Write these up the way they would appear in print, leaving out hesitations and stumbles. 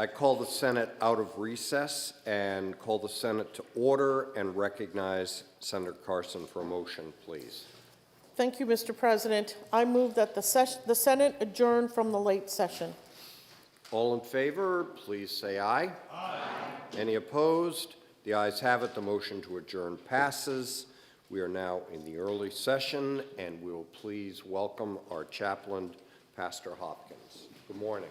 I call the Senate out of recess and call the Senate to order and recognize Senator Carson for a motion, please. Thank you, Mr. President. I move that the Senate adjourn from the late session. All in favor, please say aye. Aye. Any opposed? The ayes have it. The motion to adjourn passes. We are now in the early session, and we'll please welcome our chaplain, Pastor Hopkins. Good morning.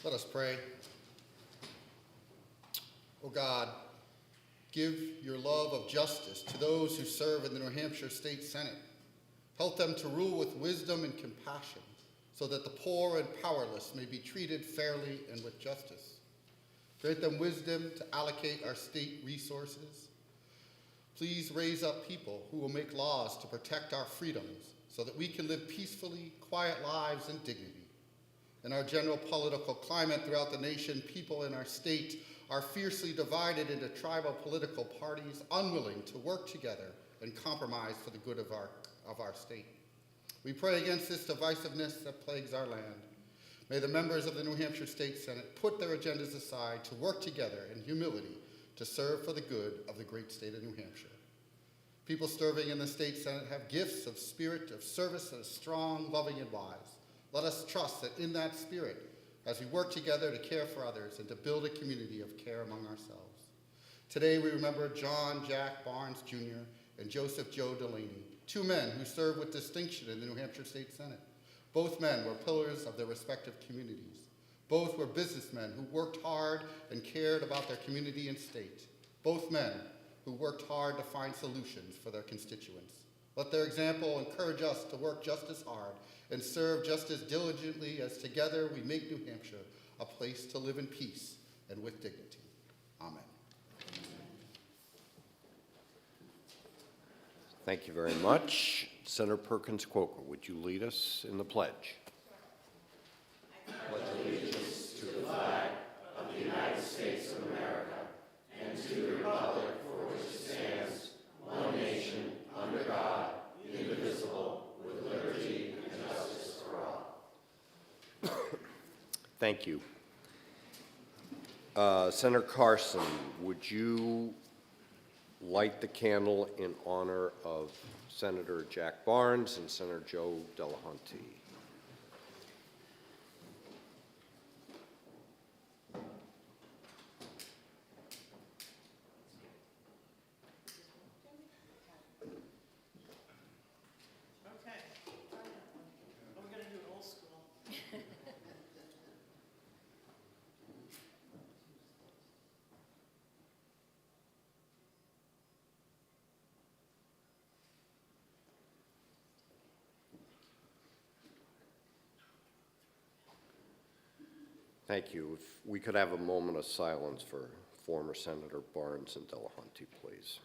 Let us pray. O God, give your love of justice to those who serve in the New Hampshire State Senate. Help them to rule with wisdom and compassion so that the poor and powerless may be treated fairly and with justice. Grant them wisdom to allocate our state resources. Please raise up people who will make laws to protect our freedoms so that we can live peacefully, quiet lives in dignity. In our general political climate throughout the nation, people in our state are fiercely divided into tribal political parties, unwilling to work together and compromise for the good of our state. We pray against this divisiveness that plagues our land. May the members of the New Hampshire State Senate put their agendas aside to work together in humility to serve for the good of the great state of New Hampshire. People serving in the State Senate have gifts of spirit of service that is strong, loving, and wise. Let us trust that in that spirit, as we work together to care for others and to build a community of care among ourselves. Today we remember John Jack Barnes Jr. and Joseph Joe Delahunty, two men who served with distinction in the New Hampshire State Senate. Both men were pillars of their respective communities. Both were businessmen who worked hard and cared about their community and state. Both men who worked hard to find solutions for their constituents. Let their example encourage us to work just as hard and serve just as diligently as together we make New Hampshire a place to live in peace and with dignity. Amen. Thank you very much. Senator Perkins Quoker, would you lead us in the pledge? I pledge allegiance to the flag of the United States of America and to the republic for which it stands, one nation, under God, indivisible, with liberty and justice for all. Thank you. Senator Carson, would you light the candle in honor of Senator Jack Barnes and Senator Joe Delahunty? Thank you. If we could have a moment of silence for former Senator Barnes and Delahunty, please.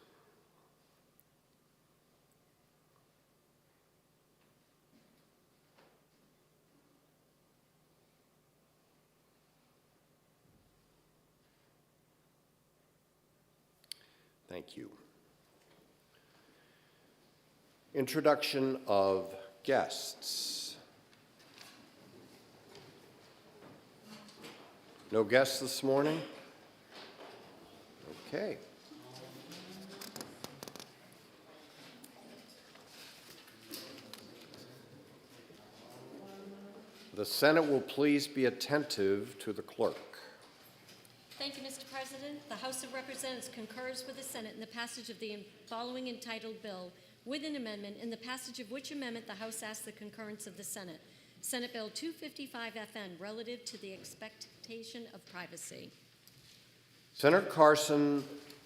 Thank you. Introduction of guests. No guests this morning? Okay. The Senate will please be attentive to the clerk. Thank you, Mr. President. The House of Representatives concurs with the Senate in the passage of the following entitled bill with an amendment, in the passage of which amendment the House asks the concurrence of the Senate. Senate Bill 255 FN, relative to the expectation of privacy. Senator Carson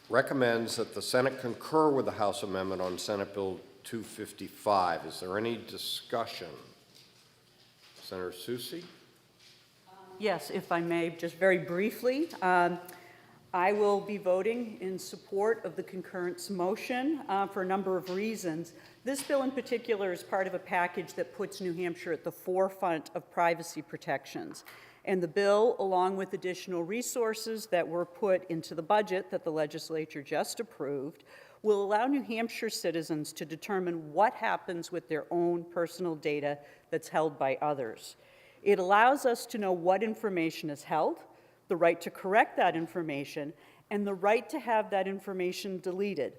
recommends that the Senate concur with the House amendment on Senate Bill 255. Is there any discussion? Senator Soucy? Yes, if I may, just very briefly. I will be voting in support of the concurrence motion for a number of reasons. This bill in particular is part of a package that puts New Hampshire at the forefront of privacy protections. And the bill, along with additional resources that were put into the budget that the legislature just approved, will allow New Hampshire citizens to determine what happens with their own personal data that's held by others. It allows us to know what information is held, the right to correct that information, and the right to have that information deleted,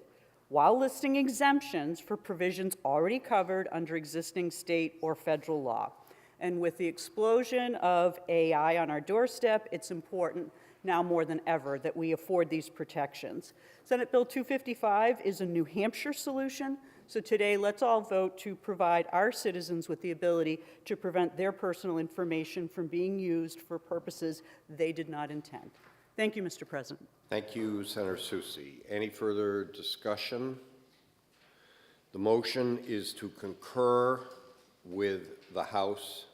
while listing exemptions for provisions already covered under existing state or federal law. And with the explosion of AI on our doorstep, it's important now more than ever that we afford these protections. Senate Bill 255 is a New Hampshire solution, so today let's all vote to provide our citizens with the ability to prevent their personal information from being used for purposes they did not intend. Thank you, Mr. President. Thank you, Senator Soucy. Any further discussion? The motion is to concur with the House.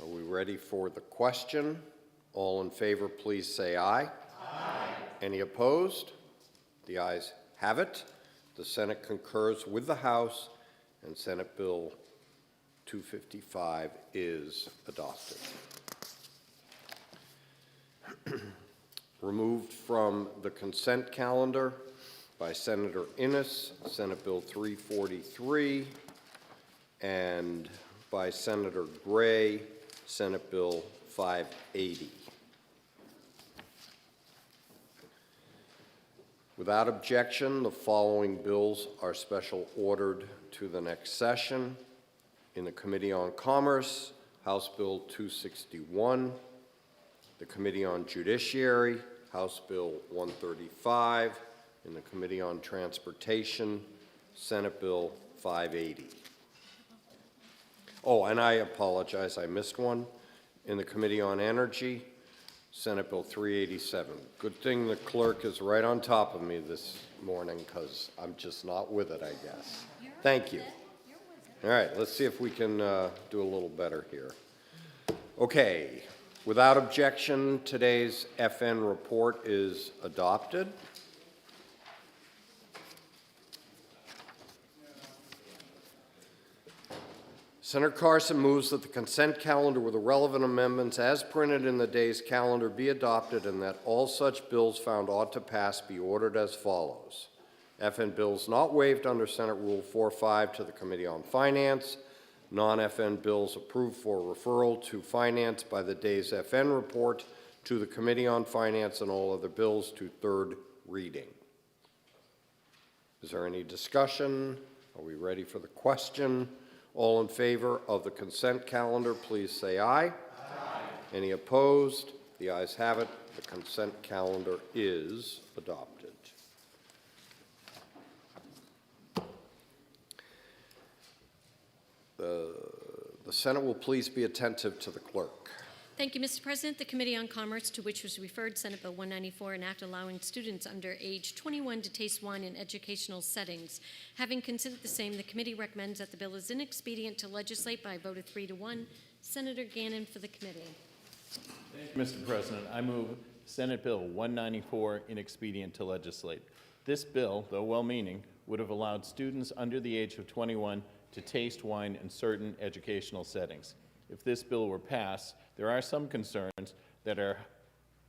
Are we ready for the question? All in favor, please say aye. Aye. Any opposed? The ayes have it. The Senate concurs with the House, and Senate Bill 255 is adopted. Removed from the consent calendar by Senator Innis, Senate Bill 343, and by Senator Gray, Senate Bill 580. Without objection, the following bills are special ordered to the next session. In the Committee on Commerce, House Bill 261. The Committee on Judiciary, House Bill 135. In the Committee on Transportation, Senate Bill 580. Oh, and I apologize, I missed one. In the Committee on Energy, Senate Bill 387. Good thing the clerk is right on top of me this morning because I'm just not with it, I guess. Thank you. All right, let's see if we can do a little better here. Okay, without objection, today's FN report is adopted. Senator Carson moves that the consent calendar with the relevant amendments as printed in the day's calendar be adopted and that all such bills found ought to pass be ordered as follows. FN bills not waived under Senate Rule 4.5 to the Committee on Finance. Non-FN bills approved for referral to Finance by the day's FN report to the Committee on Finance, and all other bills to third reading. Is there any discussion? Are we ready for the question? All in favor of the consent calendar, please say aye. Aye. Any opposed? The ayes have it. The consent calendar is adopted. The Senate will please be attentive to the clerk. Thank you, Mr. President. The Committee on Commerce, to which was referred Senate Bill 194, an act allowing students under age 21 to taste wine in educational settings. Having considered the same, the committee recommends that the bill is inexpedient to legislate by a vote of 3-1. Senator Gannon for the committee. Thank you, Mr. President. I move Senate Bill 194 inexpedient to legislate. This bill, though well-meaning, would have allowed students under the age of 21 to taste wine in certain educational settings. If this bill were passed, there are some concerns that our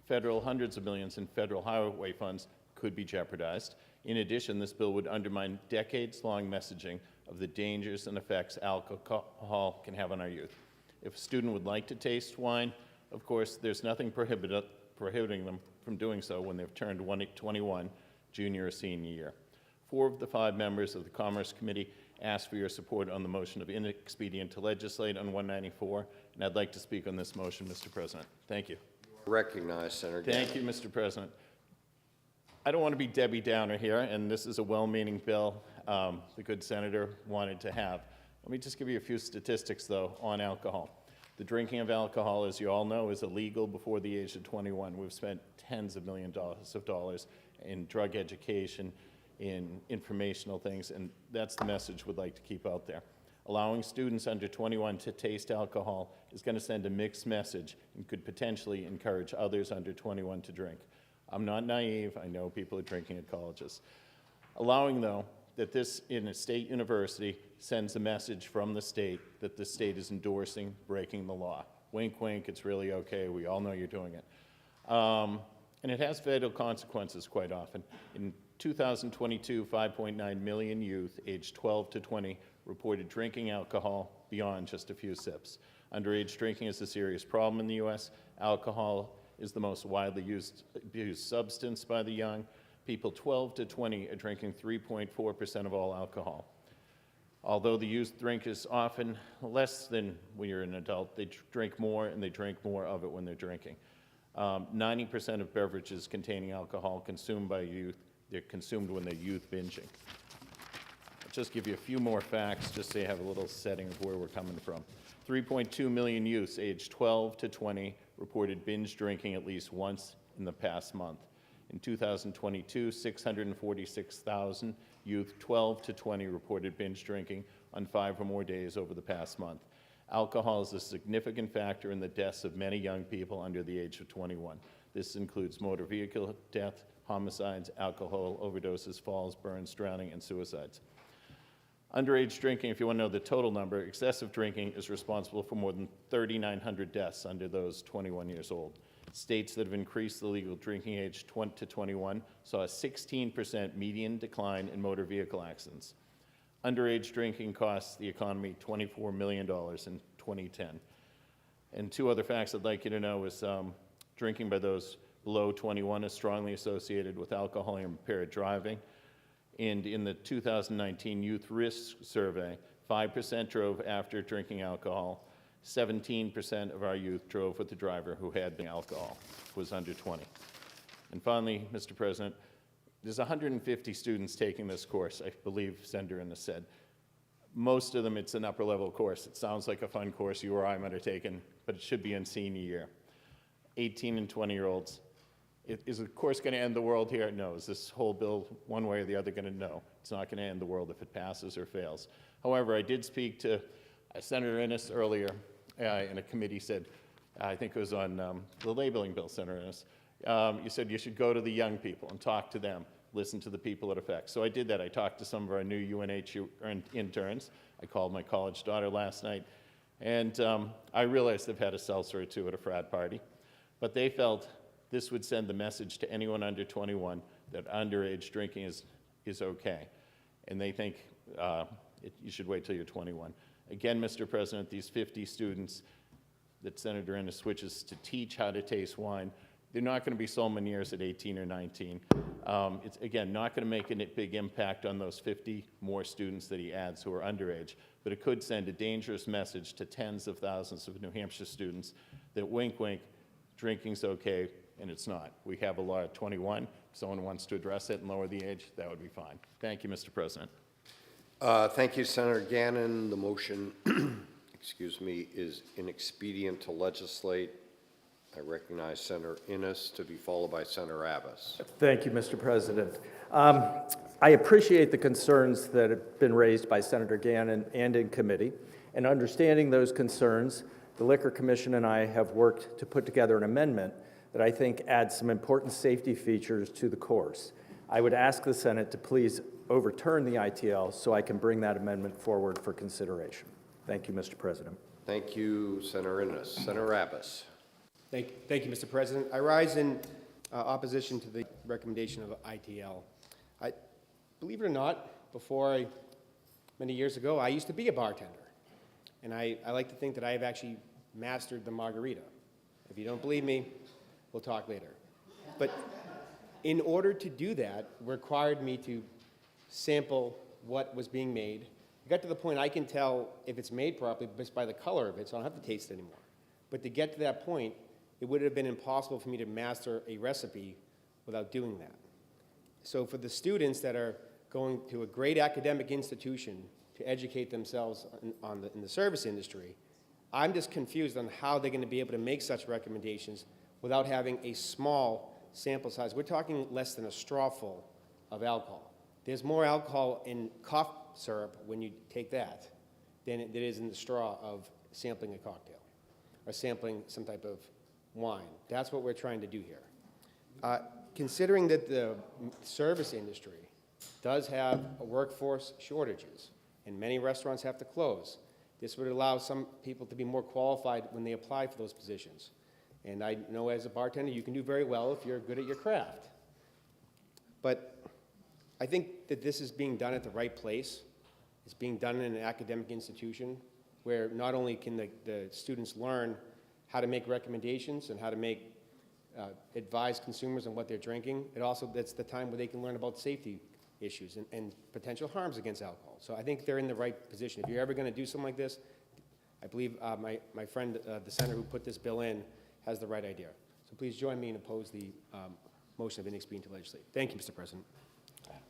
federal hundreds of millions in federal highway funds could be jeopardized. In addition, this bill would undermine decades-long messaging of the dangers and effects alcohol can have on our youth. If a student would like to taste wine, of course, there's nothing prohibiting them from doing so when they've turned 21, junior or senior year. 4 of the 5 members of the Commerce Committee ask for your support on the motion of inexpedient to legislate on 194, and I'd like to speak on this motion, Mr. President. Thank you. Recognize Senator Gannon. Thank you, Mr. President. I don't want to be Debbie Downer here, and this is a well-meaning bill the good senator wanted to have. Let me just give you a few statistics, though, on alcohol. The drinking of alcohol, as you all know, is illegal before the age of 21. We've spent tens of millions of dollars in drug education, in informational things, and that's the message we'd like to keep out there. Allowing students under 21 to taste alcohol is going to send a mixed message and could potentially encourage others under 21 to drink. I'm not naive. I know people are drinking at colleges. Allowing, though, that this in a state university sends a message from the state that the state is endorsing breaking the law. Wink, wink, it's really okay. We all know you're doing it. And it has fatal consequences quite often. In 2022, 5.9 million youth aged 12 to 20 reported drinking alcohol beyond just a few sips. Underage drinking is a serious problem in the U.S. Alcohol is the most widely abused substance by the young. People 12 to 20 are drinking 3.4% of all alcohol. Although the youth drink is often less than when you're an adult, they drink more and they drink more of it when they're drinking. 90% of beverages containing alcohol consumed by youth, they're consumed when they're youth binging. I'll just give you a few more facts just so you have a little setting of where we're coming from. 3.2 million youths aged 12 to 20 reported binge drinking at least once in the past month. In 2022, 646,000 youth 12 to 20 reported binge drinking on 5 or more days over the past month. Alcohol is a significant factor in the deaths of many young people under the age of 21. This includes motor vehicle death, homicides, alcohol overdoses, falls, burns, drowning, and suicides. Underage drinking, if you want to know the total number, excessive drinking is responsible for more than 3,900 deaths under those 21 years old. States that have increased the legal drinking age 20 to 21 saw a 16% median decline in motor vehicle accidents. Underage drinking costs the economy $24 million in 2010. And 2 other facts I'd like you to know is drinking by those below 21 is strongly associated with alcohol and impaired driving. And in the 2019 Youth Risk Survey, 5% drove after drinking alcohol. 17% of our youth drove with the driver who had alcohol, was under 20. And finally, Mr. President, there's 150 students taking this course, I believe Senator Innis said. Most of them, it's an upper-level course. It sounds like a fun course you or I might have taken, but it should be in senior year. 18 and 20-year-olds. Is the course going to end the world here? No. Is this whole bill one way or the other going to? No. It's not going to end the world if it passes or fails. However, I did speak to Senator Innis earlier, and a committee said, I think it was on the labeling bill, Senator Innis, you said you should go to the young people and talk to them, listen to the people it affects. So I did that. I talked to some of our new UNH interns. I called my college daughter last night, and I realized they've had a seltzer or 2 at a frat party, but they felt this would send the message to anyone under 21 that underage drinking is okay, and they think you should wait till you're 21. Again, Mr. President, these 50 students that Senator Innis switches to teach how to taste wine, they're not going to be sommeliers at 18 or 19. It's, again, not going to make a big impact on those 50 more students that he adds who are underage, but it could send a dangerous message to tens of thousands of New Hampshire students that wink, wink, drinking's okay, and it's not. We have a law at 21. If someone wants to address it and lower the age, that would be fine. Thank you, Mr. President. Thank you, Senator Gannon. The motion, excuse me, is inexpedient to legislate. I recognize Senator Innis to be followed by Senator Abbas. Thank you, Mr. President. I appreciate the concerns that have been raised by Senator Gannon and in committee. And understanding those concerns, the Liquor Commission and I have worked to put together an amendment that I think adds some important safety features to the course. I would ask the Senate to please overturn the ITL so I can bring that amendment forward for consideration. Thank you, Mr. President. Thank you, Senator Innis. Senator Abbas. Thank you, Mr. President. I rise in opposition to the recommendation of ITL. Believe it or not, many years ago, I used to be a bartender. And I like to think that I have actually mastered the margarita. If you don't believe me, we'll talk later. But in order to do that, required me to sample what was being made. It got to the point I can tell if it's made properly just by the color of it, so I don't have to taste it anymore. But to get to that point, it would have been impossible for me to master a recipe without doing that. So for the students that are going to a great academic institution to educate themselves in the service industry, I'm just confused on how they're going to be able to make such recommendations without having a small sample size. We're talking less than a straw full of alcohol. There's more alcohol in cough syrup when you take that than there is in the straw of sampling a cocktail or sampling some type of wine. That's what we're trying to do here. Considering that the service industry does have workforce shortages and many restaurants have to close, this would allow some people to be more qualified when they apply for those positions. And I know as a bartender, you can do very well if you're good at your craft. But I think that this is being done at the right place. It's being done in an academic institution where not only can the students learn how to make recommendations and how to make advise consumers on what they're drinking, that's the time where they can learn about safety issues and potential harms against alcohol. So I think they're in the right position. If you're ever going to do something like this, I believe my friend, the senator who put this bill in, has the right idea. So please join me and oppose the motion of inexpedient to legislate. Thank you, Mr. President.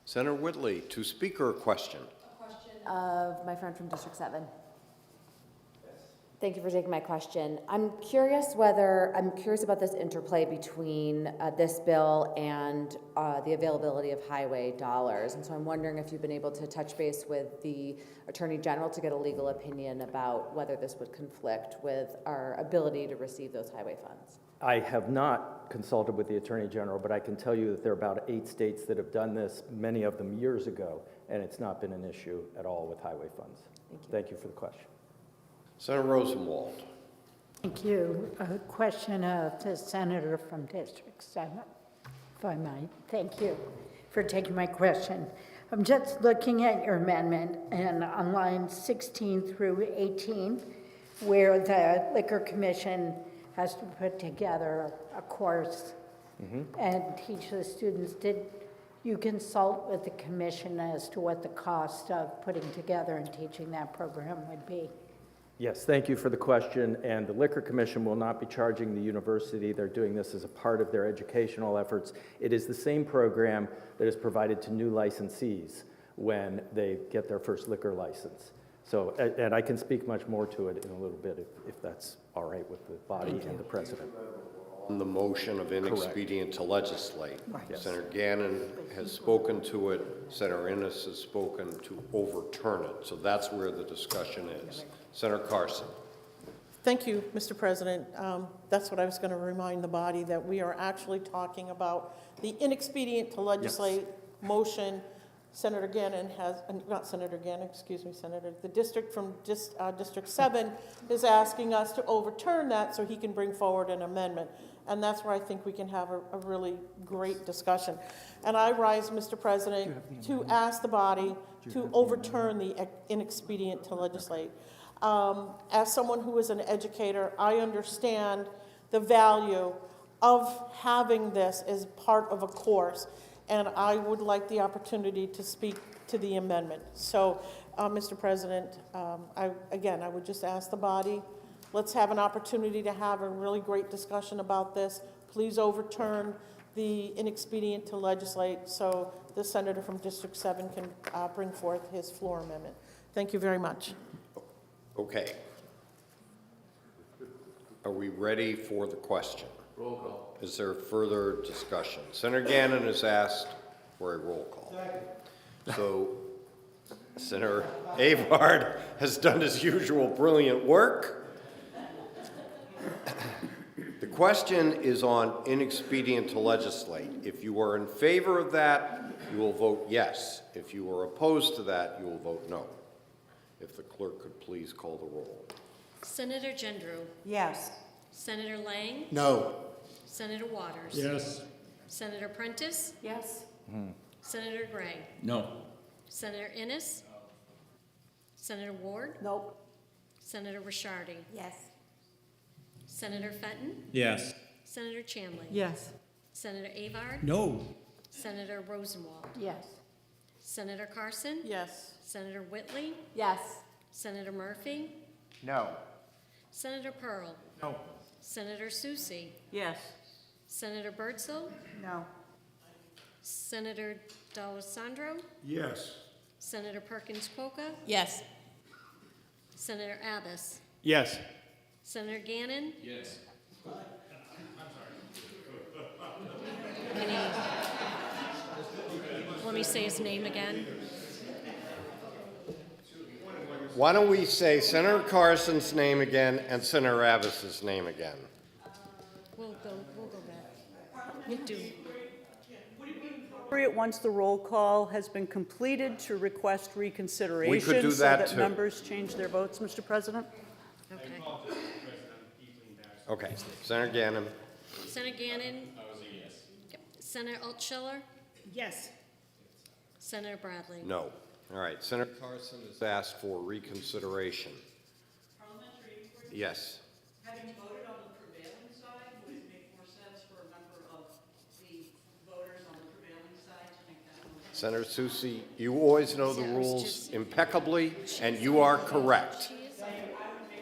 Senator Whitley, to speaker question. Of my friend from District 7. Thank you for taking my question. I'm curious about this interplay between this bill and the availability of highway dollars. And so I'm wondering if you've been able to touch base with the Attorney General to get a legal opinion about whether this would conflict with our ability to receive those highway funds. I have not consulted with the Attorney General, but I can tell you that there are about 8 states that have done this, many of them years ago, and it's not been an issue at all with highway funds. Thank you for the question. Senator Rosenwald. Thank you. A question of the senator from District 7, if I might. Thank you for taking my question. I'm just looking at your amendment, and on lines 16 through 18, where the Liquor Commission has to put together a course and teach the students. Did you consult with the commission as to what the cost of putting together and teaching that program would be? Yes, thank you for the question. And the Liquor Commission will not be charging the university. They're doing this as a part of their educational efforts. It is the same program that is provided to new licensees when they get their first liquor license. So, and I can speak much more to it in a little bit if that's all right with the body and the president. On the motion of inexpedient to legislate. Yes. Senator Gannon has spoken to it. Senator Innis has spoken to overturn it. So that's where the discussion is. Senator Carson. Thank you, Mr. President. That's what I was going to remind the body, that we are actually talking about the inexpedient to legislate motion. Senator Gannon has, not Senator Gannon, excuse me, Senator, the district from District 7 is asking us to overturn that so he can bring forward an amendment. And that's where I think we can have a really great discussion. And I rise, Mr. President, to ask the body to overturn the inexpedient to legislate. As someone who is an educator, I understand the value of having this as part of a course, and I would like the opportunity to speak to the amendment. So, Mr. President, I would just ask the body, let's have an opportunity to have a really great discussion about this. Please overturn the inexpedient to legislate so the senator from District 7 can bring forth his floor amendment. Thank you very much. Okay. Are we ready for the question? Roll call. Is there further discussion? Senator Gannon has asked for a roll call. So Senator Avard has done his usual brilliant work. The question is on inexpedient to legislate. If you are in favor of that, you will vote yes. If you are opposed to that, you will vote no. If the clerk could please call the roll. Senator Gendrew. Yes. Senator Lang. No. Senator Waters. Yes. Senator Prentiss. Yes. Senator Gray. No. Senator Innis. Senator Ward. Nope. Senator Ricciardi. Yes. Senator Fenton. Yes. Senator Chamley. Yes. Senator Avard. No. Senator Rosenwald. Yes. Senator Carson. Yes. Senator Whitley. Yes. Senator Murphy. No. Senator Pearl. No. Senator Soucy. Yes. Senator Birdsell. No. Senator D'Alessandro. Yes. Senator Perkins Coca. Yes. Senator Abbas. Yes. Senator Gannon. Yes. Let me say his name again. Why don't we say Senator Carson's name again and Senator Abbas's name again? We'll go back. We'll do. Once the roll call has been completed, to request reconsideration. We could do that, so that too. members change their votes, Mr. President. Okay. Okay, Senator Gannon. Senator Gannon. I was a yes. Senator Altschiller. Yes. Senator Bradley. No. All right, Senator Carson has asked for reconsideration. Parliamentary inquiry, Yes. having voted on the prevailing side, would it make more sense for a member of the voters on the prevailing side to make that motion? Senator Soucy, you always know the rules impeccably, and you are correct.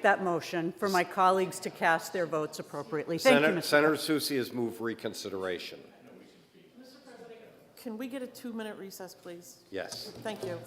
That motion for my colleagues to cast their votes appropriately. Thank you, Mr. Senator Soucy has moved reconsideration. Can we get a 2-minute recess, please? Yes. Thank you.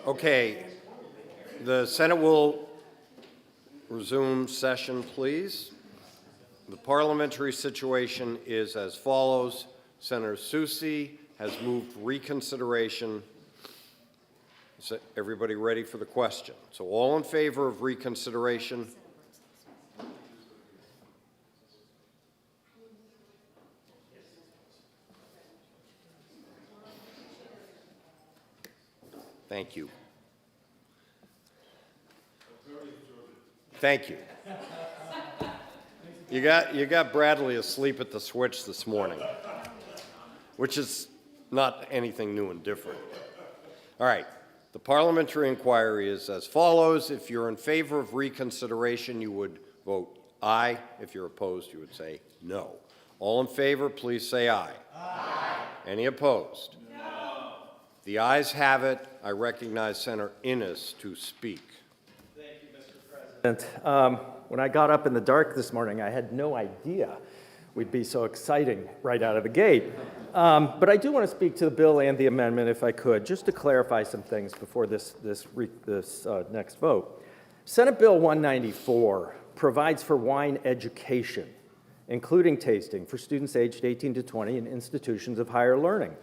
Okay, the Senate will resume session, please. The parliamentary situation is as follows. Senator Soucy has moved reconsideration. Is everybody ready for the question? So all in favor of reconsideration? Thank you. Thank you. You got Bradley asleep at the switch this morning, which is not anything new and different. All right. The parliamentary inquiry is as follows. If you're in favor of reconsideration, you would vote aye. If you're opposed, you would say no. All in favor, please say aye. Aye. Any opposed? No. The ayes have it. I recognize Senator Innis to speak. Thank you, Mr. President. When I got up in the dark this morning, I had no idea we'd be so exciting right out of the gate. But I do want to speak to the bill and the amendment, if I could, just to clarify some things before this next vote. Senate Bill 194 provides for wine education, including tasting, for students aged 18 to 20 in institutions of higher learning.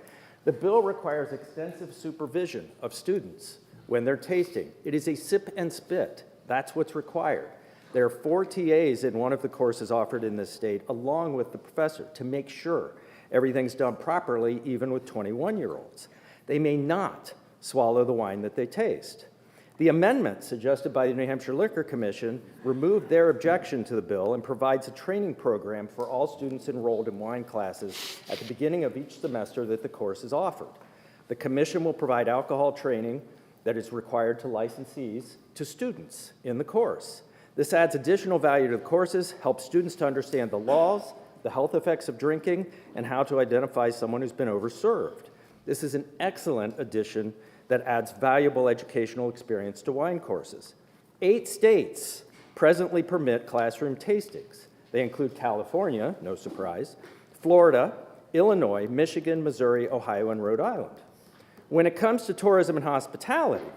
The bill requires extensive supervision of students when they're tasting. It is a sip and spit. That's what's required. There are 4 TAs in one of the courses offered in this state, along with the professor, to make sure everything's done properly, even with 21-year-olds. They may not swallow the wine that they taste. The amendment suggested by the New Hampshire Liquor Commission removed their objection to the bill and provides a training program for all students enrolled in wine classes at the beginning of each semester that the course is offered. The commission will provide alcohol training that is required to licensees to students in the course. This adds additional value to the courses, helps students to understand the laws, the health effects of drinking, and how to identify someone who's been overserved. This is an excellent addition that adds valuable educational experience to wine courses. 8 states presently permit classroom tastings. They include California, no surprise, Florida, Illinois, Michigan, Missouri, Ohio, and Rhode Island. When it comes to tourism and hospitality,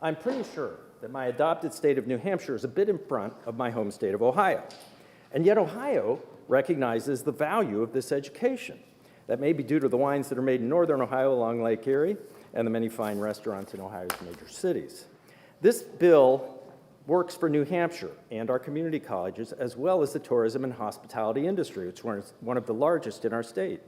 I'm pretty sure that my adopted state of New Hampshire is a bit in front of my home state of Ohio. And yet Ohio recognizes the value of this education. That may be due to the wines that are made in northern Ohio along Lake Erie and the many fine restaurants in Ohio's major cities. This bill works for New Hampshire and our community colleges, as well as the tourism and hospitality industry, which is one of the largest in our state.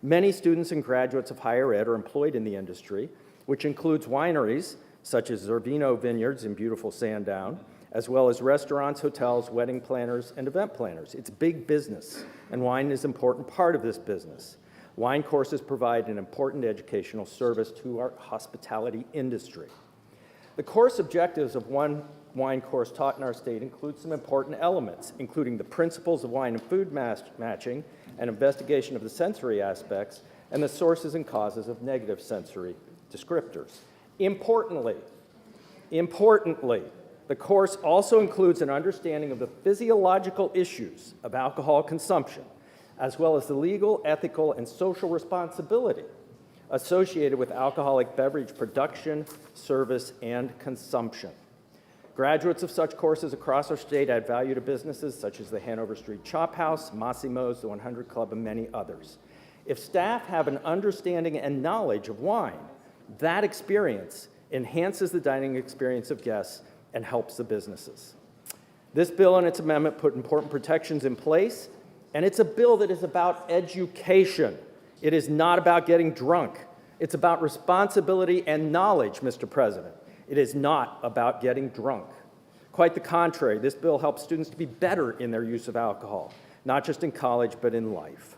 Many students and graduates of higher ed are employed in the industry, which includes wineries, such as Zervino Vineyards in beautiful Sandown, as well as restaurants, hotels, wedding planners, and event planners. It's big business, and wine is an important part of this business. Wine courses provide an important educational service to our hospitality industry. The course objectives of one wine course taught in our state include some important elements, including the principles of wine and food matching, and investigation of the sensory aspects, and the sources and causes of negative sensory descriptors. Importantly, the course also includes an understanding of the physiological issues of alcohol consumption, as well as the legal, ethical, and social responsibility associated with alcoholic beverage production, service, and consumption. Graduates of such courses across our state add value to businesses such as the Hanover Street Chop House, Massimo's, the 100 Club, and many others. If staff have an understanding and knowledge of wine, that experience enhances the dining experience of guests and helps the businesses. This bill and its amendment put important protections in place, and it's a bill that is about education. It is not about getting drunk. It's about responsibility and knowledge, Mr. President. It is not about getting drunk. Quite the contrary, this bill helps students to be better in their use of alcohol, not just in college, but in life.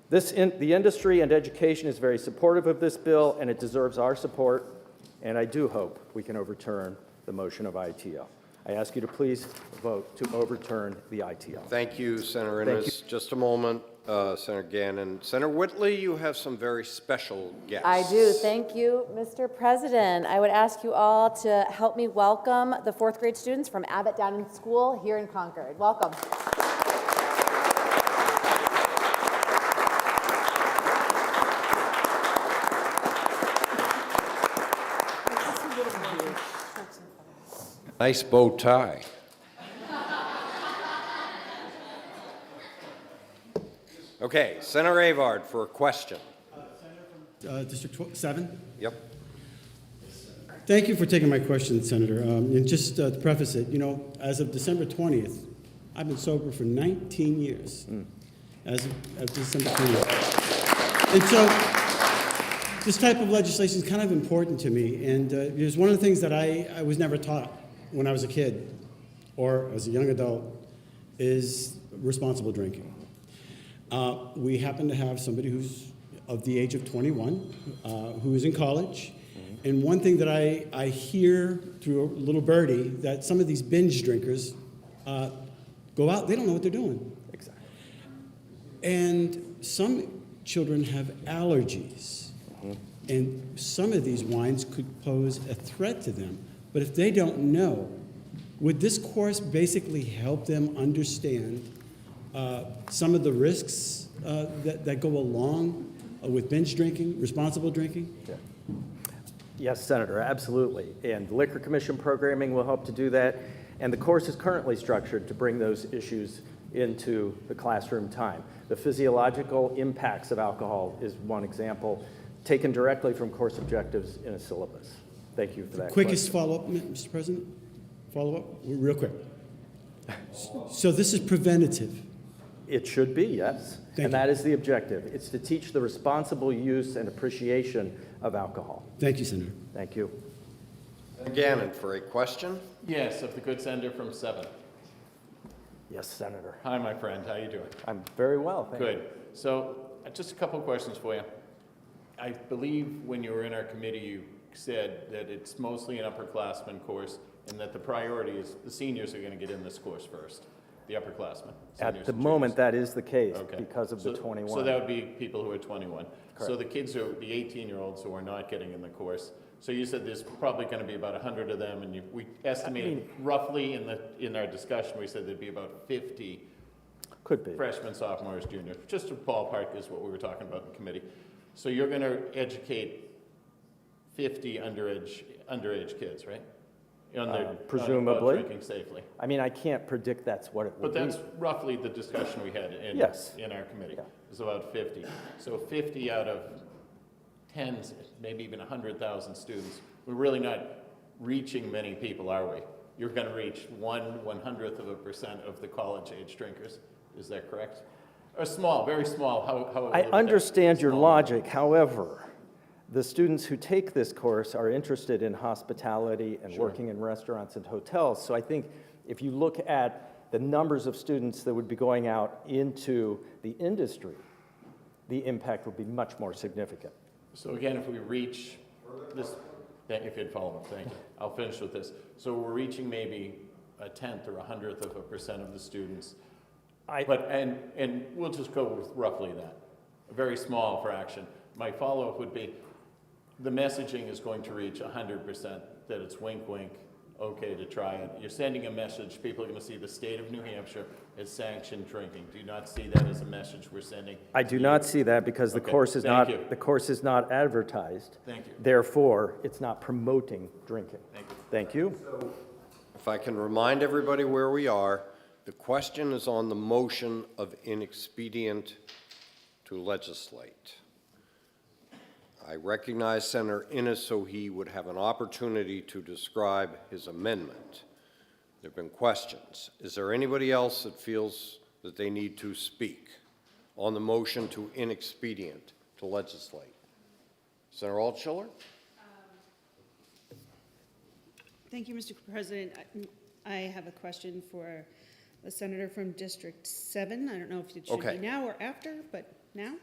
The industry and education is very supportive of this bill, and it deserves our support, and I do hope we can overturn the motion of ITL. I ask you to please vote to overturn the ITL. Thank you, Senator Innis. Just a moment, Senator Gannon. Senator Whitley, you have some very special guests. I do. Thank you, Mr. President. I would ask you all to help me welcome the 4th grade students from Abbott Downing School here in Concord. Welcome. Nice bow tie. Okay, Senator Avard for a question. District 7. Yep. Thank you for taking my question, Senator. And just to preface it, you know, as of December 20th, I've been sober for 19 years. As of December 20th. And so this type of legislation is kind of important to me. And it was one of the things that I was never taught when I was a kid or as a young adult is responsible drinking. We happen to have somebody who's of the age of 21, who is in college. And one thing that I hear through a little birdie, that some of these binge drinkers go out, they don't know what they're doing. Exactly. And some children have allergies. And some of these wines could pose a threat to them. But if they don't know, would this course basically help them understand some of the risks that go along with binge drinking, responsible drinking? Yeah. Yes, Senator, absolutely. And the Liquor Commission programming will help to do that. And the course is currently structured to bring those issues into the classroom time. The physiological impacts of alcohol is one example taken directly from course objectives in a syllabus. Thank you for that. Quickest follow-up, Mr. President? Follow-up, real quick. So this is preventative. It should be, yes. Thank And you. that is the objective. It's to teach the responsible use and appreciation of alcohol. Thank you, Senator. Thank you. Gannon for a question. Yes, of the good senator from 7. Yes, Senator. Hi, my friend. How you doing? I'm very well, thank you. Good. So just a couple of questions for you. I believe when you were in our committee, you said that it's mostly an upperclassman course and that the priority is the seniors are going to get in this course first, the upperclassmen. At the moment, that is the case Okay. because of the 21. So that would be people who are 21. So Correct. the kids are the 18-year-olds who are not getting in the course. So you said there's probably going to be about 100 of them, and we estimated roughly in our discussion, we said there'd be about 50 Could be. freshmen, sophomores, juniors. Just a ballpark is what we were talking about in committee. So you're going to educate 50 underage kids, right? Presumably. About drinking safely. I mean, I can't predict that's what it will But be. that's roughly the discussion we had in our committee. Yeah. It's about 50. So 50 out of tens, maybe even 100,000 students. We're really not reaching many people, are we? You're going to reach 1/100% of the college-age drinkers. Is that correct? Or small, very small. How I understand your logic. However, the students who take this course are interested in hospitality and working in restaurants and hotels. So I think if you look at the numbers of students that would be going out into the industry, the impact would be much more significant. So again, if we reach this, if you'd follow up, thank you. I'll finish with this. So we're reaching maybe 1/10 or 100% of the students. And we'll just go with roughly that, a very small fraction. My follow-up would be, the messaging is going to reach 100%, that it's wink, wink, okay to try it. You're sending a message, people are going to see the state of New Hampshire has sanctioned drinking. Do you not see that as a message we're sending? I do not see that because the Okay, course is thank not you. the course is not advertised. Thank you. Therefore, it's not promoting drinking. Thank you. Thank you. If I can remind everybody where we are, the question is on the motion of inexpedient to legislate. I recognize Senator Innis so he would have an opportunity to describe his amendment. There have been questions. Is there anybody else that feels that they need to speak on the motion to inexpedient to legislate? Senator Altshuler? Thank you, Mr. President. I have a question for the senator from District 7. I don't know if it should Okay. be now or after, but now?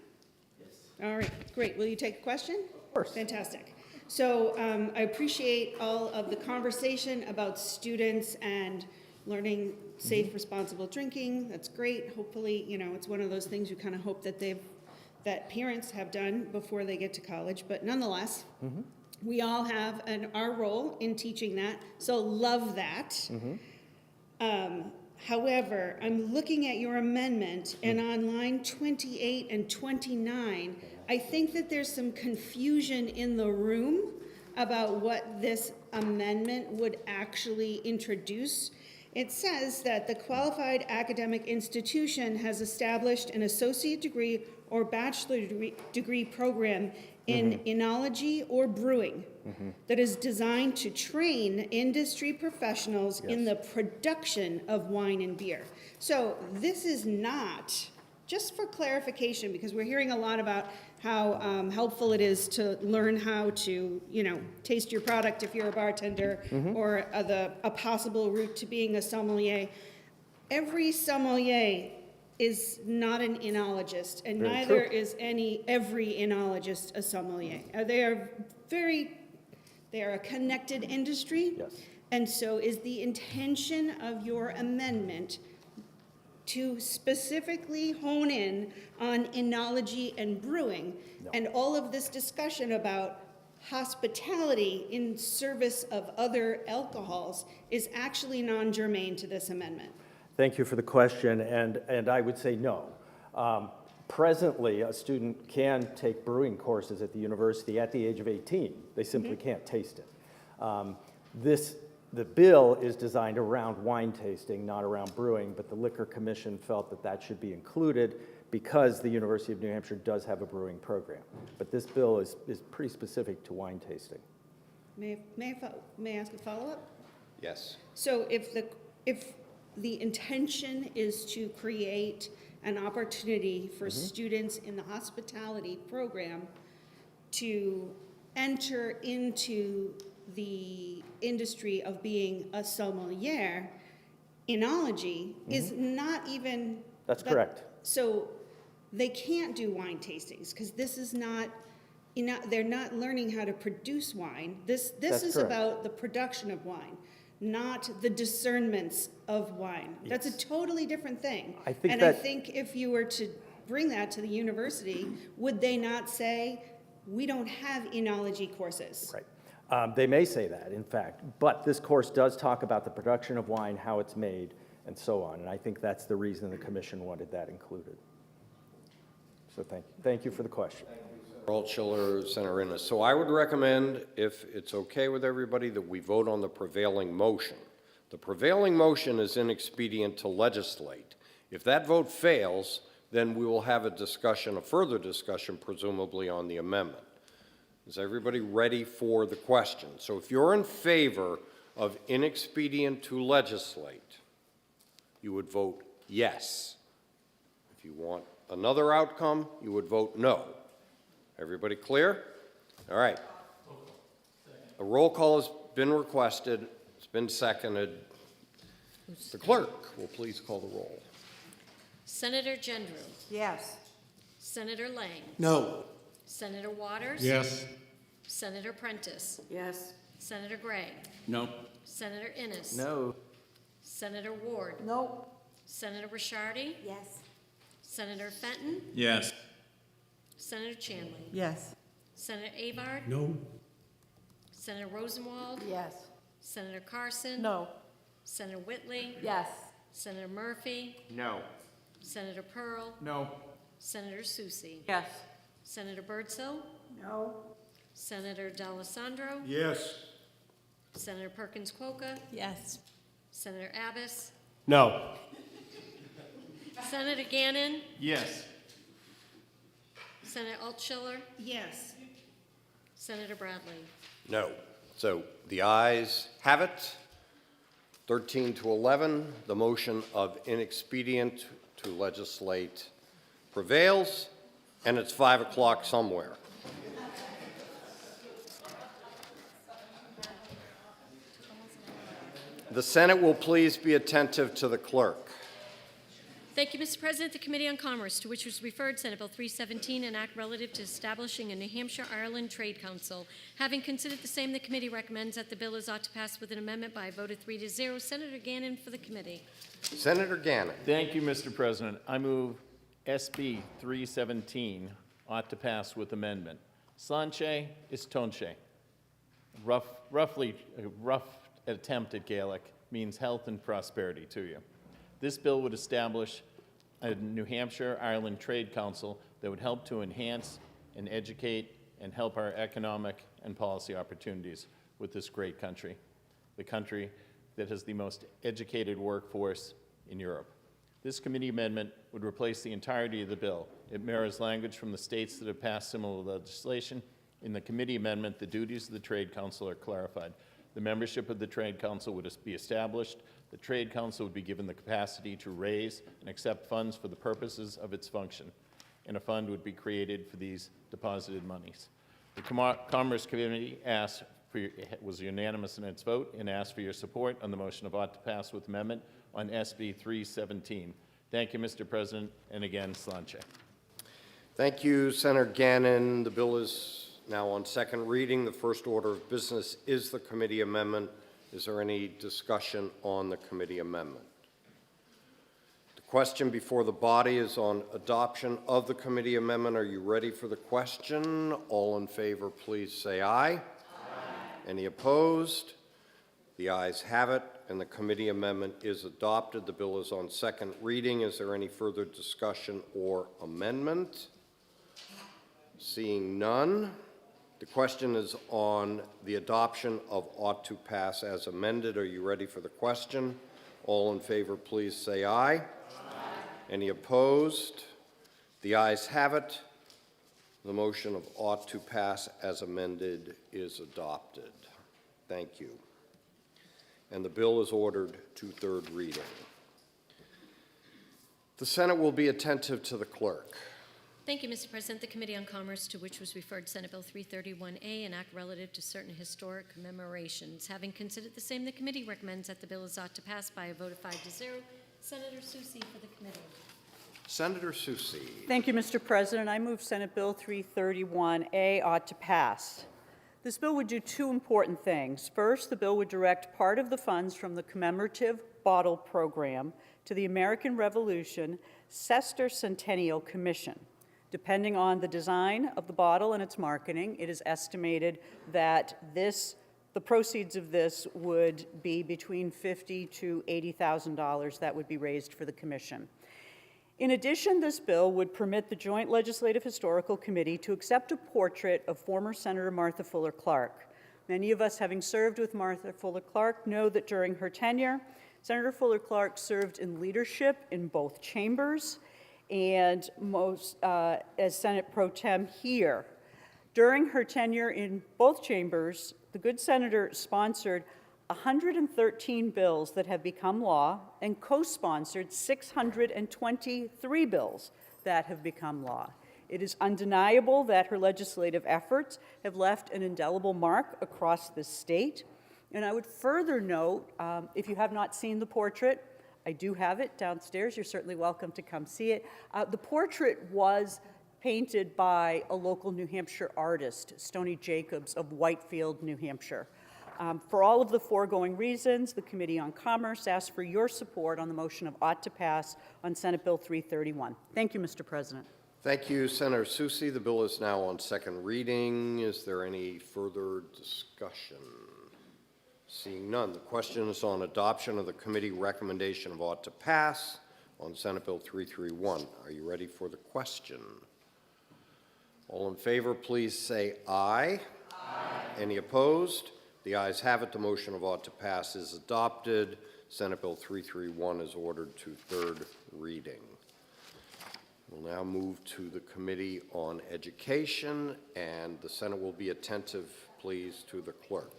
Yes. All right, great. Will you take a question? Of course. Fantastic. So I appreciate all of the conversation about students and learning safe, responsible drinking. That's great. Hopefully, you know, it's one of those things you kind of hope that that parents have done before they get to college. But nonetheless, we all have our role in teaching that. So love that. However, I'm looking at your amendment, and on line 28 and 29, I think that there's some confusion in the room about what this amendment would actually introduce. It says that the qualified academic institution has established an associate degree or bachelor degree program in enology or brewing that is designed to train industry professionals in the production of wine and beer. So this is not, just for clarification, because we're hearing a lot about how helpful it is to learn how to, taste your product if you're a bartender, or a possible route to being a sommelier. Every sommelier is not an enologist, and Very neither true. is every enologist a sommelier. They are a connected industry. Yes. And so is the intention of your amendment to specifically hone in on enology and brewing? No. And all of this discussion about hospitality in service of other alcohols is actually non-germane to this amendment? Thank you for the question, and I would say no. Presently, a student can take brewing courses at the university at the age of 18. They simply can't taste it. The bill is designed around wine tasting, not around brewing, but the Liquor Commission felt that that should be included because the University of New Hampshire does have a brewing program. But this bill is pretty specific to wine tasting. May I ask a follow-up? Yes. So if the intention is to create an opportunity for students in the hospitality program to enter into the industry of being a sommelier, enology is not even... That's correct. So they can't do wine tastings because this is not, they're not learning how to produce wine. This is correct. about the production of wine, not the discernments of wine. That's a totally different thing. I think I that- think if you were to bring that to the university, would they not say, we don't have enology courses? Right. They may say that, in fact, but this course does talk about the production of wine, how it's made, and so on. And I think that's the reason the commission wanted that included. So thank you for the question. Altschiller, Senator Innis. So I would recommend, if it's okay with everybody, that we vote on the prevailing motion. The prevailing motion is inexpedient to legislate. If that vote fails, then we will have a further discussion, presumably on the amendment. Is everybody ready for the question? So if you're in favor of inexpedient to legislate, you would vote yes. If you want another outcome, you would vote no. Everybody clear? All right. A roll call has been requested. It's been seconded. The clerk will please call the roll. Senator Gendrew. Yes. Senator Lang. No. Senator Waters. Yes. Senator Prentiss. Yes. Senator Gray. No. Senator Innis. No. Senator Ward. No. Senator Ricciardi. Yes. Senator Fenton. Yes. Senator Chanley. Yes. Senator Avard. No. Senator Rosenwald. Yes. Senator Carson. No. Senator Whitley. Yes. Senator Murphy. No. Senator Pearl. No. Senator Soucy. Yes. Senator Birdsell. No. Senator D'Alessandro. Yes. Senator Perkins Quokka. Yes. Senator Abbas. No. Senator Gannon. Yes. Senator Altschiller. Yes. Senator Bradley. No. So the ayes have it. 13 to 11, the motion of inexpedient to legislate prevails, and it's 5 o'clock somewhere. The Senate will please be attentive to the clerk. Thank you, Mr. President. The Committee on Commerce, to which was referred Senate Bill 317, an act relative to establishing a New Hampshire-Ireland Trade Council. Having considered the same, the committee recommends that the bill is ought to pass with an amendment by a vote of 3-0. Senator Gannon for the committee. Senator Gannon. Thank you, Mr. President. I move SB 317 ought to pass with amendment. Slanche is tonche. A rough attempt at Gaelic means health and prosperity to you. This bill would establish a New Hampshire-Ireland Trade Council that would help to enhance and educate and help our economic and policy opportunities with this great country, the country that has the most educated workforce in Europe. This committee amendment would replace the entirety of the bill. It mirrors language from the states that have passed similar legislation. In the committee amendment, the duties of the Trade Council are clarified. The membership of the Trade Council would be established. The Trade Council would be given the capacity to raise and accept funds for the purposes of its function, and a fund would be created for these deposited monies. The Commerce Committee was unanimous in its vote and asked for your support on the motion of ought to pass with amendment on SB 317. Thank you, Mr. President, and again, Slanche. Thank you, Senator Gannon. The bill is now on second reading. The first order of business is the committee amendment. Is there any discussion on the committee amendment? The question before the body is on adoption of the committee amendment. Are you ready for the question? All in favor, please say aye. Aye. Any opposed? The ayes have it, and the committee amendment is adopted. The bill is on second reading. Is there any further discussion or amendment? Seeing none, the question is on the adoption of ought to pass as amended. Are you ready for the question? All in favor, please say aye. Aye. Any opposed? The ayes have it. The motion of ought to pass as amended is adopted. Thank you. And the bill is ordered to third reading. The Senate will be attentive to the clerk. Thank you, Mr. President. The Committee on Commerce, to which was referred Senate Bill 331A, an act relative to certain historic commemorations. Having considered the same, the committee recommends that the bill is ought to pass by a vote of 5-0. Senator Soucy for the committee. Senator Soucy. Thank you, Mr. President. I move Senate Bill 331A ought to pass. This bill would do two important things. First, the bill would direct part of the funds from the commemorative bottle program to the American Revolution Sesquicentennial Commission. Depending on the design of the bottle and its marketing, it is estimated that the proceeds of this would be between $50,000 to $80,000 that would be raised for the commission. In addition, this bill would permit the Joint Legislative Historical Committee to accept a portrait of former Senator Martha Fuller Clark. Many of us, having served with Martha Fuller Clark, know that during her tenure, Senator Fuller Clark served in leadership in both chambers and as Senate Pro Tem here. During her tenure in both chambers, the good senator sponsored 113 bills that have become law and co-sponsored 623 bills that have become law. It is undeniable that her legislative efforts have left an indelible mark across the state. And I would further note, if you have not seen the portrait, I do have it downstairs. You're certainly welcome to come see it. The portrait was painted by a local New Hampshire artist, Stoney Jacobs of Whitefield, New Hampshire. For all of the foregoing reasons, the Committee on Commerce asks for your support on the motion of ought to pass on Senate Bill 331. Thank you, Mr. President. Thank you, Senator Soucy. The bill is now on second reading. Is there any further discussion? Seeing none, the question is on adoption of the committee recommendation of ought to pass on Senate Bill 331. Are you ready for the question? All in favor, please say aye. Aye. Any opposed? The ayes have it. The motion of ought to pass is adopted. Senate Bill 331 is ordered to third reading. We'll now move to the Committee on Education, and the Senate will be attentive, please, to the clerk.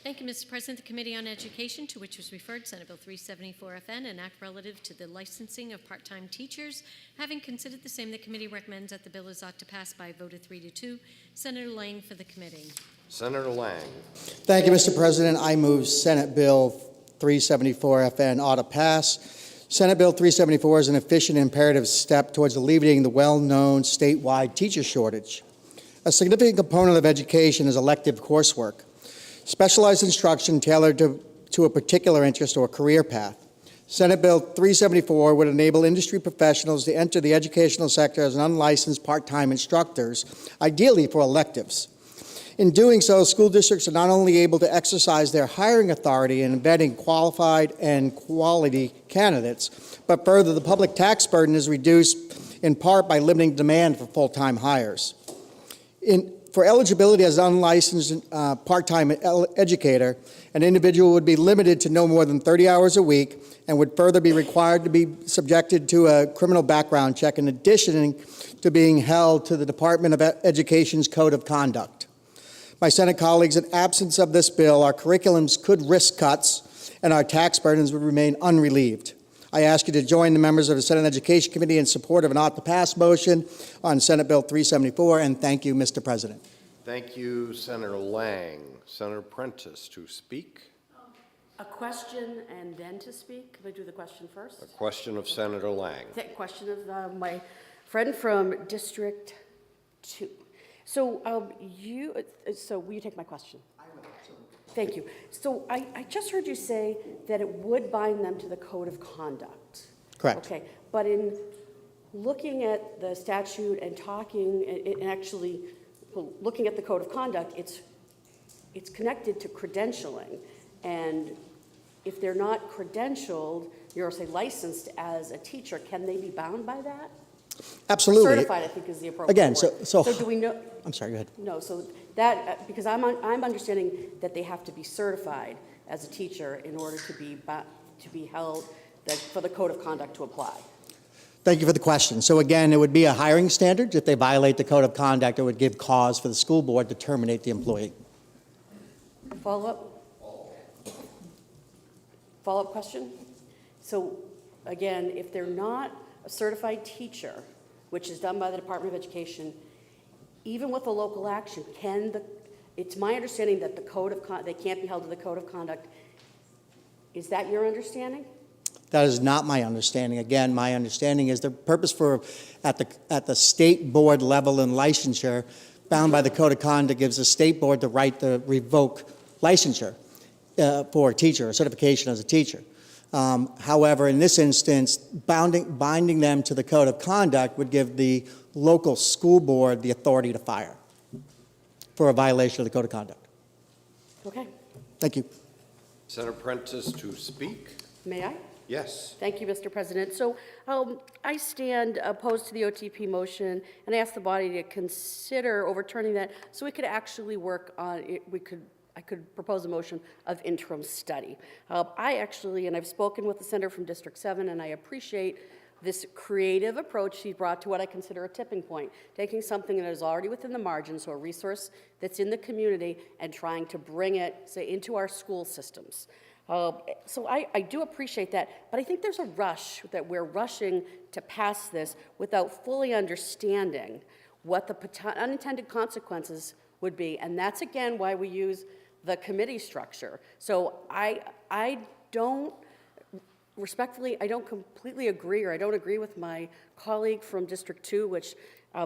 Thank you, Mr. President. The Committee on Education, to which was referred Senate Bill 374FN, an act relative to the licensing of part-time teachers. Having considered the same, the committee recommends that the bill is ought to pass by a vote of 3-2. Senator Lang for the committee. Senator Lang. Thank you, Mr. President. I move Senate Bill 374FN ought to pass. Senate Bill 374 is an efficient and imperative step towards alleviating the well-known statewide teacher shortage. A significant component of education is elective coursework, specialized instruction tailored to a particular interest or career path. Senate Bill 374 would enable industry professionals to enter the educational sector as unlicensed part-time instructors, ideally for electives. In doing so, school districts are not only able to exercise their hiring authority in vetting qualified and quality candidates, but further, the public tax burden is reduced in part by limiting demand for full-time hires. For eligibility as an unlicensed part-time educator, an individual would be limited to no more than 30 hours a week and would further be required to be subjected to a criminal background check in addition to being held to the Department of Education's Code of Conduct. My Senate colleagues, in absence of this bill, our curriculums could risk cuts and our tax burdens would remain unrelieved. I ask you to join the members of the Senate Education Committee in support of an ought-to-pass motion on Senate Bill 374, and thank you, Mr. President. Thank you, Senator Lang. Senator Prentiss to speak. A question and then to speak? Can I do the question first? A question of Senator Lang. Question of my friend from District 2. So will you take my question? I will. Thank you. So I just heard you say that it would bind them to the Code of Conduct. Correct. Okay, but in looking at the statute and talking and actually looking at the Code of Conduct, it's connected to credentialing. And if they're not credentialed, you're, say, licensed as a teacher, can they be bound by that? Absolutely. Certified, I think, is the appropriate Again, word. so do we know? I'm sorry, go ahead. No, so that, because I'm understanding that they have to be certified as a teacher in order to be held, for the Code of Conduct to apply. Thank you for the question. So again, it would be a hiring standard. If they violate the Code of Conduct, it would give cause for the school board to terminate the employee. Follow-up question? So again, if they're not a certified teacher, which is done by the Department of Education, even with a local action, it's my understanding that they can't be held to the Code of Conduct. Is that your understanding? That is not my understanding. Again, my understanding is the purpose at the state board level in licensure, bound by the Code of Conduct, gives the state board the right to revoke licensure for a teacher, or certification as a teacher. However, in this instance, binding them to the Code of Conduct would give the local school board the authority to fire for a violation of the Code of Conduct. Okay. Thank you. Senator Prentiss to speak. May I? Yes. Thank you, Mr. President. So I stand opposed to the OTP motion, and I ask the body to consider overturning that so we could actually work on it. I could propose a motion of interim study. And I've spoken with the senator from District 7, and I appreciate this creative approach he brought to what I consider a tipping point, taking something that is already within the margin, so a resource that's in the community, and trying to bring it, say, into our school systems. So I do appreciate that, but I think there's a rush, that we're rushing to pass this without fully understanding what the unintended consequences would be, and that's, again, why we use the committee structure. So I don't, respectfully, I don't completely agree, or I don't agree with my colleague from District 2, which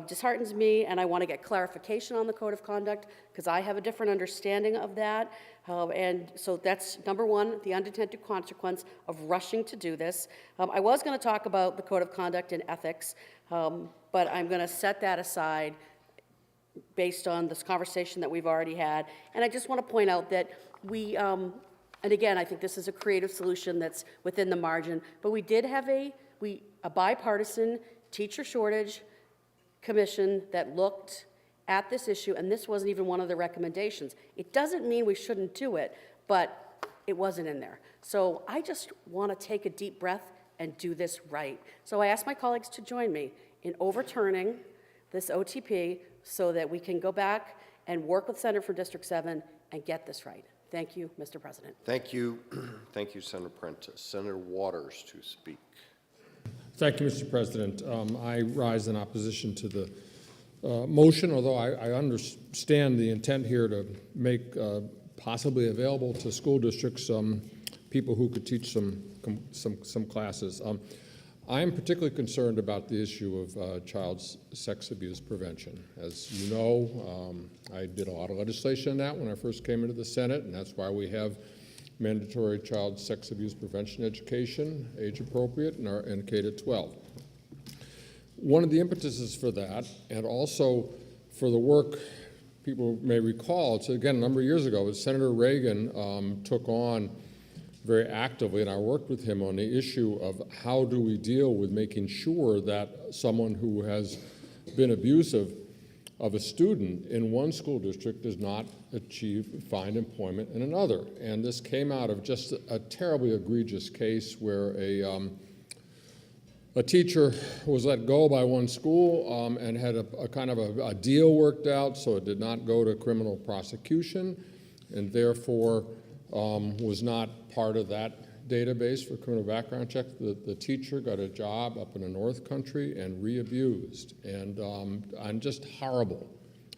disheartens me, and I want to get clarification on the Code of Conduct, because I have a different understanding of that. And so that's, number one, the unintended consequence of rushing to do this. I was going to talk about the Code of Conduct and ethics, but I'm going to set that aside based on this conversation that we've already had. And I just want to point out that and again, I think this is a creative solution that's within the margin, but we did have a bipartisan teacher shortage commission that looked at this issue, and this wasn't even one of the recommendations. It doesn't mean we shouldn't do it, but it wasn't in there. So I just want to take a deep breath and do this right. So I ask my colleagues to join me in overturning this OTP so that we can go back and work with Senator from District 7 and get this right. Thank you, Mr. President. Thank you. Thank you, Senator Prentiss. Senator Waters to speak. Thank you, Mr. President. I rise in opposition to the motion, although I understand the intent here to make possibly available to school districts people who could teach some classes. I'm particularly concerned about the issue of child sex abuse prevention. As you know, I did a lot of legislation on that when I first came into the Senate, and that's why we have mandatory child sex abuse prevention education, age appropriate, in K-12. One of the impetuses for that, and also for the work people may recall, so again, a number of years ago, was Senator Reagan took on very actively, and I worked with him on the issue of how do we deal with making sure that someone who has been abusive of a student in one school district does not find employment in another. And this came out of just a terribly egregious case where a teacher was let go by one school and had a kind of a deal worked out, so it did not go to criminal prosecution, and therefore was not part of that database for criminal background check. The teacher got a job up in the North Country and re-abused, and just horrible,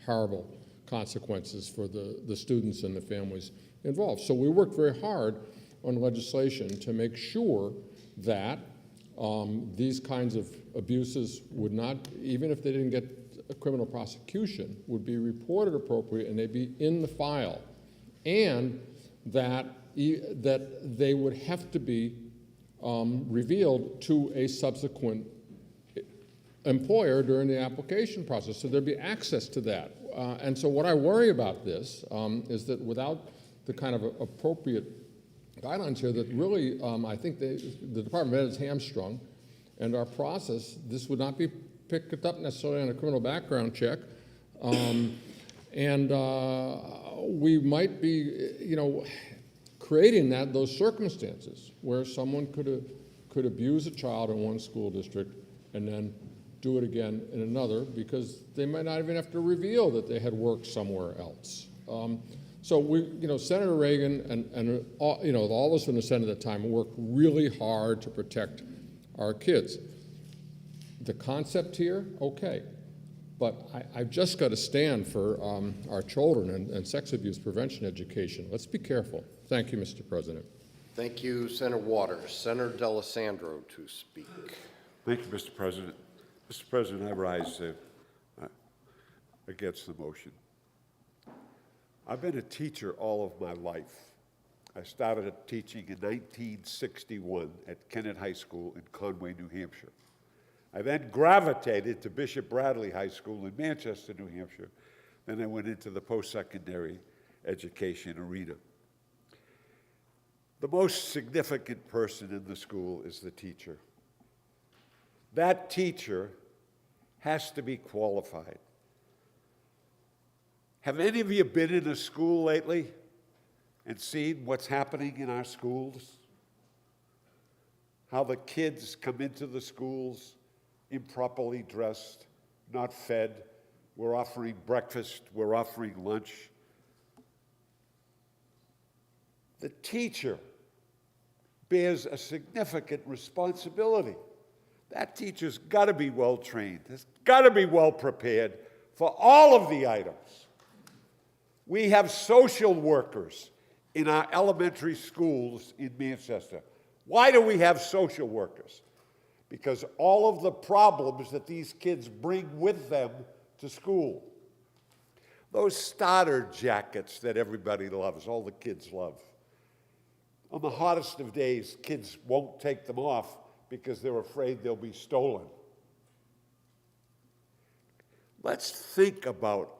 horrible consequences for the students and the families involved. So we worked very hard on legislation to make sure that these kinds of abuses would not, even if they didn't get a criminal prosecution, would be reported appropriate and they'd be in the file, and that they would have to be revealed to a subsequent employer during the application process. So there'd be access to that. And so what I worry about this is that without the kind of appropriate guidelines here, that really I think the Department of Ed is hamstrung, and our process, this would not be picked up necessarily on a criminal background check. We might be, creating those circumstances where someone could abuse a child in one school district and then do it again in another, because they might not even have to reveal that they had worked somewhere else. So Senator Reagan and all of us in the Senate at the time worked really hard to protect our kids. The concept here, okay, but I've just got to stand for our children and sex abuse prevention education. Let's be careful. Thank you, Mr. President. Thank you, Senator Waters. Senator D'Alessandro to speak. Thank you, Mr. President. Mr. President, I rise against the motion. I've been a teacher all of my life. I started teaching in 1961 at Kennett High School in Conway, New Hampshire. I then gravitated to Bishop Bradley High School in Manchester, New Hampshire. Then I went into the post-secondary education arena. The most significant person in the school is the teacher. That teacher has to be qualified. Have any of you been in a school lately and seen what's happening in our schools? How the kids come into the schools improperly dressed, not fed. We're offering breakfast, we're offering lunch. The teacher bears a significant responsibility. That teacher's got to be well trained, has got to be well prepared for all of the items. We have social workers in our elementary schools in Manchester. Why do we have social workers? Because all of the problems that these kids bring with them to school. Those starter jackets that everybody loves, all the kids love. On the hottest of days, kids won't take them off because they're afraid they'll be stolen. Let's think about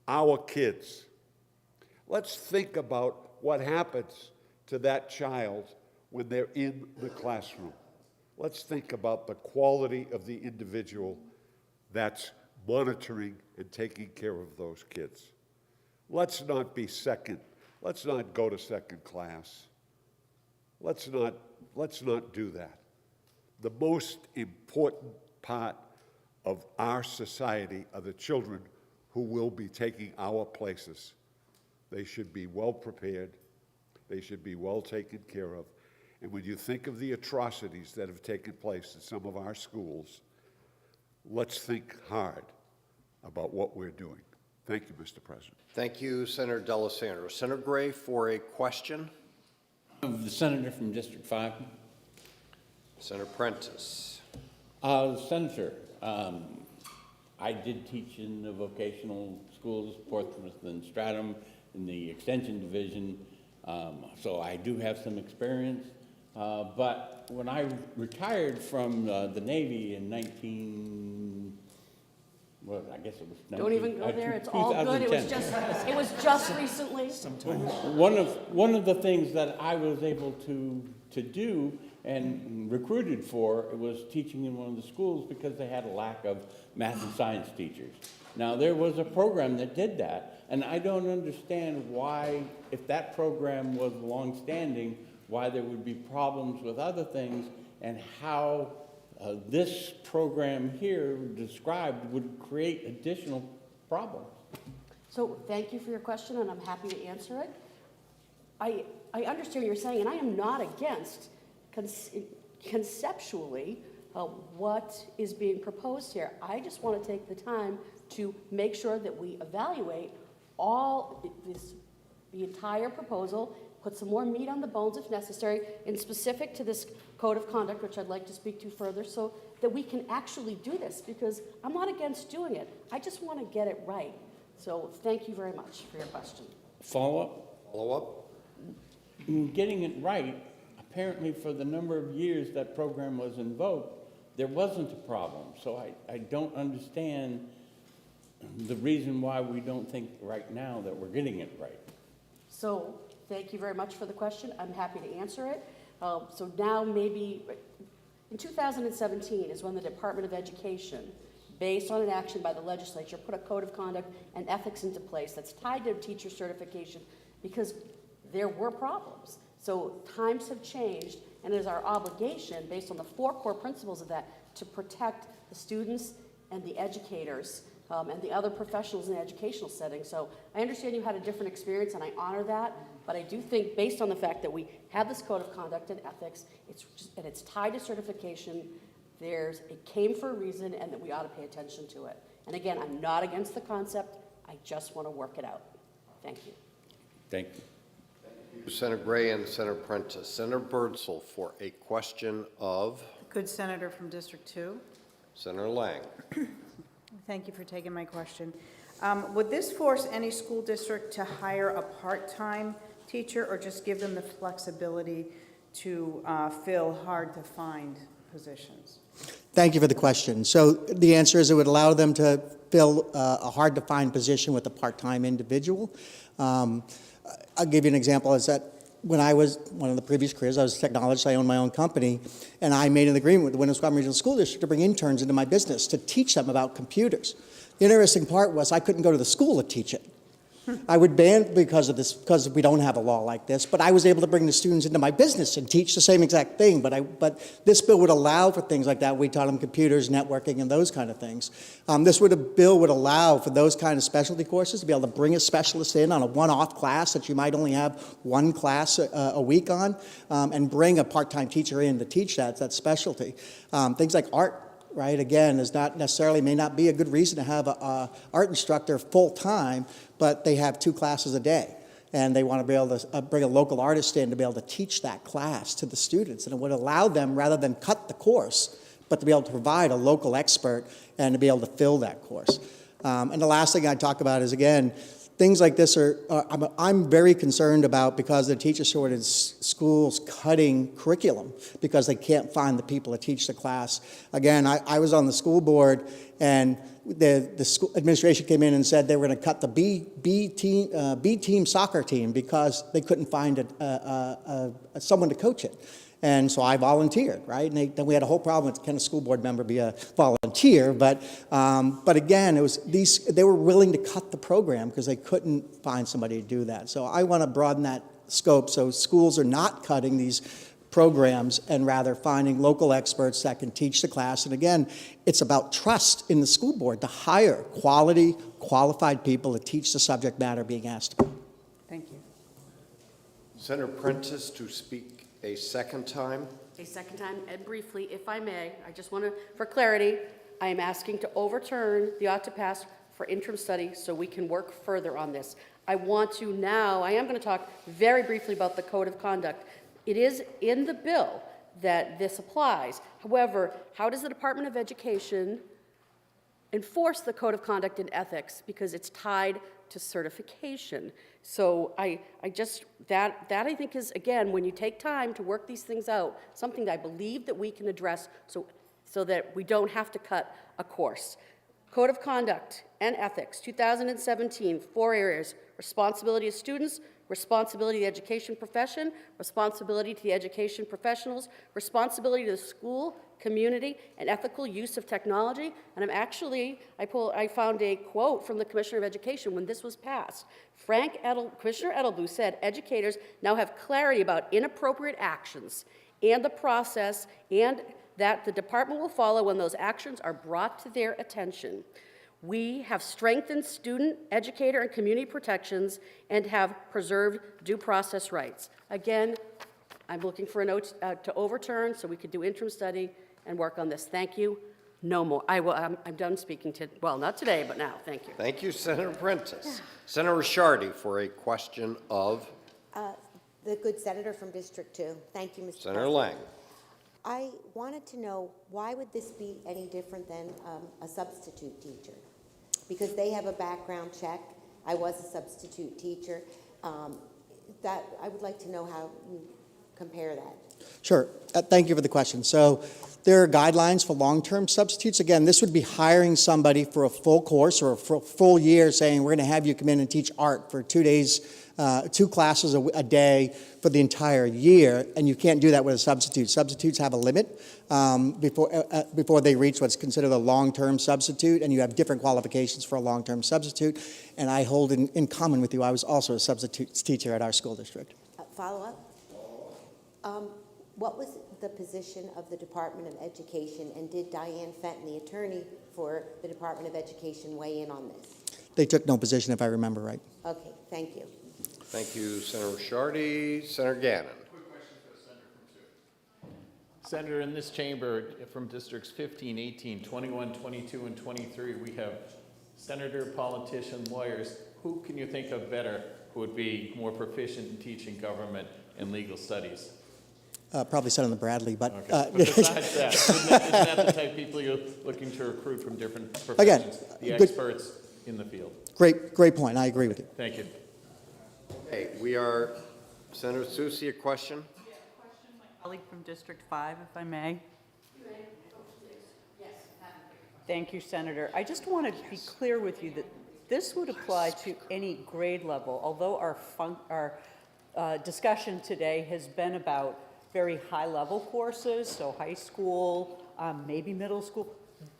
our kids. Let's think about what happens to that child when they're in the classroom. Let's think about the quality of the individual that's monitoring and taking care of those kids. Let's not be second. Let's not go to second class. Let's not do that. The most important part of our society are the children who will be taking our places. They should be well prepared. They should be well taken care of. And when you think of the atrocities that have taken place in some of our schools, let's think hard about what we're doing. Thank you, Mr. President. Thank you, Senator D'Alessandro. Senator Gray for a question. Of the senator from District 5. Senator Prentiss. Senator, I did teach in the vocational schools, Portsmouth and Stratham, in the Extension Division, so I do have some experience. But when I retired from the Navy in I guess it was 19, Don't even go there, it's all good, it was just recently. One of the things that I was able to do and recruited for was teaching in one of the schools because they had a lack of math and science teachers. Now, there was a program that did that, and I don't understand why, if that program was longstanding, why there would be problems with other things, and how this program here described would create additional problems. So thank you for your question, and I'm happy to answer it. I understand what you're saying, and I am not against conceptually what is being proposed here. I just want to take the time to make sure that we evaluate the entire proposal, put some more meat on the bones if necessary, and specific to this code of conduct, which I'd like to speak to further, so that we can actually do this, because I'm not against doing it. I just want to get it right. So thank you very much for your question. Follow-up? Follow-up? Getting it right, apparently for the number of years that program was invoked, there wasn't a problem. So I don't understand the reason why we don't think right now that we're getting it right. So thank you very much for the question. I'm happy to answer it. So now maybe in 2017 is when the Department of Education, based on an action by the legislature, put a code of conduct and ethics into place that's tied to teacher certification, because there were problems. So times have changed, and it is our obligation, based on the 4 core principles of that, to protect the students and the educators and the other professionals in the educational setting. So I understand you had a different experience, and I honor that, but I do think, based on the fact that we have this code of conduct and ethics, and it's tied to certification, it came for a reason, and that we ought to pay attention to it. And again, I'm not against the concept. I just want to work it out. Thank you. Thank you. Senator Gray and Senator Prentiss. Senator Birdsall for a question of Good Senator from District 2. Senator Lang. Thank you for taking my question. Would this force any school district to hire a part-time teacher, or just give them the flexibility to fill hard-to-find positions? Thank you for the question. So the answer is it would allow them to fill a hard-to-find position with a part-time individual. I'll give you an example. Is that when I was, one of the previous careers, I was a technologist, I owned my own company, and I made an agreement with the Windsor Regional School District to bring interns into my business to teach them about computers. The interesting part was I couldn't go to the school to teach it. I would ban because of this, because we don't have a law like this, but I was able to bring the students into my business and teach the same exact thing, but this bill would allow for things like that. We taught them computers, networking, and those kind of things. Bill would allow for those kind of specialty courses to be able to bring a specialist in on a one-off class that you might only have one class a week on, and bring a part-time teacher in to teach that specialty. Things like art. Right, again, is not necessarily, may not be a good reason to have an art instructor full-time, but they have 2 classes a day, and they want to be able to bring a local artist in to be able to teach that class to the students, and it would allow them, rather than cut the course, but to be able to provide a local expert and to be able to fill that course. And the last thing I'd talk about is, again, things like this I'm very concerned about, because of the teacher shortage, schools cutting curriculum because they can't find the people to teach the class. Again, I was on the school board, and the school administration came in and said they were going to cut the B team soccer team because they couldn't find someone to coach it. And so I volunteered, right? And then we had a whole problem with, can a school board member be a volunteer? But again, it was they were willing to cut the program because they couldn't find somebody to do that. So I want to broaden that scope so schools are not cutting these programs and rather finding local experts that can teach the class. And again, it's about trust in the school board to hire quality, qualified people to teach the subject matter being asked about. Thank you. Senator Prentiss to speak a second time. A second time, and briefly, if I may, I just want to, for clarity, I am asking to overturn the ought to pass for interim study so we can work further on this. I am going to talk very briefly about the code of conduct. It is in the bill that this applies. However, how does the Department of Education enforce the code of conduct and ethics? Because it's tied to certification. So I think is, again, when you take time to work these things out, something that I believe that we can address so that we don't have to cut a course. Code of Conduct and Ethics, 2017, 4 areas: responsibility of students, responsibility to the education profession, responsibility to the education professionals, responsibility to the school, community, and ethical use of technology. And I found a quote from the Commissioner of Education when this was passed. Commissioner Edelblu said, educators now have clarity about inappropriate actions and the process and that the department will follow when those actions are brought to their attention. We have strengthened student, educator, and community protections and have preserved due process rights. Again, I'm looking for to overturn so we could do interim study and work on this. Thank you. No more. I'm done speaking well, not today, but now. Thank you. Thank you, Senator Prentiss. Senator Ricciardi for a question of the good senator from District 2. Thank you, Mr. Senator President. Lang. I wanted to know, why would this be any different than a substitute teacher? Because they have a background check. I was a substitute teacher. That I would like to know how you compare that. Sure. Thank you for the question. So there are guidelines for long-term substitutes. Again, this would be hiring somebody for a full course or a full year, saying we're going to have you come in and teach art for 2 days, 2 classes a day for the entire year, and you can't do that with a substitute. Substitutes have a limit before they reach what's considered a long-term substitute, and you have different qualifications for a long-term substitute. And I hold in common with you, I was also a substitute teacher at our school district. Follow-up? What was the position of the Department of Education, and did Diane Fenton, the attorney for the Department of Education, weigh in on this? They took no position, if I remember right. Okay, thank you. Thank you, Senator Ricciardi. Senator Gannon. Senator, in this chamber from districts 15, 18, 21, 22, and 23, we have senator, politician, lawyers. Who can you think of better who would be more proficient in teaching government and legal studies? Probably Senator Bradley, but... Okay. But besides that, isn't that the type of people you're looking to recruit from different professions? Again, the good, experts in the field. Great point. I agree with you. Thank you. Okay, Senator Soucy, a question? Colleague from District 5, if I may. Thank you, Senator. I just want to be clear with you that this would apply to any grade level, although our discussion today has been about very high-level courses, so high school, maybe middle school.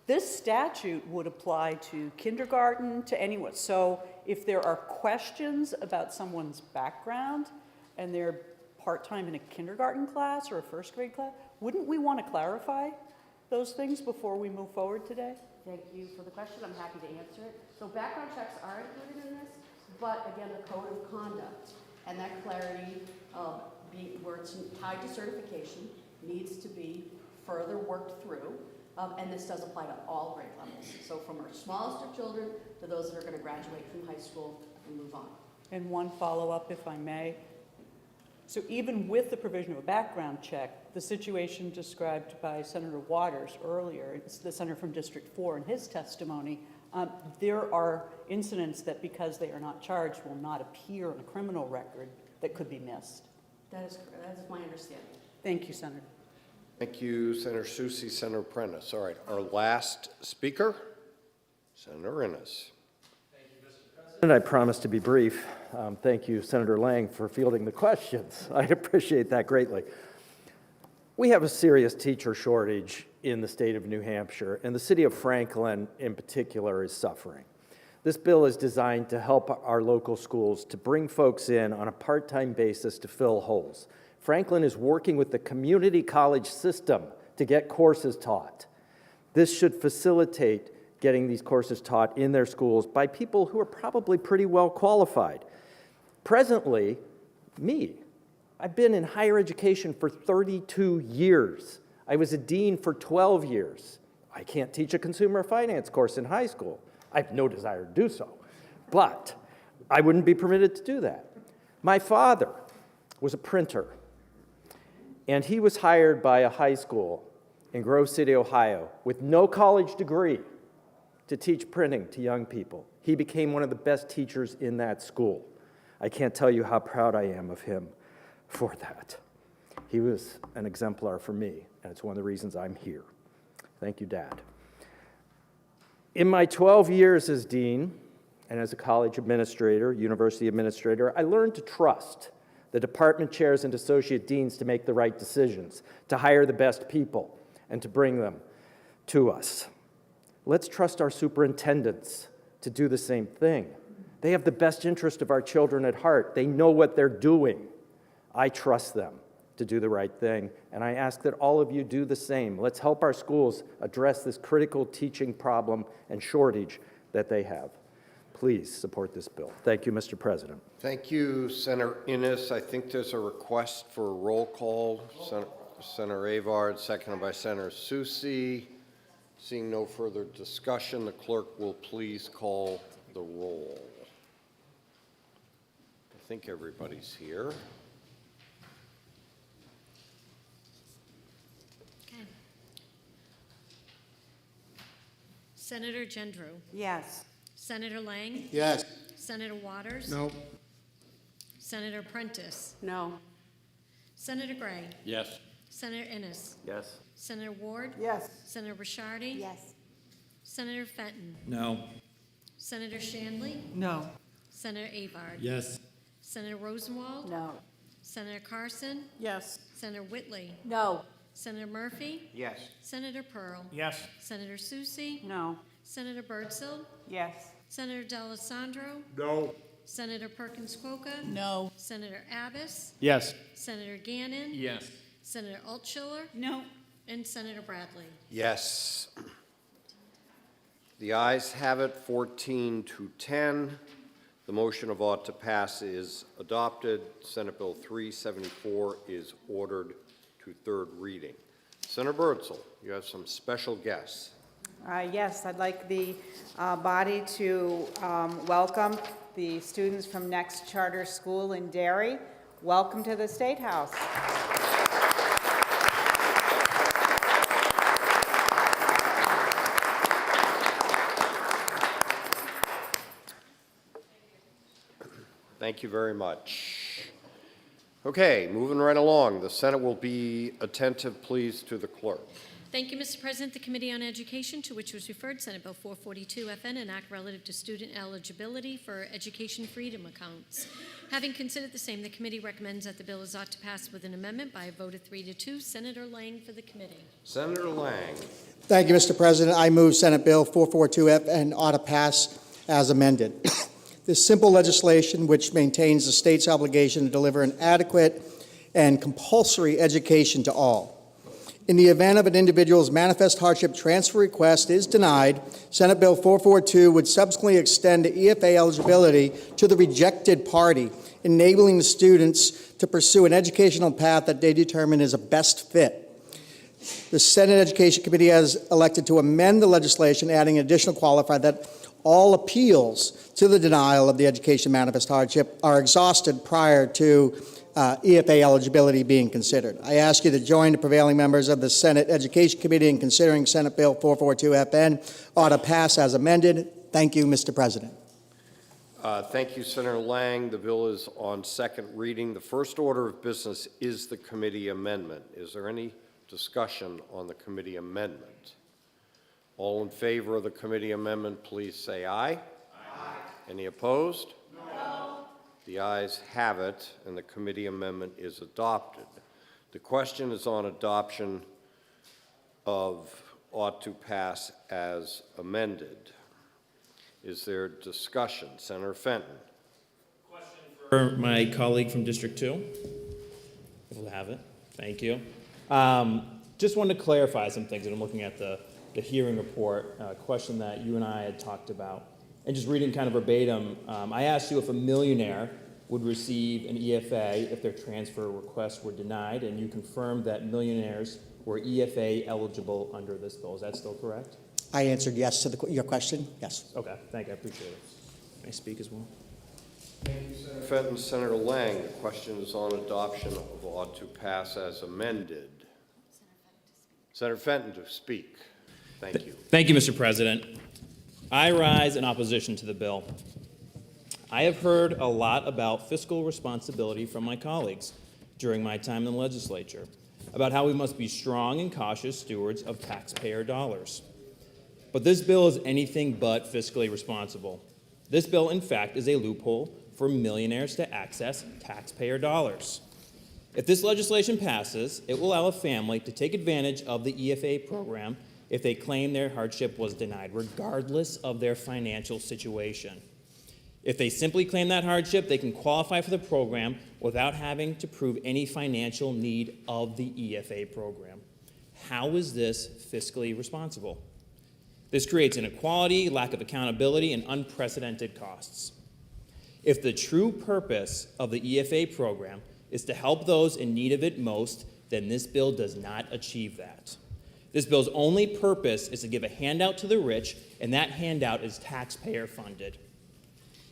This statute would apply to kindergarten, to anyone. So if there are questions about someone's background and they're part-time in a kindergarten class or a first grade class, wouldn't we want to clarify those things before we move forward today? Thank you for the question. I'm happy to answer it. So background checks are included in this, but again, the code of conduct and that clarity where it's tied to certification needs to be further worked through. And this does apply to all grade levels. So from our smallest of children to those that are going to graduate from high school and move on. And one follow-up, if I may. So even with the provision of a background check, the situation described by Senator Waters earlier, the senator from District 4 in his testimony, there are incidents that because they are not charged will not appear on a criminal record that could be missed. That is my understanding. Thank you, Senator. Thank you, Senator Soucy. Senator Prentiss. All right, our last speaker, Senator Innis. And I promise to be brief. Thank you, Senator Lang, for fielding the questions. I appreciate that greatly. We have a serious teacher shortage in the state of New Hampshire, and the city of Franklin in particular is suffering. This bill is designed to help our local schools to bring folks in on a part-time basis to fill holes. Franklin is working with the community college system to get courses taught. This should facilitate getting these courses taught in their schools by people who are probably pretty well qualified. Presently, I've been in higher education for 32 years. I was a dean for 12 years. I can't teach a consumer finance course in high school. I have no desire to do so, but I wouldn't be permitted to do that. My father was a printer, and he was hired by a high school in Grove City, Ohio, with no college degree to teach printing to young people. He became one of the best teachers in that school. I can't tell you how proud I am of him for that. He was an exemplar for me, and it's one of the reasons I'm here. Thank you, Dad. In my 12 years as dean, and as a college administrator, university administrator, I learned to trust the department chairs and associate deans to make the right decisions, to hire the best people, and to bring them to us. Let's trust our superintendents to do the same thing. They have the best interest of our children at heart. They know what they're doing. I trust them to do the right thing, and I ask that all of you do the same. Let's help our schools address this critical teaching problem and shortage that they have. Please support this bill. Thank you, Mr. President. Thank you, Senator Innis. I think there's a request for a roll call. Senator Avard, seconded by Senator Soucy. Seeing no further discussion, the clerk will please call the roll. I think everybody's here. Okay. Senator Gendrew. Yes. Senator Lang. Yes. Senator Waters. No. Senator Prentiss. No. Senator Gray. Yes. Senator Innis. Yes. Senator Ward. Yes. Senator Ricciardi. Yes. Senator Fenton. No. Senator Shanley. No. Senator Avard. Yes. Senator Rosenwald. No. Senator Carson. Yes. Senator Whitley. No. Senator Murphy. Yes. Senator Pearl. Yes. Senator Soucy. No. Senator Birdsell. Yes. Senator D'Alessandro. No. Senator Perkins Coca. No. Senator Abbas. Yes. Senator Gannon. Yes. Senator Altschiller. No. And Senator Bradley. Yes. The ayes have it, 14 to 10. The motion of ought to pass is adopted. Senate Bill 374 is ordered to third reading. Senator Birdsell, you have some special guests. Yes, I'd like the body to welcome the students from Next Charter School in Derry. Welcome to the State House. Thank you very much. Okay, moving right along. The Senate will be attentive, please, to the clerk. Thank you, Mr. President. The Committee on Education, to which was referred Senate Bill 442 FN, an act relative to student eligibility for education freedom accounts. Having considered the same, the committee recommends that the bill is ought to pass with an amendment by a vote of 3 to 2. Senator Lang for the committee. Senator Lang. Thank you, Mr. President. I move Senate Bill 442F and ought to pass as amended. This simple legislation, which maintains the state's obligation to deliver an adequate and compulsory education to all. In the event of an individual's manifest hardship transfer request is denied, Senate Bill 442 would subsequently extend the EFA eligibility to the rejected party, enabling the students to pursue an educational path that they determine is a best fit. The Senate Education Committee has elected to amend the legislation, adding an additional qualifier that all appeals to the denial of the education manifest hardship are exhausted prior to EFA eligibility being considered. I ask you to join the prevailing members of the Senate Education Committee in considering Senate Bill 442FN ought to pass as amended. Thank you, Mr. President. Thank you, Senator Lang. The bill is on second reading. The first order of business is the committee amendment. Is there any discussion on the committee amendment? All in favor of the committee amendment, please say aye. Aye. Any opposed? No. The ayes have it, and the committee amendment is adopted. The question is on adoption of ought to pass as amended. Is there discussion? Senator Fenton. For my colleague from District 2, if we'll have it. Thank you. Just wanted to clarify some things, and I'm looking at the hearing report, question that you and I had talked about. And just reading kind of verbatim, I asked you if a millionaire would receive an EFA if their transfer requests were denied, and you confirmed that millionaires were EFA eligible under this bill. Is that still correct? I answered yes to your question. Yes. Okay, thank you. I appreciate it. May I speak as well? Thank you, Senator Fenton. Senator Lang, the question is on adoption of ought to pass as amended. Senator Fenton to speak. Thank you. Thank you, Mr. President. I rise in opposition to the bill. I have heard a lot about fiscal responsibility from my colleagues during my time in the legislature, about how we must be strong and cautious stewards of taxpayer dollars. But this bill is anything but fiscally responsible. This bill, in fact, is a loophole for millionaires to access taxpayer dollars. If this legislation passes, it will allow a family to take advantage of the EFA program if they claim their hardship was denied, regardless of their financial situation. If they simply claim that hardship, they can qualify for the program without having to prove any financial need of the EFA program. How is this fiscally responsible? This creates inequality, lack of accountability, and unprecedented costs. If the true purpose of the EFA program is to help those in need of it most, then this bill does not achieve that. This bill's only purpose is to give a handout to the rich, and that handout is taxpayer funded.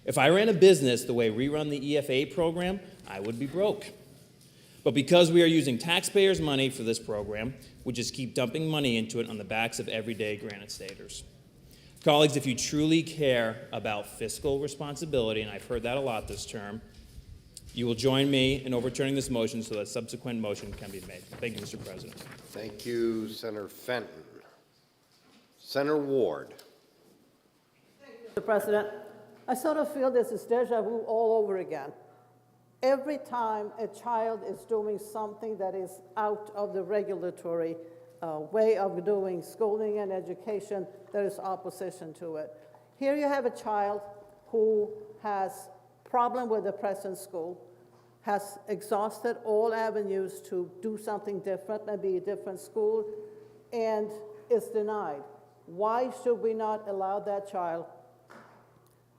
If I ran a business the way we run the EFA program, I would be broke. But because we are using taxpayers' money for this program, we just keep dumping money into it on the backs of everyday Granite Staters. Colleagues, if you truly care about fiscal responsibility, and I've heard that a lot this term, you will join me in overturning this motion so that subsequent motion can be made. Thank you, Mr. President. Thank you, Senator Fenton. Senator Ward. Mr. President, I sort of feel this is deja vu all over again. Every time a child is doing something that is out of the regulatory way of doing schooling and education, there is opposition to it. Here you have a child who has problem with the present school, has exhausted all avenues to do something different, maybe a different school, and is denied. Why should we not allow that child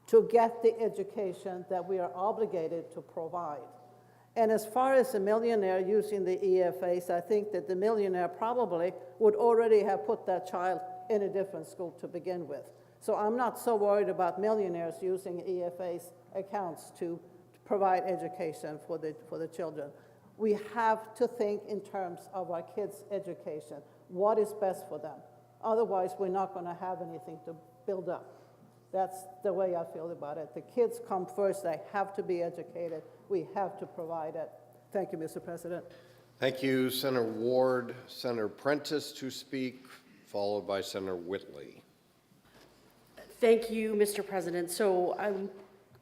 to get the education that we are obligated to provide? And as far as the millionaire using the EFAs, I think that the millionaire probably would already have put that child in a different school to begin with. So I'm not so worried about millionaires using EFAs accounts to provide education for the children. We have to think in terms of our kids' education. What is best for them? Otherwise, we're not going to have anything to build up. That's the way I feel about it. The kids come first. They have to be educated. We have to provide it. Thank you, Mr. President. Thank you, Senator Ward. Senator Prentiss to speak, followed by Senator Whitley. Thank you, Mr. President. So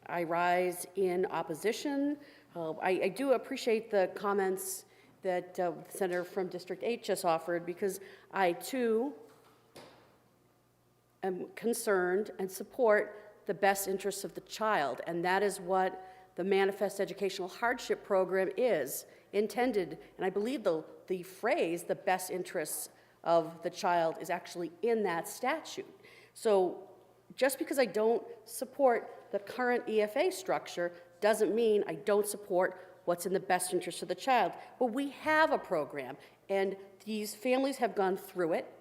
I rise in opposition. I do appreciate the comments that the senator from District 8 just offered, because I, too, am concerned and support the best interests of the child, and that is what the Manifest Educational Hardship Program is intended. And I believe the phrase, the best interests of the child, is actually in that statute. So just because I don't support the current EFA structure doesn't mean I don't support what's in the best interest of the child. But we have a program, and these families have gone through it,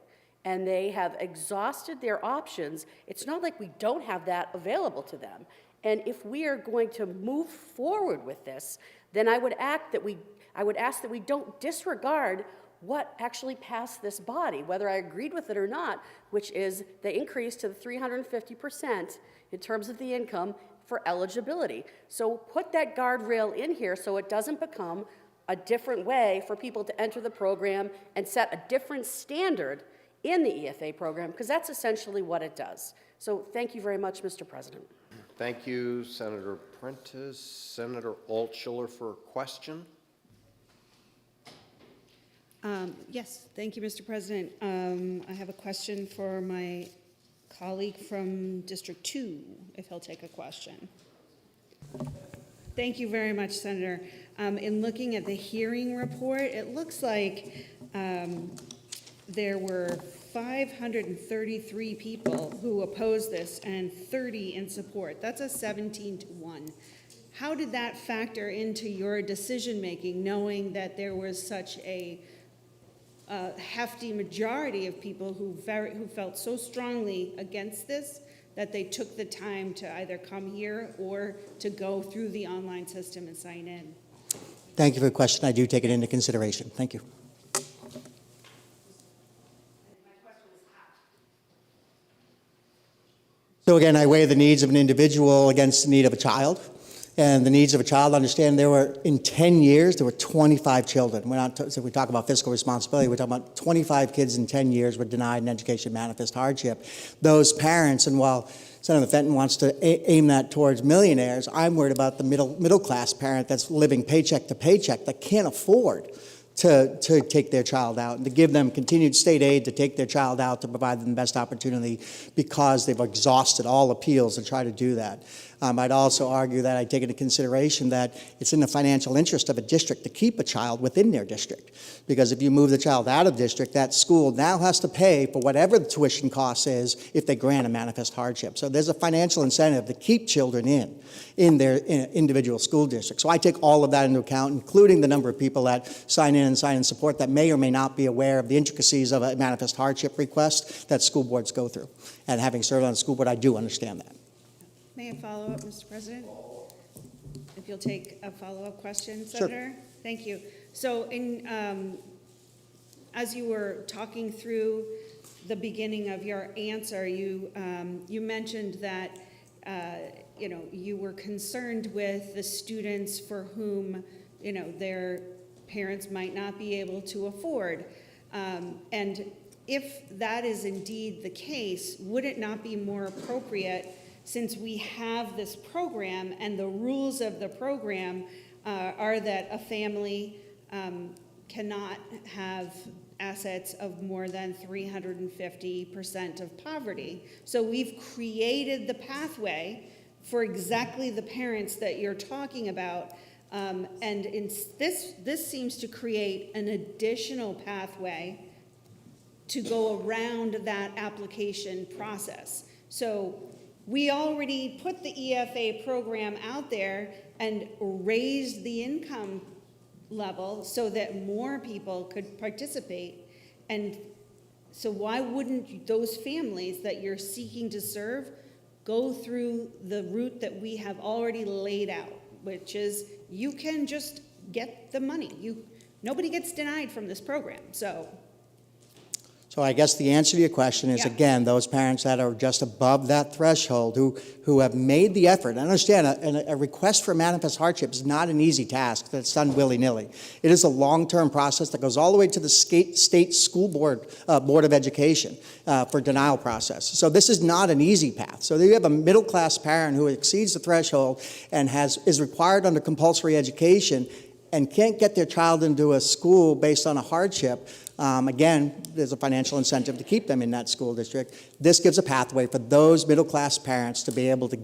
and they have exhausted their options. It's not like we don't have that available to them. And if we are going to move forward with this, then I would ask that we don't disregard what actually passed this body, whether I agreed with it or not, which is the increase to the 350% in terms of the income for eligibility. So put that guardrail in here so it doesn't become a different way for people to enter the program and set a different standard in the EFA program, because that's essentially what it does. So thank you very much, Mr. President. Thank you, Senator Prentiss. Senator Altshuler for a question. Yes, thank you, Mr. President. I have a question for my colleague from District 2, if he'll take a question. Thank you very much, Senator. In looking at the hearing report, it looks like there were 533 people who opposed this and 30 in support. That's a 17-1. How did that factor into your decision-making, knowing that there was such a hefty majority of people who felt so strongly against this that they took the time to either come here or to go through the online system and sign in? Thank you for the question. I do take it into consideration. Thank you. So again, I weigh the needs of an individual against the need of a child. and the needs of a child. Understand in 10 years, there were 25 children. So we talk about fiscal responsibility, we're talking about 25 kids in 10 years were denied an education manifest hardship. Those parents, and while Senator Fenton wants to aim that towards millionaires, I'm worried about the middle class parent that's living paycheck to paycheck that can't afford to take their child out and to give them continued state aid to take their child out to provide them the best opportunity because they've exhausted all appeals to try to do that. I'd also argue that I take into consideration that it's in the financial interest of a district to keep a child within their district. Because if you move the child out of district, that school now has to pay for whatever the tuition cost is if they grant a manifest hardship. So there's a financial incentive to keep children in their individual school district. So I take all of that into account, including the number of people that sign in support that may or may not be aware of the intricacies of a manifest hardship request that school boards go through. And having served on the school board, I do understand that. May I follow up, Mr. President? If you'll take a follow-up question, Sure. Senator? Thank you. So as you were talking through the beginning of your answer, you mentioned that you were concerned with the students for whom their parents might not be able to afford. And if that is indeed the case, would it not be more appropriate, since we have this program and the rules of the program are that a family cannot have assets of more than 350% of poverty. So we've created the pathway for exactly the parents that you're talking about. And this seems to create an additional pathway to go around that application process. So we already put the EFA program out there and raised the income level so that more people could participate. And so why wouldn't those families that you're seeking to serve go through the route that we have already laid out, which is you can just get the money. Nobody gets denied from this program, so. So I guess the answer to your question is, again, those parents that are just above that threshold who have made the effort. And understand, a request for manifest hardship is not an easy task that's done willy-nilly. It is a long-term process that goes all the way to the state school board of education for denial process. So this is not an easy path. So you have a middle-class parent who exceeds the threshold and is required under compulsory education and can't get their child into a school based on a hardship. Again, there's a financial incentive to keep them in that school district. This gives a pathway for those middle-class parents to be able to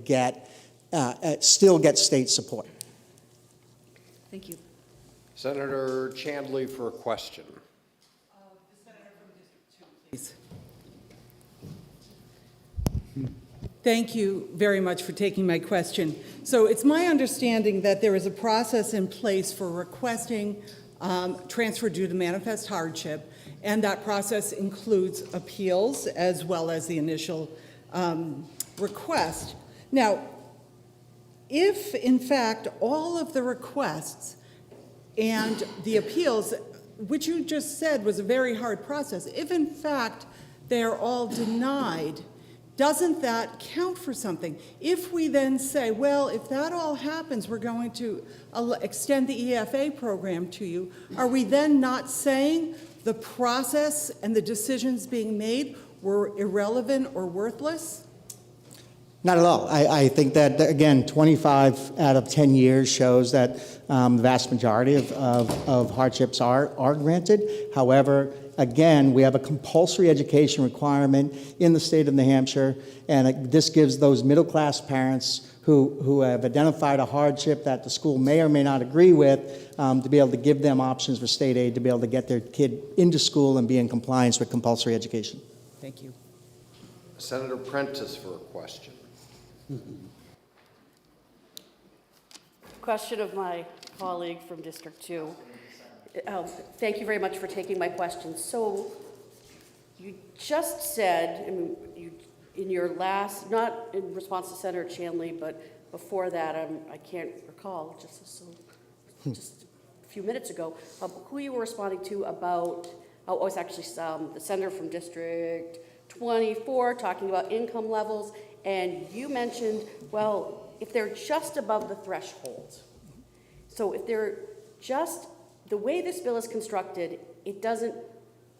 still get state support. Thank you. Senator Chandley for a question. The senator from District 2, please. Thank you very much for taking my question. So it's my understanding that there is a process in place for requesting transfer due to manifest hardship, and that process includes appeals as well as the initial request. Now, if in fact all of the requests and the appeals, which you just said was a very hard process, if in fact they're all denied, doesn't that count for something? If we then say, well, if that all happens, we're going to extend the EFA program to you, are we then not saying the process and the decisions being made were irrelevant or worthless? Not at all. I think that, again, 25 out of 10 years shows that the vast majority of hardships are granted. However, again, we have a compulsory education requirement in the state of New Hampshire, and this gives those middle-class parents who have identified a hardship that the school may or may not agree with to be able to give them options for state aid to be able to get their kid into school and be in compliance with compulsory education. Thank you. Senator Prentiss for a question. Question of my colleague from District 2. Thank you very much for taking my question. So you just said, in your last, not in response to Senator Chandley, but before that, I can't recall, just a few minutes ago, who you were responding to about, it was actually the senator from District 24 talking about income levels, and you mentioned, well, if they're just above the threshold. So if they're just, the way this bill is constructed, it doesn't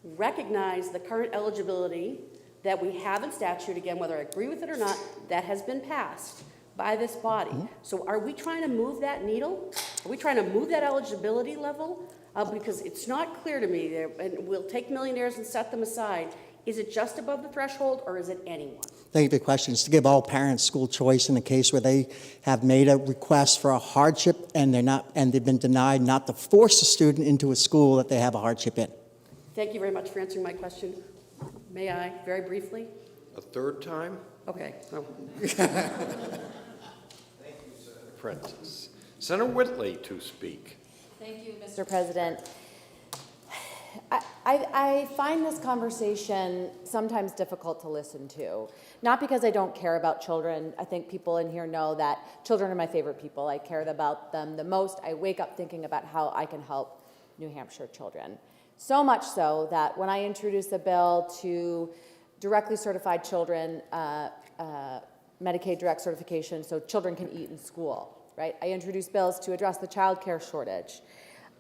recognize the current eligibility that we have in statute, again, whether I agree with it or not, that has been passed by this body. So are we trying to move that needle? Are we trying to move that eligibility level? Because it's not clear to me, there, and we'll take millionaires and set them aside. Is it just above the threshold, or is it anyone? Thank you for the question. It's to give all parents school choice in the case where they have made a request for a hardship and they've been denied, not to force a student into a school that they have a hardship in. Thank you very much for answering my question. May I, very briefly? A third time? Okay. Oh. Prentiss. Senator Whitley to speak. Thank you, Mr. President. I find this conversation sometimes difficult to listen to. Not because I don't care about children. I think people in here know that children are my favorite people. I care about them the most. I wake up thinking about how I can help New Hampshire children. So much so that when I introduced a bill to directly certified children, Medicaid direct certification, so children can eat in school, right? I introduced bills to address the child care shortage.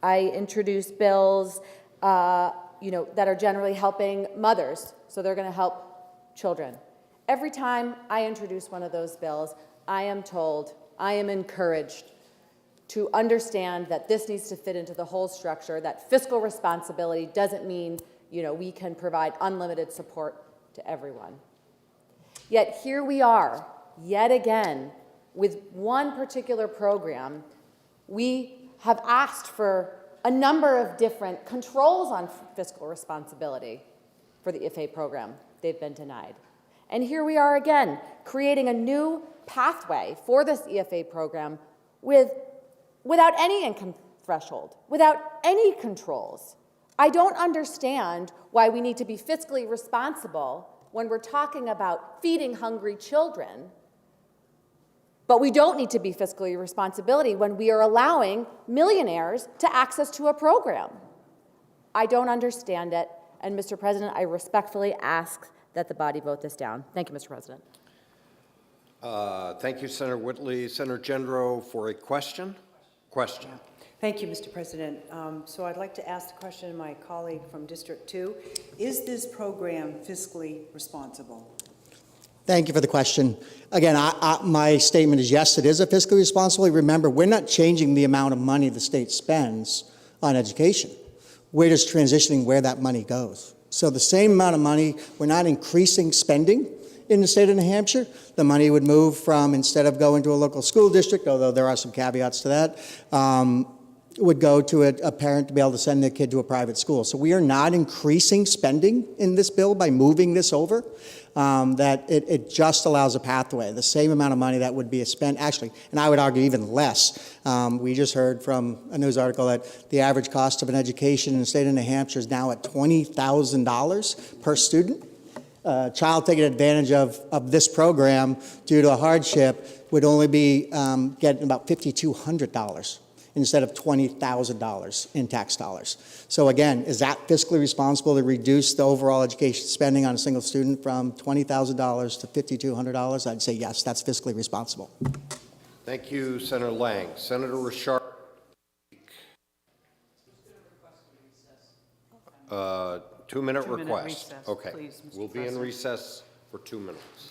I introduced bills that are generally helping mothers, so they're going to help children. Every time I introduce one of those bills, I am told, I am encouraged to understand that this needs to fit into the whole structure, that fiscal responsibility doesn't mean, we can provide unlimited support to everyone. Yet here we are, yet again, with one particular program. We have asked for a number of different controls on fiscal responsibility for the IFA program. They've been denied. And here we are again, creating a new pathway for this EFA program without any income threshold, without any controls. I don't understand why we need to be fiscally responsible when we're talking about feeding hungry children, but we don't need to be fiscally responsible when we are allowing millionaires to access to a program. I don't understand it, and Mr. President, I respectfully ask that the body vote this down. Thank you, Mr. President. Thank you, Senator Whitley. Senator Gendro for a question. Question. Thank you, Mr. President. So I'd like to ask the question of my colleague from District 2. Is this program fiscally responsible? Thank you for the question. Again, my statement is yes, it is a fiscally responsible. Remember, we're not changing the amount of money the state spends on education. We're just transitioning where that money goes. So the same amount of money, we're not increasing spending in the state of New Hampshire. The money would move from, instead of going to a local school district, although there are some caveats to that, would go to a parent to be able to send their kid to a private school. So we are not increasing spending in this bill by moving this over. That it just allows a pathway, the same amount of money that would be spent, actually, and I would argue even less. We just heard from a news article that the average cost of an education in the state of New Hampshire is now at $20,000 per student. A child taking advantage of this program due to a hardship would only be getting about $5,200 instead of $20,000 in tax dollars. So again, is that fiscally responsible to reduce the overall education spending on a single student from $20,000 to $5,200? I'd say yes, that's fiscally responsible. Thank you, Senator Lang. Senator Ricciardi. 2-minute request. Recess, okay. please, Mr. We'll be in President. recess for 2 minutes.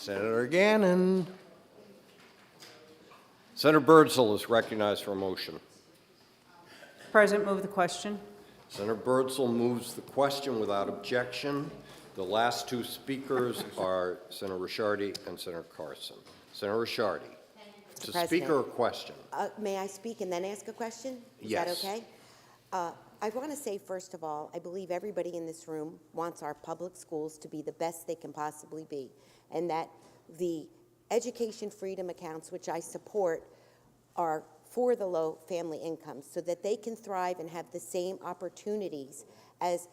Senator Gannon. Senator Birdsall is recognized for a motion. President, move the question. Senator Birdsall moves the question without objection. The last two speakers are Senator Ricciardi and Senator Carson. Senator Ricciardi. It's a speaker or question? May I speak and then ask a question? Is Yes. that okay? I want to say, first of all, I believe everybody in this room wants our public schools to be the best they can possibly be, and that the education freedom accounts, which I support, are for the low family incomes so that they can thrive and have the same opportunities as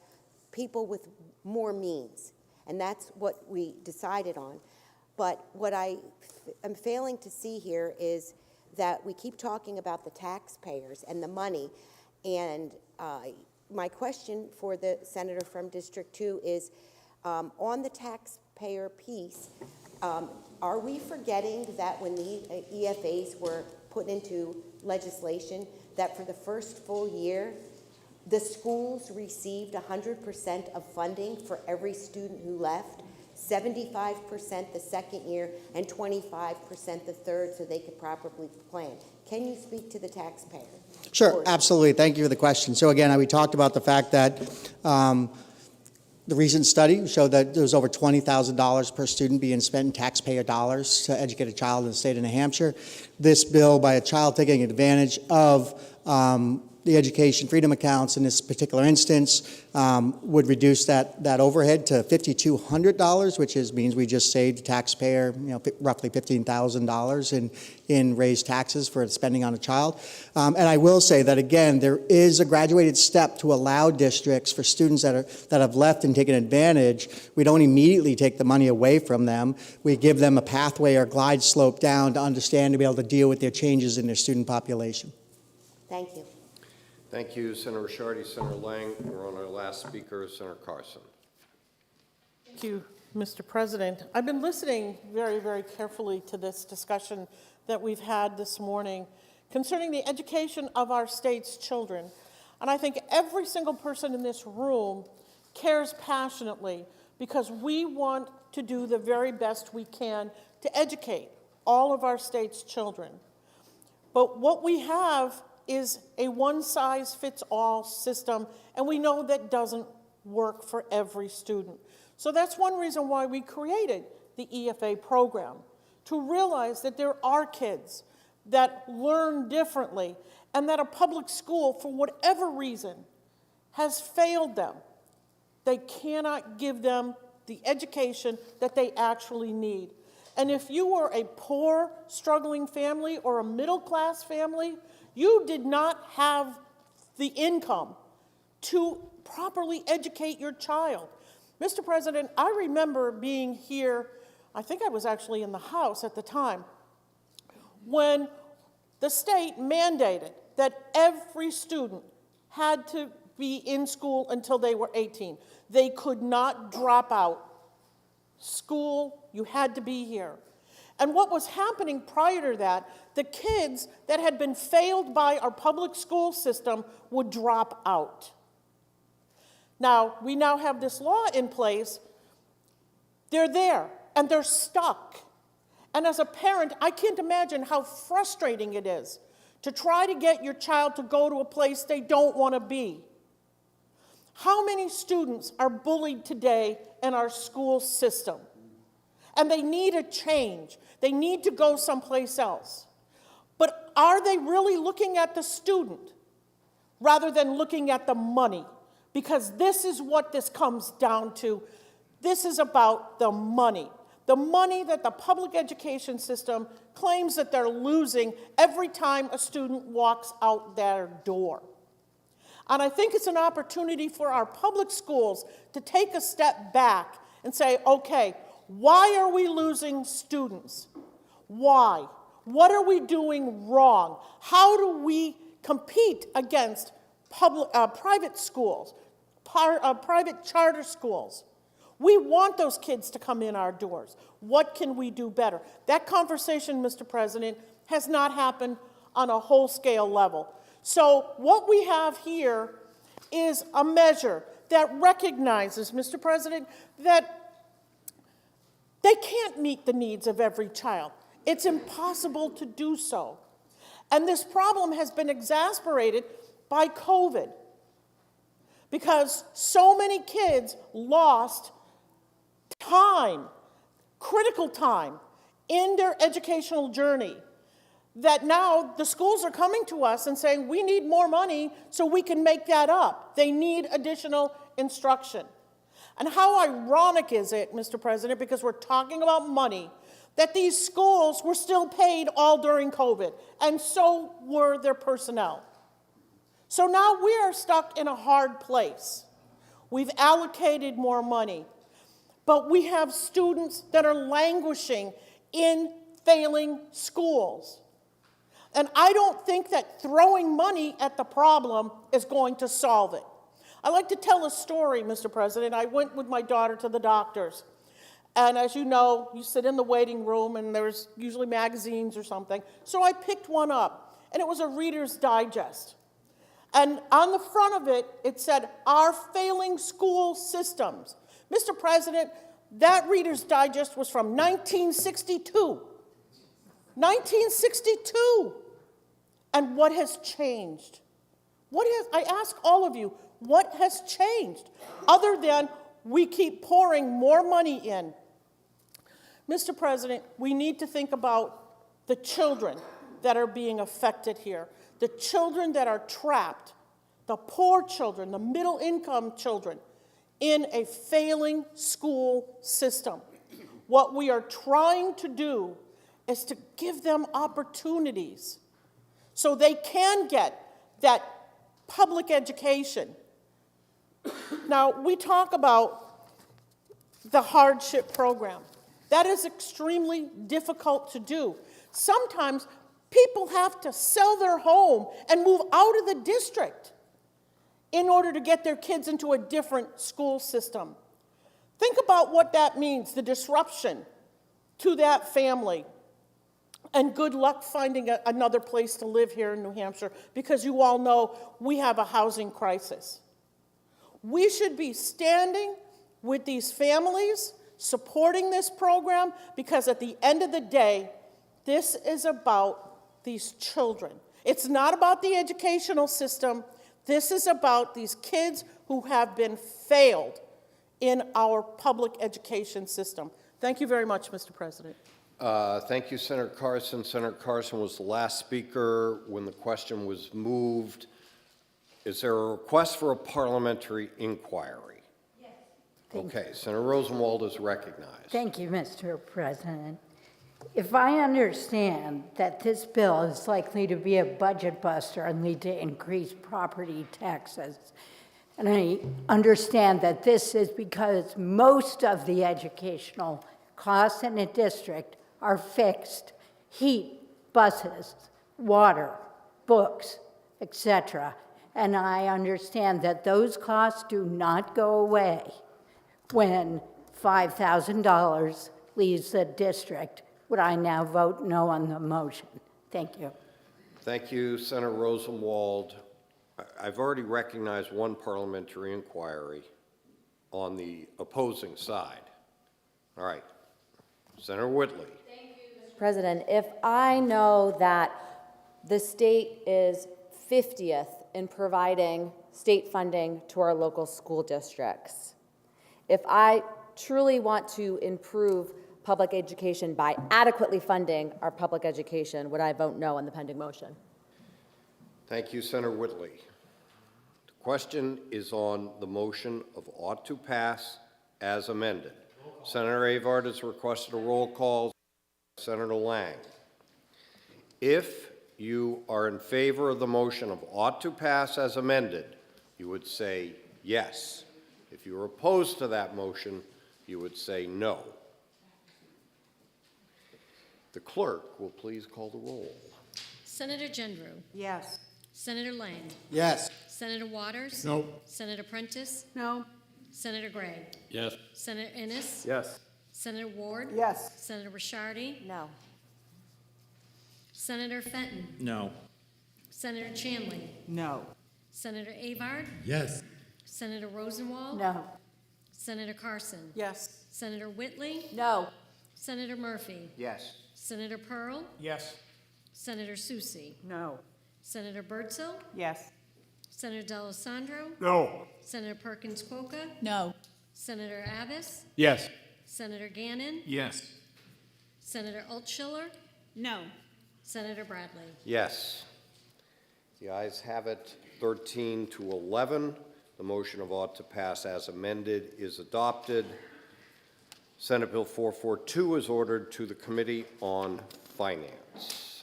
people with more means. And that's what we decided on. But what I am failing to see here is that we keep talking about the taxpayers and the money. And my question for the senator from District 2 is, on the taxpayer piece, are we forgetting that when the EFAs were put into legislation, that for the first full year, the schools received 100% of funding for every student who left, 75% the second year, and 25% the third, so they could properly plan? Can you speak to the taxpayer? Sure, absolutely. Thank you for the question. So again, we talked about the fact that the recent study showed that there was over $20,000 per student being spent in taxpayer dollars to educate a child in the state of New Hampshire. This bill, by a child taking advantage of the education freedom accounts in this particular instance, would reduce that overhead to $5,200, which means we just saved the taxpayer, roughly $15,000 in raised taxes for spending on a child. And I will say that again, there is a graduated step to allow districts for students that have left and taken advantage. We don't immediately take the money away from them. We give them a pathway or glide slope down to understand, to be able to deal with their changes in their student population. Thank you. Thank you, Senator Ricciardi. Senator Lang, we're on our last speaker, Senator Carson. Thank you, Mr. President. I've been listening very, very carefully to this discussion that we've had this morning concerning the education of our state's children. And I think every single person in this room cares passionately because we want to do the very best we can to educate all of our state's children. But what we have is a one-size-fits-all system, and we know that doesn't work for every student. So that's one reason why we created the EFA program, to realize that there are kids that learn differently and that a public school, for whatever reason, has failed them. They cannot give them the education that they actually need. And if you were a poor, struggling family or a middle-class family, you did not have the income to properly educate your child. Mr. President, I remember being here, I think I was actually in the House at the time, when the state mandated that every student had to be in school until they were 18. They could not drop out. School, you had to be here. And what was happening prior to that, the kids that had been failed by our public school system would drop out. Now, we now have this law in place. They're there, and they're stuck. And as a parent, I can't imagine how frustrating it is to try to get your child to go to a place they don't want to be. How many students are bullied today in our school system? And they need a change. They need to go someplace else. But are they really looking at the student rather than looking at the money? Because this is what this comes down to. This is about the money. The money that the public education system claims that they're losing every time a student walks out their door. And I think it's an opportunity for our public schools to take a step back and say, okay, why are we losing students? Why? What are we doing wrong? How do we compete against private schools, private charter schools? We want those kids to come in our doors. What can we do better? That conversation, Mr. President, has not happened on a whole-scale level. So what we have here is a measure that recognizes, Mr. President, that they They can't meet the needs of every child. It's impossible to do so. And this problem has been exacerbated by COVID because so many kids lost time, critical time, in their educational journey that now the schools are coming to us and saying, we need more money so we can make that up. They need additional instruction. And how ironic is it, Mr. President, because we're talking about money, that these schools were still paid all during COVID, and so were their personnel. So now we are stuck in a hard place. We've allocated more money, but we have students that are languishing in failing schools. And I don't think that throwing money at the problem is going to solve it. I like to tell a story, Mr. President. I went with my daughter to the doctors. And as you know, you sit in the waiting room and there's usually magazines or something. So I picked one up, and it was a Reader's Digest. And on the front of it, it said, "Our failing school systems." Mr. President, that Reader's Digest was from 1962. 1962. And what has changed? I ask all of you, what has changed? Other than we keep pouring more money in. Mr. President, we need to think about the children that are being affected here, the children that are trapped, the poor children, the middle-income children, in a failing school system. What we are trying to do is to give them opportunities so they can get that public education. Now, we talk about the hardship program. That is extremely difficult to do. Sometimes people have to sell their home and move out of the district in order to get their kids into a different school system. Think about what that means, the disruption to that family. And good luck finding another place to live here in New Hampshire, because you all know we have a housing crisis. We should be standing with these families, supporting this program, because at the end of the day, this is about these children. It's not about the educational system. This is about these kids who have been failed in our public education system. Thank you very much, Mr. President. Thank you, Senator Carson. Senator Carson was the last speaker when the question was moved. Is there a request for a parliamentary inquiry? Yes. Okay, Senator Rosenwald is recognized. Thank you, Mr. President. If I understand that this bill is likely to be a budget buster and lead to increased property taxes, and I understand that this is because most of the educational costs in a district are fixed: heat, buses, water, books, etc. And I understand that those costs do not go away when $5,000 leaves the district. Would I now vote no on the motion? Thank you. Thank you, Senator Rosenwald. I've already recognized one parliamentary inquiry on the opposing side. All right, Senator Whitley. President, if I know that the state is 50th in providing state funding to our local school districts, if I truly want to improve public education by adequately funding our public education, would I vote no on the pending motion? Thank you, Senator Whitley. The question is on the motion of ought to pass as amended. Senator Avard has requested a roll call. Senator Lang. If you are in favor of the motion of ought to pass as amended, you would say yes. If you are opposed to that motion, you would say no. The clerk will please call the roll. Senator Gendrew. Yes. Senator Lang. Yes. Senator Waters. No. Senator Prentiss. No. Senator Gray. Yes. Senator Innis. Yes. Senator Ward. Yes. Senator Ricciardi. No. Senator Fenton. No. Senator Chanley. No. Senator Avard. Yes. Senator Rosenwald. No. Senator Carson. Yes. Senator Whitley. No. Senator Murphy. Yes. Senator Pearl. Yes. Senator Soucy. No. Senator Birdsell. Yes. Senator D'Alessandro. No. Senator Perkins Coca. No. Senator Abbas. Yes. Senator Gannon. Yes. Senator Altschiller. No. Senator Bradley. Yes. The ayes have it, 13 to 11. The motion of ought to pass as amended is adopted. Senate Bill 442 is ordered to the Committee on Finance.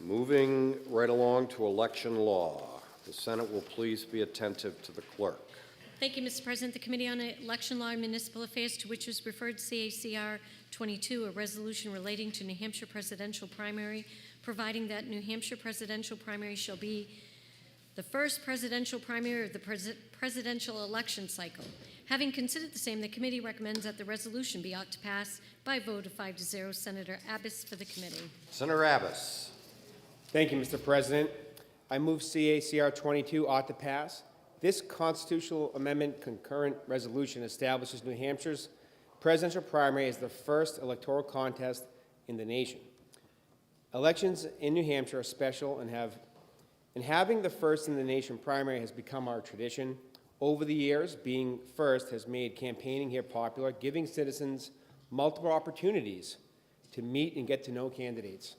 Moving right along to election law. The Senate will please be attentive to the clerk. Thank you, Mr. President. The Committee on Election Law and Municipal Affairs, to which was referred CACR 22, a resolution relating to New Hampshire presidential primary, providing that New Hampshire presidential primary shall be the first presidential primary of the presidential election cycle. Having considered the same, the committee recommends that the resolution be ought to pass by a vote of 5-0. Senator Abbas for the committee. Senator Abbas. Thank you, Mr. President. I move CACR 22 ought to pass. This constitutional amendment concurrent resolution establishes New Hampshire's presidential primary as the first electoral contest in the nation. Elections in New Hampshire are special, and having the first in the nation primary has become our tradition. Over the years, being first has made campaigning here popular, giving citizens multiple opportunities to meet and get to know candidates.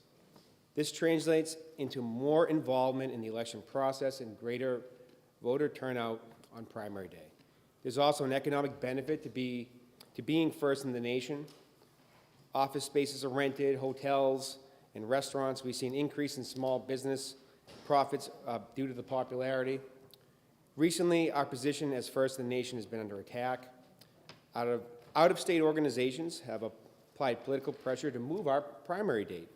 This translates into more involvement in the election process and greater voter turnout on primary day. There's also an economic benefit to being first in the nation. Office spaces are rented, hotels and restaurants. We've seen an increase in small business profits due to the popularity. Recently, our position as first in the nation has been under attack. Out-of-state organizations have applied political pressure to move our primary date.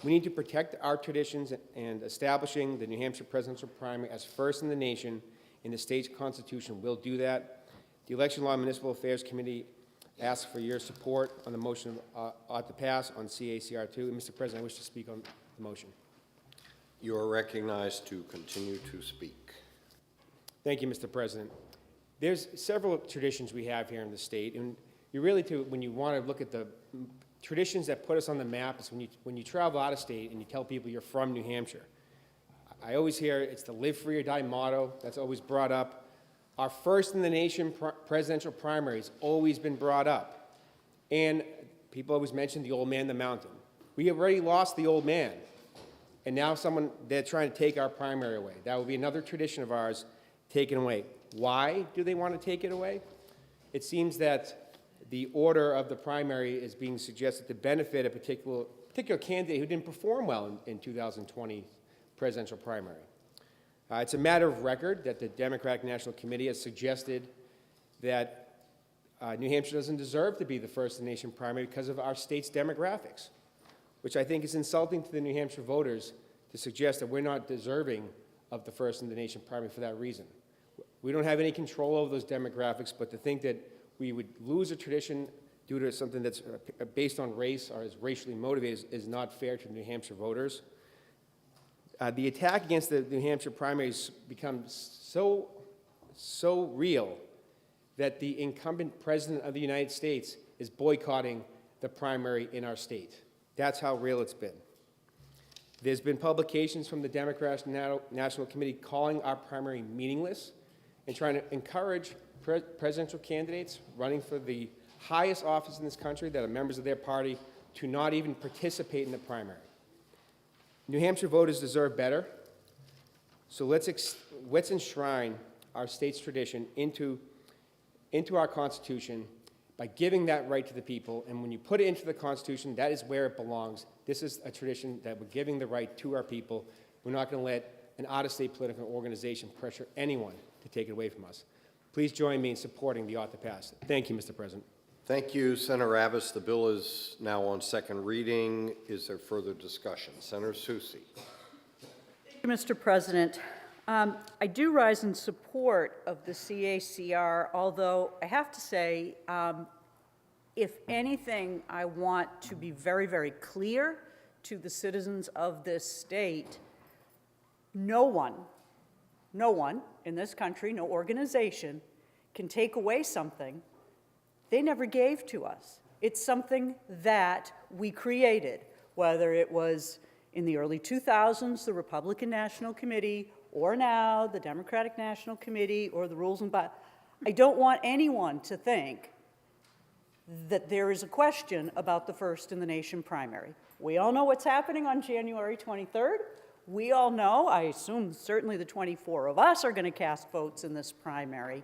We need to protect our traditions, and establishing the New Hampshire presidential primary as first in the nation in the state's constitution will do that. The Election Law and Municipal Affairs Committee asks for your support on the motion ought to pass on CACR 2. And Mr. President, I wish to speak on the motion. You are recognized to continue to speak. Thank you, Mr. President. There's several traditions we have here in the state, and you really, when you want to look at the traditions that put us on the map, is when you travel out of state and you tell people you're from New Hampshire. I always hear it's the live free or die motto that's always brought up. Our first in the nation presidential primary has always been brought up. And people always mention the old man, the mountain. We have already lost the old man. And now they're trying to take our primary away. That will be another tradition of ours taken away. Why do they want to take it away? It seems that the order of the primary is being suggested to benefit a particular candidate who didn't perform well in 2020 presidential primary. It's a matter of record that the Democratic National Committee has suggested that New Hampshire doesn't deserve to be the first in the nation primary because of our state's demographics, which I think is insulting to the New Hampshire voters to suggest that we're not deserving of the first in the nation primary for that reason. We don't have any control over those demographics, but to think that we would lose a tradition due to something that's based on race or is racially motivated is not fair to the New Hampshire voters. The attack against the New Hampshire primaries becomes so real that the incumbent president of the United States is boycotting the primary in our state. That's how real it's been. There's been publications from the Democratic National Committee calling our primary meaningless and trying to encourage presidential candidates running for the highest office in this country that are members of their party to not even participate in the primary. New Hampshire voters deserve better, so let's enshrine our state's tradition into our Constitution by giving that right to the people. And when you put it into the Constitution, that is where it belongs. This is a tradition that we're giving the right to our people. We're not going to let an out-of-state political organization pressure anyone to take it away from us. Please join me in supporting the ought to pass. Thank you, Mr. President. Thank you, Senator Abbas. The bill is now on second reading. Is there further discussion? Senator Soucy. Thank you, Mr. President. I do rise in support of the CACR, although I have to say, if anything, I want to be very, very clear to the citizens of this state. No one in this country, no organization, can take away something they never gave to us. It's something that we created, whether it was in the early 2000s, the Republican National Committee, or now the Democratic National Committee, or the Rules and Bylaws. I don't want anyone to think that there is a question about the first in the nation primary. We all know what's happening on January 23rd. We all know, I assume certainly the 24 of us are going to cast votes in this primary.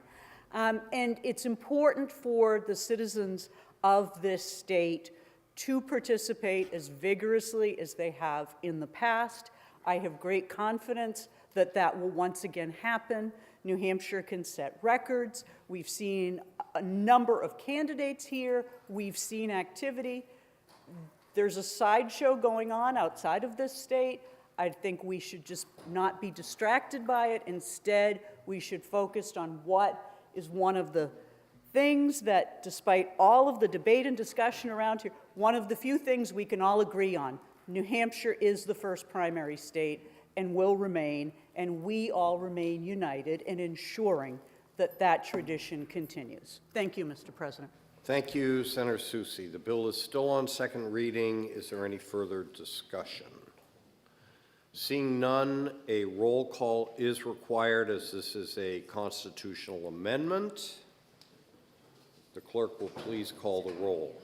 And it's important for the citizens of this state to participate as vigorously as they have in the past. I have great confidence that that will once again happen. New Hampshire can set records. We've seen a number of candidates here. We've seen activity. There's a sideshow going on outside of this state. I think we should just not be distracted by it. Instead, we should focus on what is one of the things that, despite all of the debate and discussion around here, one of the few things we can all agree on. New Hampshire is the first primary state and will remain, and we all remain united in ensuring that that tradition continues. Thank you, Mr. President. Thank you, Senator Soucy. The bill is still on second reading. Is there any further discussion? Seeing none, a roll call is required as this is a constitutional amendment. The clerk will please call the roll.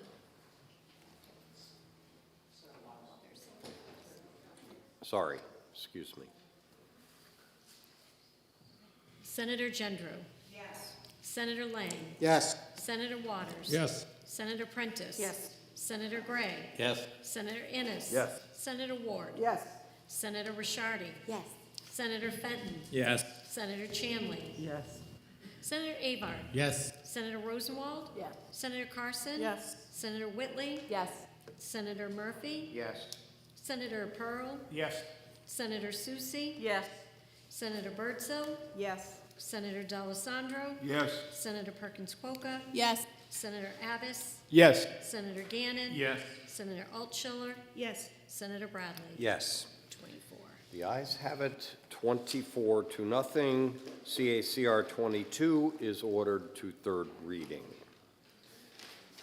Sorry, excuse me. Senator Gendreau. Yes. Senator Lang. Yes. Senator Waters. Yes. Senator Prentiss. Yes. Senator Gray. Yes. Senator Innis. Yes. Senator Ward. Yes. Senator Ricciardi. Yes. Senator Fenton. Yes. Senator Chanley. Yes. Senator Avard. Yes. Senator Rosenwald. Yes. Senator Carson. Yes. Senator Whitley. Yes. Senator Murphy. Yes. Senator Pearl. Yes. Senator Soucy. Yes. Senator Birdsell. Yes. Senator D'Alessandro. Yes. Senator Perkins Coca. Yes. Senator Abbas. Yes. Senator Gannon. Yes. Senator Altschiller. Yes. Senator Bradley. Yes. 24. The ayes have it, 24-0. CACR 22 is ordered to third reading.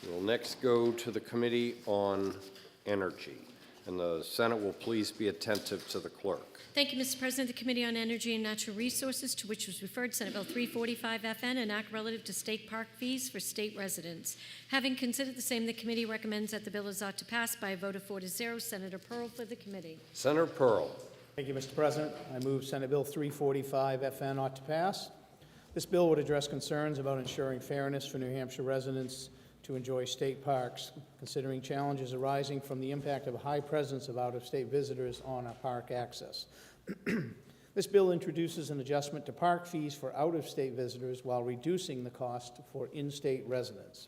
We will next go to the Committee on Energy, and the Senate will please be attentive to the clerk. Thank you, Mr. President. The Committee on Energy and Natural Resources, to which was referred Senate Bill 345 FN, an act relative to state park fees for state residents. Having considered the same, the committee recommends that the bill is ought to pass by a vote of 4-0. Senator Pearl for the committee. Senator Pearl. Thank you, Mr. President. I move Senate Bill 345 FN ought to pass. This bill would address concerns about ensuring fairness for New Hampshire residents to enjoy state parks, considering challenges arising from the impact of a high presence of out-of-state visitors on our park access. This bill introduces an adjustment to park fees for out-of-state visitors while reducing the cost for in-state residents.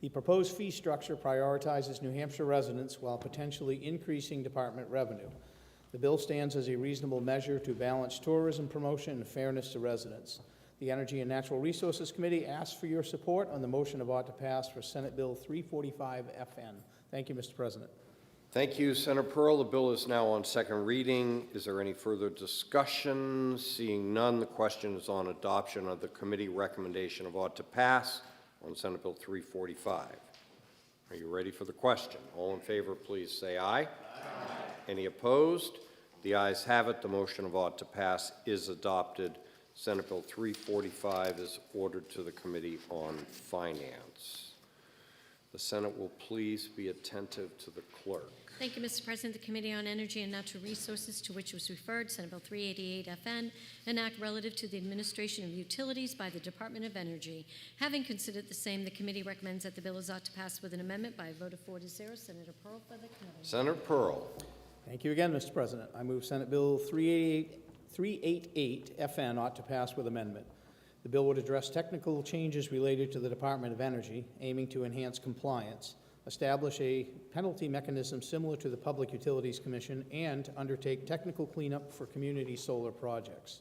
The proposed fee structure prioritizes New Hampshire residents while potentially increasing department revenue. The bill stands as a reasonable measure to balance tourism promotion and fairness to residents. The Energy and Natural Resources Committee asks for your support on the motion of ought to pass for Senate Bill 345 FN. Thank you, Mr. President. Thank you, Senator Pearl. The bill is now on second reading. Is there any further discussion? Seeing none, the question is on adoption of the committee recommendation of ought to pass on Senate Bill 345. Are you ready for the question? All in favor, please say aye. Aye. Any opposed? The ayes have it. The motion of ought to pass is adopted. Senate Bill 345 is ordered to the Committee on Finance. The Senate will please be attentive to the clerk. Thank you, Mr. President. The Committee on Energy and Natural Resources, to which was referred Senate Bill 388 FN, an act relative to the administration of utilities by the Department of Energy. Having considered the same, the committee recommends that the bill is ought to pass with an amendment by a vote of 4-0. Senator Pearl for the committee. Senator Pearl. Thank you again, Mr. President. I move Senate Bill 388 FN ought to pass with amendment. The bill would address technical changes related to the Department of Energy, aiming to enhance compliance, establish a penalty mechanism similar to the Public Utilities Commission, and undertake technical cleanup for community solar projects.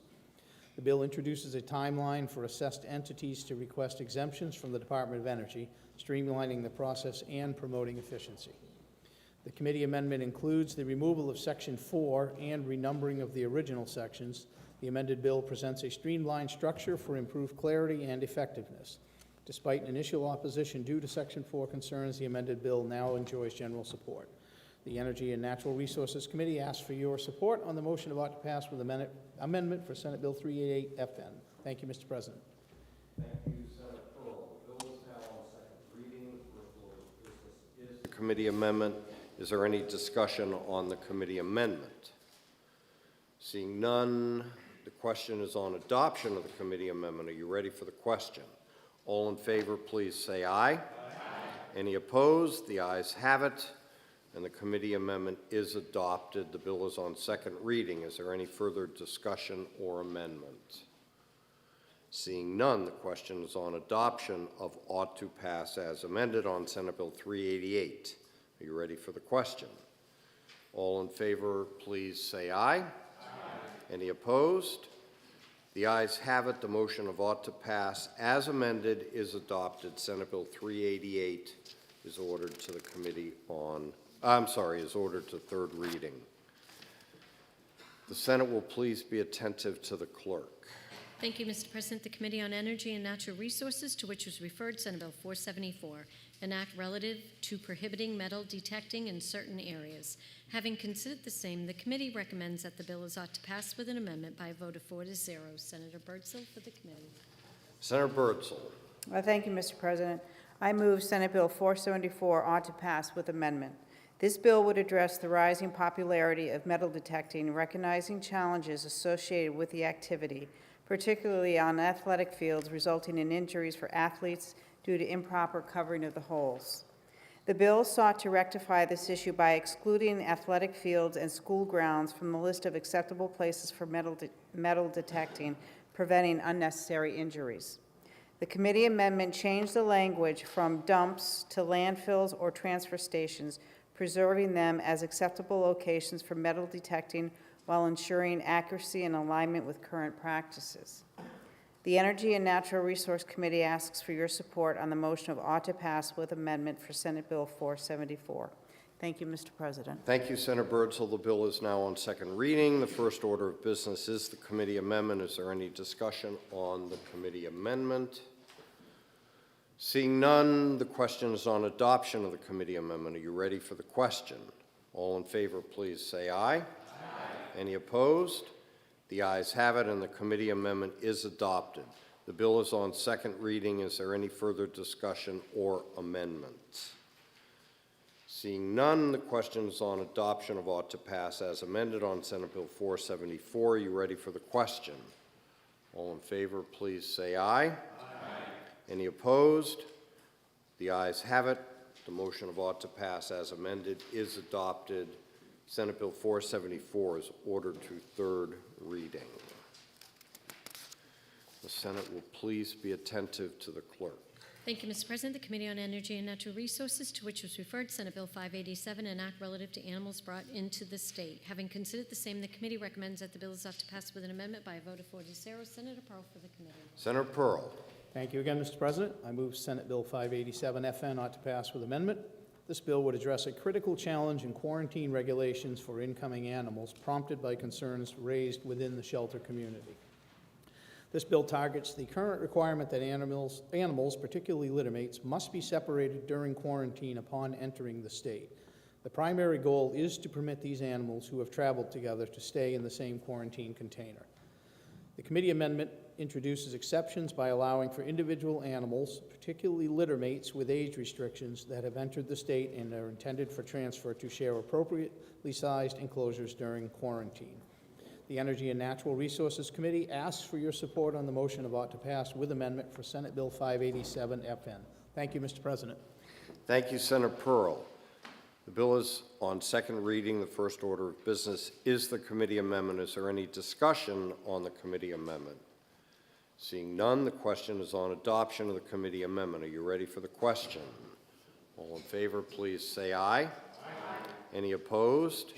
The bill introduces a timeline for assessed entities to request exemptions from the Department of Energy, streamlining the process and promoting efficiency. The committee amendment includes the removal of Section 4 and renumbering of the original sections. The amended bill presents a streamlined structure for improved clarity and effectiveness. Despite initial opposition due to Section 4 concerns, the amended bill now enjoys general support. The Energy and Natural Resources Committee asks for your support on the motion about to pass with amendment for Senate Bill 388 FN. Thank you, Mr. President. Thank you, Senator Pearl. The bill is now on second reading. The first order of business is the committee amendment. Is there any discussion on the committee amendment? Seeing none, the question is on adoption of the committee amendment. Are you ready for the question? All in favor, please say aye. Aye. Any opposed? The ayes have it, and the committee amendment is adopted. The bill is on second reading. Is there any further discussion or amendment? Seeing none, the question is on adoption of ought to pass as amended on Senate Bill 388. Are you ready for the question? All in favor, please say aye. Aye. Any opposed? The ayes have it. The motion of ought to pass as amended is adopted. Senate Bill 388 is ordered to the committee on, is ordered to third reading. The Senate will please be attentive to the clerk. Thank you, Mr. President. The Committee on Energy and Natural Resources, to which was referred Senate Bill 474, an act relative to prohibiting metal detecting in certain areas. Having considered the same, the committee recommends that the bill is ought to pass with an amendment by a vote of 4-0. Senator Birdsall for the committee. Senator Birdsall. Thank you, Mr. President. I move Senate Bill 474 ought to pass with amendment. This bill would address the rising popularity of metal detecting, recognizing challenges associated with the activity, particularly on athletic fields, resulting in injuries for athletes due to improper covering of the holes. The bill sought to rectify this issue by excluding athletic fields and school grounds from the list of acceptable places for metal detecting, preventing unnecessary injuries. The committee amendment changed the language from dumps to landfills or transfer stations, preserving them as acceptable locations for metal detecting while ensuring accuracy and alignment with current practices. The Energy and Natural Resource Committee asks for your support on the motion of ought to pass with amendment for Senate Bill 474. Thank you, Mr. President. Thank you, Senator Birdsall. The bill is now on second reading. The first order of business is the committee amendment. Is there any discussion on the committee amendment? Seeing none, the question is on adoption of the committee amendment. Are you ready for the question? All in favor, please say aye. Aye. Any opposed? The ayes have it, and the committee amendment is adopted. The bill is on second reading. Is there any further discussion or amendments? Seeing none, the question is on adoption of ought to pass as amended on Senate Bill 474. Are you ready for the question? All in favor, please say aye. Aye. Any opposed? The ayes have it. The motion of ought to pass as amended is adopted. Senate Bill 474 is ordered to third reading. The Senate will please be attentive to the clerk. Thank you, Mr. President. The Committee on Energy and Natural Resources, to which was referred Senate Bill 587, an act relative to animals brought into the state. Having considered the same, the committee recommends that the bill is ought to pass with an amendment by a vote of 4-0. Senator Pearl for the committee. Senator Pearl. Thank you again, Mr. President. I move Senate Bill 587 FN ought to pass with amendment. This bill would address a critical challenge in quarantine regulations for incoming animals prompted by concerns raised within the shelter community. This bill targets the current requirement that animals, particularly littermates, must be separated during quarantine upon entering the state. The primary goal is to permit these animals who have traveled together to stay in the same quarantine container. The committee amendment introduces exceptions by allowing for individual animals, particularly littermates with age restrictions, that have entered the state and are intended for transfer to share appropriately sized enclosures during quarantine. The Energy and Natural Resources Committee asks for your support on the motion of ought to pass with amendment for Senate Bill 587 FN. Thank you, Mr. President. Thank you, Senator Pearl. The bill is on second reading. The first order of business is the committee amendment. Is there any discussion on the committee amendment? Seeing none, the question is on adoption of the committee amendment. Are you ready for the question? All in favor, please say aye. Aye. Any opposed?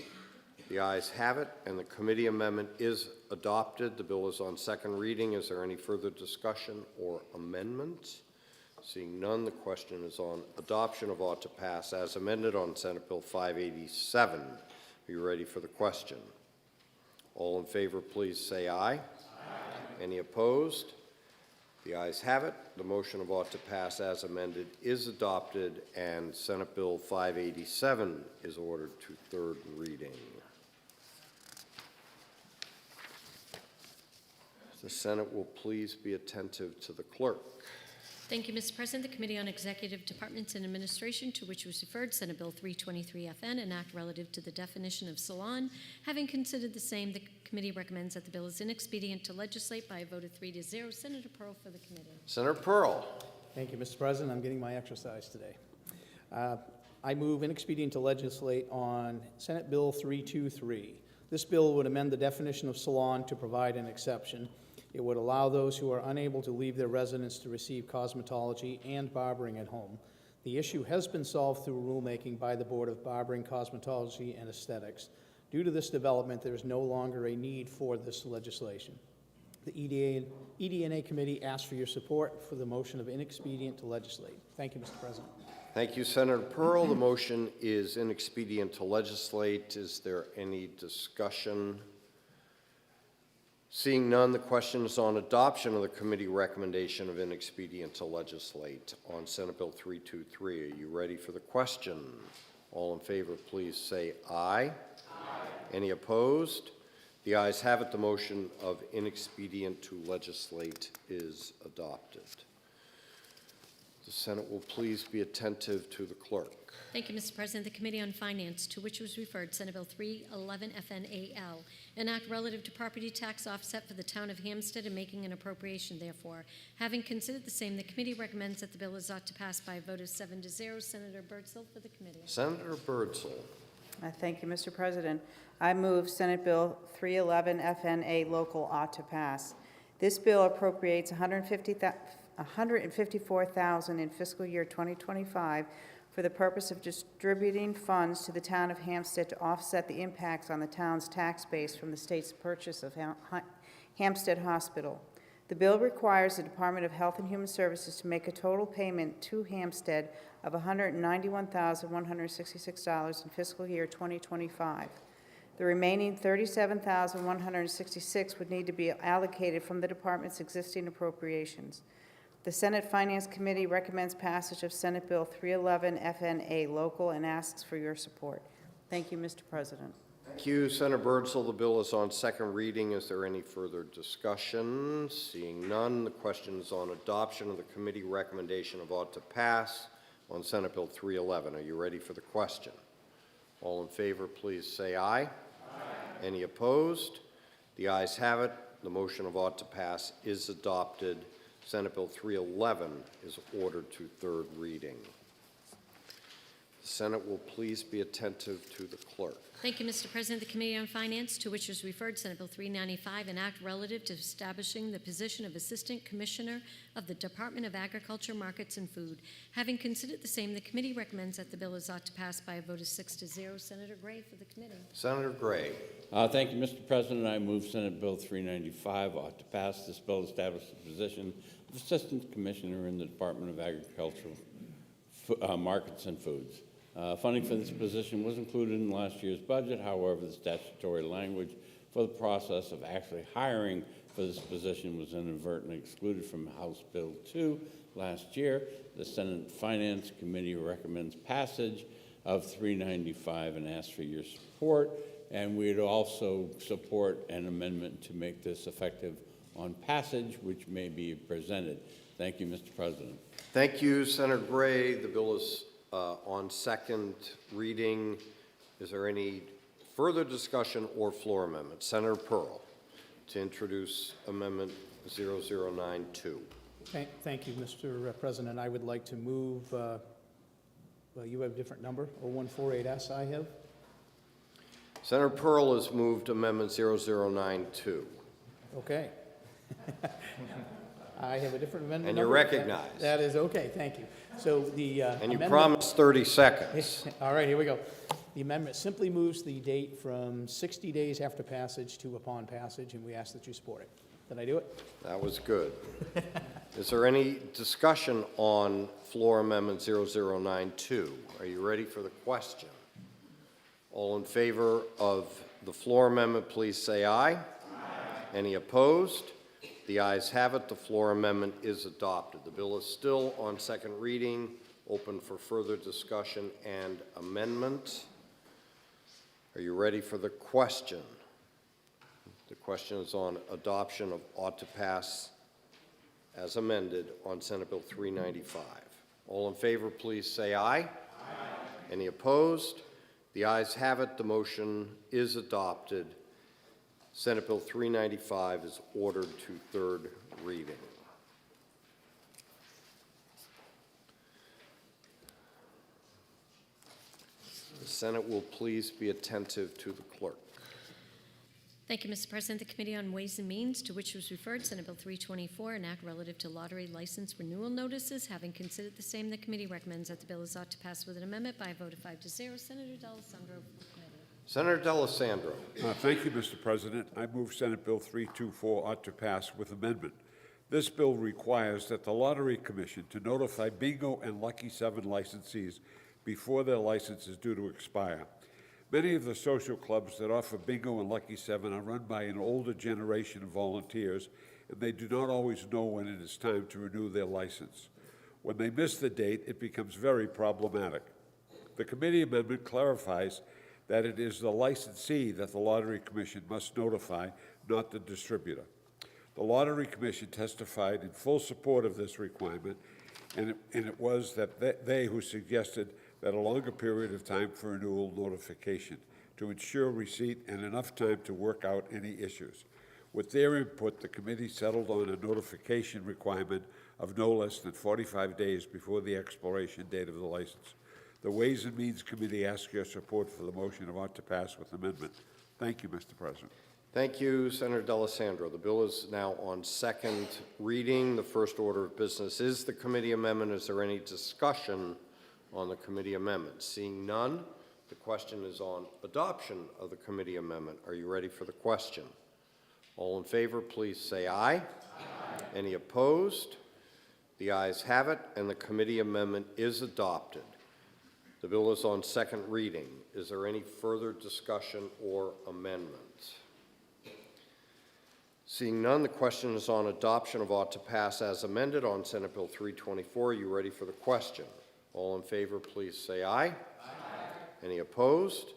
The ayes have it, and the committee amendment is adopted. The bill is on second reading. Is there any further discussion or amendment? Seeing none, the question is on adoption of ought to pass as amended on Senate Bill 587. Are you ready for the question? All in favor, please say aye. Aye. Any opposed? The ayes have it. The motion of ought to pass as amended is adopted, and Senate Bill 587 is ordered to third reading. The Senate will please be attentive to the clerk. Thank you, Mr. President. The Committee on Executive Departments and Administration, to which was referred Senate Bill 323FN, an act relative to the definition of salon. Having considered the same, the committee recommends that the bill is inexpedient to legislate by a vote of 3-0. Senator Pearl for the committee. Senator Pearl. Thank you, Mr. President. I'm getting my exercise today. I move inexpedient to legislate on Senate Bill 323. This bill would amend the definition of salon to provide an exception. It would allow those who are unable to leave their residence to receive cosmetology and barbering at home. The issue has been solved through rulemaking by the Board of Barbering, Cosmetology, and Aesthetics. Due to this development, there is no longer a need for this legislation. The ED&A Committee asks for your support for the motion of inexpedient to legislate. Thank you, Mr. President. Thank you, Senator Pearl. The motion is inexpedient to legislate. Is there any discussion? Seeing none, the question is on adoption of the committee recommendation of inexpedient to legislate on Senate Bill 323. Are you ready for the question? All in favor, please say aye. Aye. Any opposed? The ayes have it. The motion of inexpedient to legislate is adopted. The Senate will please be attentive to the clerk. Thank you, Mr. President. The Committee on Finance, to which was referred Senate Bill 311FNAL, an act relative to property tax offset for the town of Hampstead and making an appropriation therefore. Having considered the same, the committee recommends that the bill is ought to pass by a vote of 7-0. Senator Birdsall for the committee. Senator Birdsall. Thank you, Mr. President. I move Senate Bill 311 FNA local ought to pass. This bill appropriates $154,000 in fiscal year 2025 for the purpose of distributing funds to the town of Hampstead to offset the impacts on the town's tax base from the state's purchase of Hampstead Hospital. The bill requires the Department of Health and Human Services to make a total payment to Hampstead of $191,166 in fiscal year 2025. The remaining $37,166 would need to be allocated from the department's existing appropriations. The Senate Finance Committee recommends passage of Senate Bill 311 FNA local and asks for your support. Thank you, Mr. President. Thank you, Senator Birdsall. The bill is on second reading. Is there any further discussion? Seeing none, the question is on adoption of the committee recommendation of ought to pass on Senate Bill 311. Are you ready for the question? All in favor, please say aye. Aye. Any opposed? The ayes have it. The motion of ought to pass is adopted. Senate Bill 311 is ordered to third reading. The Senate will please be attentive to the clerk. Thank you, Mr. President. The Committee on Finance, to which was referred Senate Bill 395, an act relative to establishing the position of Assistant Commissioner of the Department of Agriculture, Markets, and Food. Having considered the same, the committee recommends that the bill is ought to pass by a vote of 6-0. Senator Gray for the committee. Senator Gray. Thank you, Mr. President. I move Senate Bill 395 ought to pass. This bill establishes the position of Assistant Commissioner in the Department of Agriculture, Markets, and Foods. Funding for this position was included in last year's budget. However, the statutory language for the process of actually hiring for this position was inadvertently excluded from House Bill 2 last year. The Senate Finance Committee recommends passage of 395 and asks for your support. And we'd also support an amendment to make this effective on passage, which may be presented. Thank you, Mr. President. Thank you, Senator Gray. The bill is on second reading. Is there any further discussion or floor amendment? Senator Pearl to introduce Amendment 0092. Thank you, Mr. President. I would like to move, you have a different number, 0148S I have. Senator Pearl has moved Amendment 0092. Okay. I have a different amendment. And you're recognized. That is okay, thank you. So the and you promised 30 seconds. All right, here we go. The amendment simply moves the date from 60 days after passage to upon passage, and we ask that you support it. Did I do it? That was good. Is there any discussion on floor amendment 0092? Are you ready for the question? All in favor of the floor amendment, please say aye. Aye. Any opposed? The ayes have it. The floor amendment is adopted. The bill is still on second reading, open for further discussion and amendment. Are you ready for the question? The question is on adoption of ought to pass as amended on Senate Bill 395. All in favor, please say aye. Aye. Any opposed? The ayes have it. The motion is adopted. Senate Bill 395 is ordered to third reading. The Senate will please be attentive to the clerk. Thank you, Mr. President. The Committee on Ways and Means, to which was referred Senate Bill 324, an act relative to lottery license renewal notices. Having considered the same, the committee recommends that the bill is ought to pass with an amendment by a vote of 5 to 0. Senator D'Alessandro for the committee. Senator D'Alessandro. Thank you, Mr. President. I move Senate Bill 324 ought to pass with amendment. This bill requires that the Lottery Commission to notify bingo and Lucky 7 licensees before their license is due to expire. Many of the social clubs that offer bingo and Lucky 7 are run by an older generation of volunteers, and they do not always know when it is time to renew their license. When they miss the date, it becomes very problematic. The committee amendment clarifies that it is the licensee that the Lottery Commission must notify, not the distributor. The Lottery Commission testified in full support of this requirement, and it was that they who suggested that a longer period of time for renewal notification to ensure receipt and enough time to work out any issues. With their input, the committee settled on a notification requirement of no less than 45 days before the expiration date of the license. The Ways and Means Committee asks your support for the motion of ought to pass with amendment. Thank you, Mr. President. Thank you, Senator D'Alessandro. The bill is now on second reading. The first order of business is the committee amendment. Is there any discussion on the committee amendment? Seeing none, the question is on adoption of the committee amendment. Are you ready for the question? All in favor, please say aye. Aye. Any opposed? The ayes have it, and the committee amendment is adopted. The bill is on second reading. Is there any further discussion or amendment? Seeing none, the question is on adoption of ought to pass as amended on Senate Bill 324. Are you ready for the question? All in favor, please say aye. Aye. Any opposed?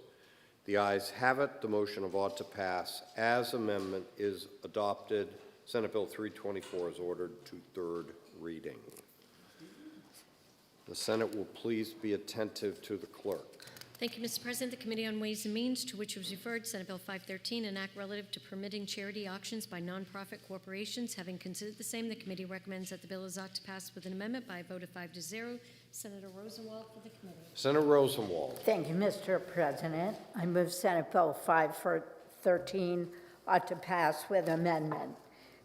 The ayes have it. The motion of ought to pass as amendment is adopted. Senate Bill 324 is ordered to third reading. The Senate will please be attentive to the clerk. Thank you, Mr. President. The Committee on Ways and Means, to which was referred Senate Bill 513, an act relative to permitting charity auctions by nonprofit corporations. Having considered the same, the committee recommends that the bill is ought to pass with an amendment by a vote of 5 to 0. Senator Rosenwald for the committee. Senator Rosenwald. Thank you, Mr. President. I move Senate Bill 513 ought to pass with amendment.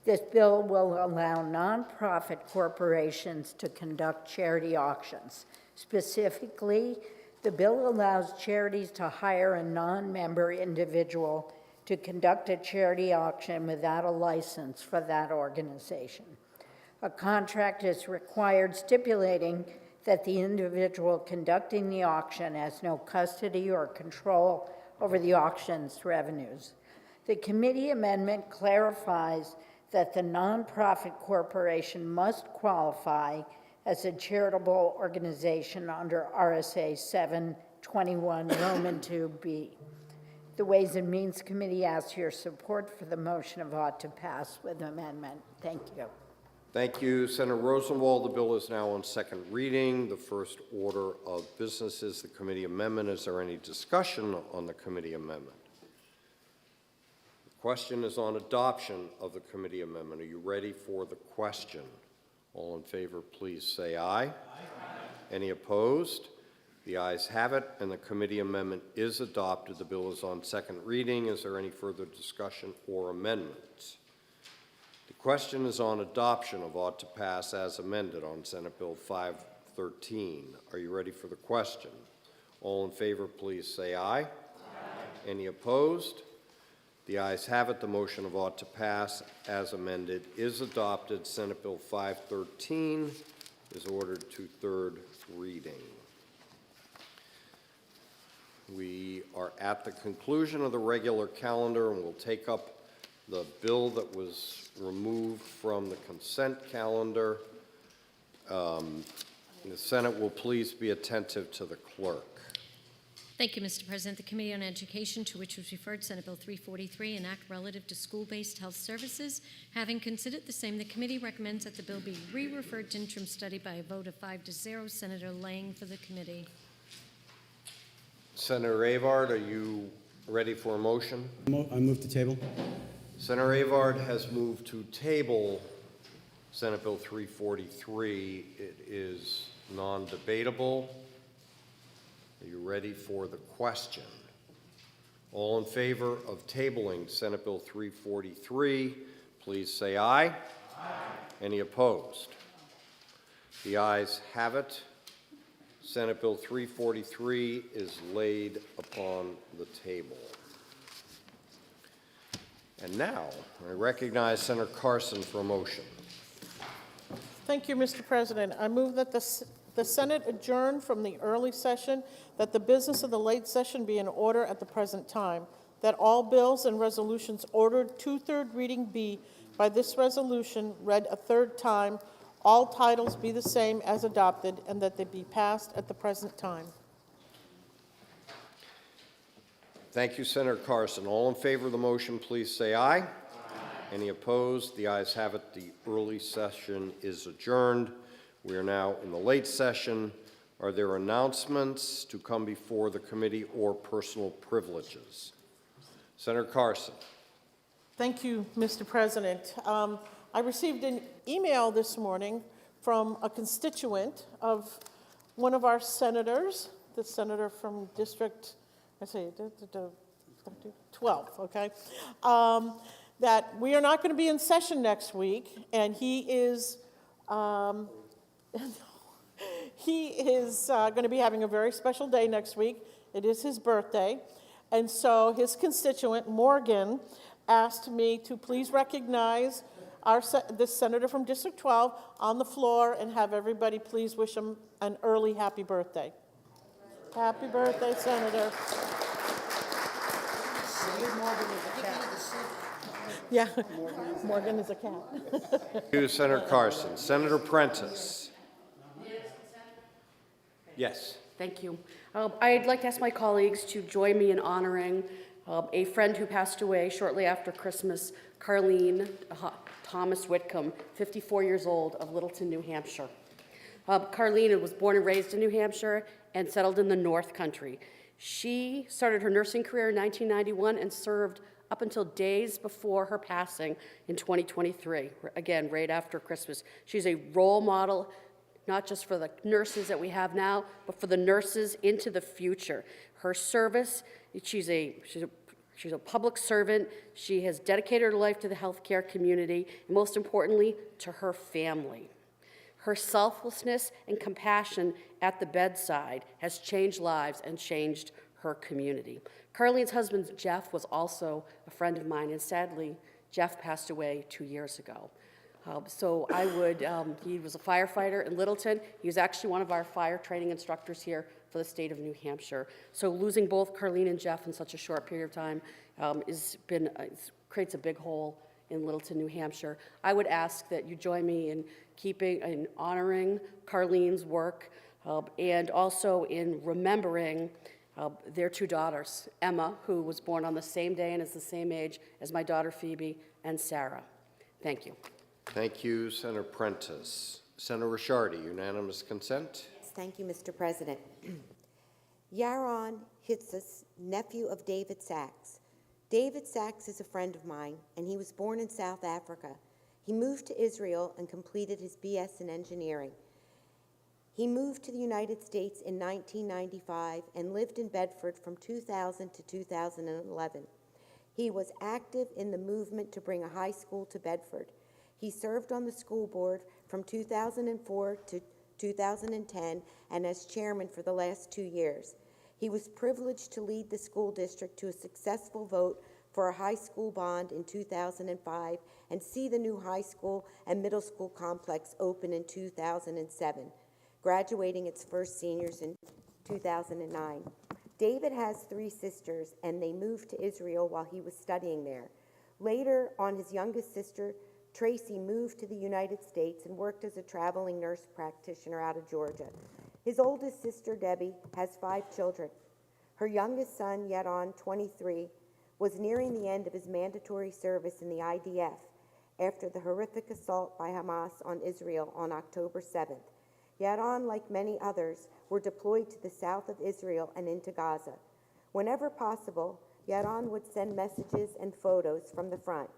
This bill will allow nonprofit corporations to conduct charity auctions. Specifically, the bill allows charities to hire a non-member individual to conduct a charity auction without a license for that organization. A contract is required stipulating that the individual conducting the auction has no custody or control over the auction's revenues. The committee amendment clarifies that the nonprofit corporation must qualify as a charitable organization under RSA 721 Roman 2B. The Ways and Means Committee asks your support for the motion of ought to pass with amendment. Thank you. Thank you, Senator Rosenwald. The bill is now on second reading. The first order of business is the committee amendment. Is there any discussion on the committee amendment? The question is on adoption of the committee amendment. Are you ready for the question? All in favor, please say aye. Aye. Any opposed? The ayes have it, and the committee amendment is adopted. The bill is on second reading. Is there any further discussion or amendments? The question is on adoption of ought to pass as amended on Senate Bill 513. Are you ready for the question? All in favor, please say aye. Aye. Any opposed? The ayes have it. The motion of ought to pass as amended is adopted. Senate Bill 513 is ordered to third reading. We are at the conclusion of the regular calendar, and we'll take up the bill that was removed from the consent calendar. The Senate will please be attentive to the clerk. Thank you, Mr. President. The Committee on Education, to which was referred Senate Bill 343, an act relative to school-based health services. Having considered the same, the committee recommends that the bill be re-referred to interim study by a vote of 5-0. Senator Lang for the committee. Senator Avard, are you ready for a motion? I move to table. Senator Avard has moved to table Senate Bill 343. It is non-debatable. Are you ready for the question? All in favor of tabling Senate Bill 343, please say aye. Aye. Any opposed? The ayes have it. Senate Bill 343 is laid upon the table. And now, I recognize Senator Carson for a motion. Thank you, Mr. President. I move that the Senate adjourn from the early session, that the business of the late session be in order at the present time, that all bills and resolutions ordered two-third reading be, by this resolution, read a third time, all titles be the same as adopted, and that they be passed at the present time. Thank you, Senator Carson. All in favor of the motion, please say aye. Aye. Any opposed? The ayes have it. The early session is adjourned. We are now in the late session. Are there announcements to come before the committee or personal privileges? Senator Carson. Thank you, Mr. President. I received an email this morning from a constituent of one of our senators, the senator from District 12, okay, that we are not going to be in session next week, and he is going to be having a very special day next week. It is his birthday, and so his constituent, Morgan, asked me to please recognize this senator from District 12 on the floor and have everybody please wish him an early happy birthday. Happy birthday, Senator. Yeah, Morgan is a cat. Thank you, Senator Carson. Senator Prentiss. Yes. Thank you. I'd like to ask my colleagues to join me in honoring a friend who passed away shortly after Christmas, Carleen Thomas Whitcomb, 54 years old, of Littleton, New Hampshire. Carleen was born and raised in New Hampshire and settled in the North Country. She started her nursing career in 1991 and served up until days before her passing in 2023, again, right after Christmas. She's a role model, not just for the nurses that we have now, but for the nurses into the future. Her service, she's a public servant. She has dedicated her life to the healthcare community, and most importantly, to her family. Her selflessness and compassion at the bedside has changed lives and changed her community. Carleen's husband, Jeff, was also a friend of mine, and sadly, Jeff passed away 2 years ago. He was a firefighter in Littleton. He was actually one of our fire training instructors here for the state of New Hampshire. So losing both Carleen and Jeff in such a short period of time creates a big hole in Littleton, New Hampshire. I would ask that you join me in honoring Carleen's work and also in remembering their two daughters, Emma, who was born on the same day and is the same age as my daughter Phoebe, and Sarah. Thank you. Thank you, Senator Prentiss. Senator Ricciardi, unanimous consent? Yes, thank you, Mr. President. Yaron Hitzis, nephew of David Sachs. David Sachs is a friend of mine, and he was born in South Africa. He moved to Israel and completed his BS in engineering. He moved to the United States in 1995 and lived in Bedford from 2000 to 2011. He was active in the movement to bring a high school to Bedford. He served on the school board from 2004 to 2010 and as chairman for the last 2 years. He was privileged to lead the school district to a successful vote for a high school bond in 2005 and see the new high school and middle school complex open in 2007, graduating its first seniors in 2009. David has 3 sisters, and they moved to Israel while he was studying there. Later on, his youngest sister, Tracy, moved to the United States and worked as a traveling nurse practitioner out of Georgia. His oldest sister, Debbie, has 5 children. Her youngest son, Yadon, 23, was nearing the end of his mandatory service in the IDF after the horrific assault by Hamas on Israel on October 7th. Yadon, like many others, were deployed to the south of Israel and into Gaza. Whenever possible, Yadon would send messages and photos from the front.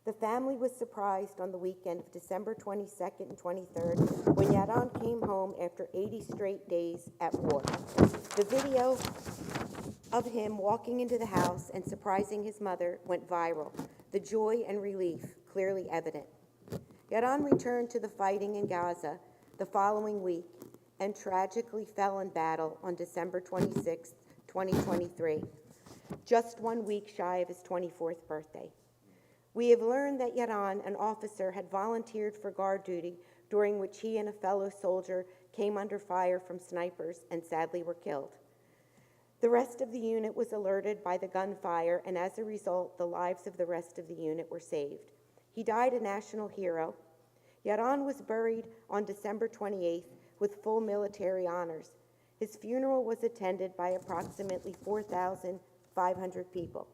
The family was surprised on the weekend of December 22nd and 23rd when Yadon came home after 80 straight days at war. The video of him walking into the house and surprising his mother went viral, the joy and relief clearly evident. Yadon returned to the fighting in Gaza the following week and tragically fell in battle on December 26, 2023, just 1 week shy of his 24th birthday. We have learned that Yadon, an officer, had volunteered for guard duty, during which he and a fellow soldier came under fire from snipers and sadly were killed. The rest of the unit was alerted by the gunfire, and as a result, the lives of the rest of the unit were saved. He died a national hero. Yadon was buried on December 28th with full military honors. His funeral was attended by approximately 4,500 people.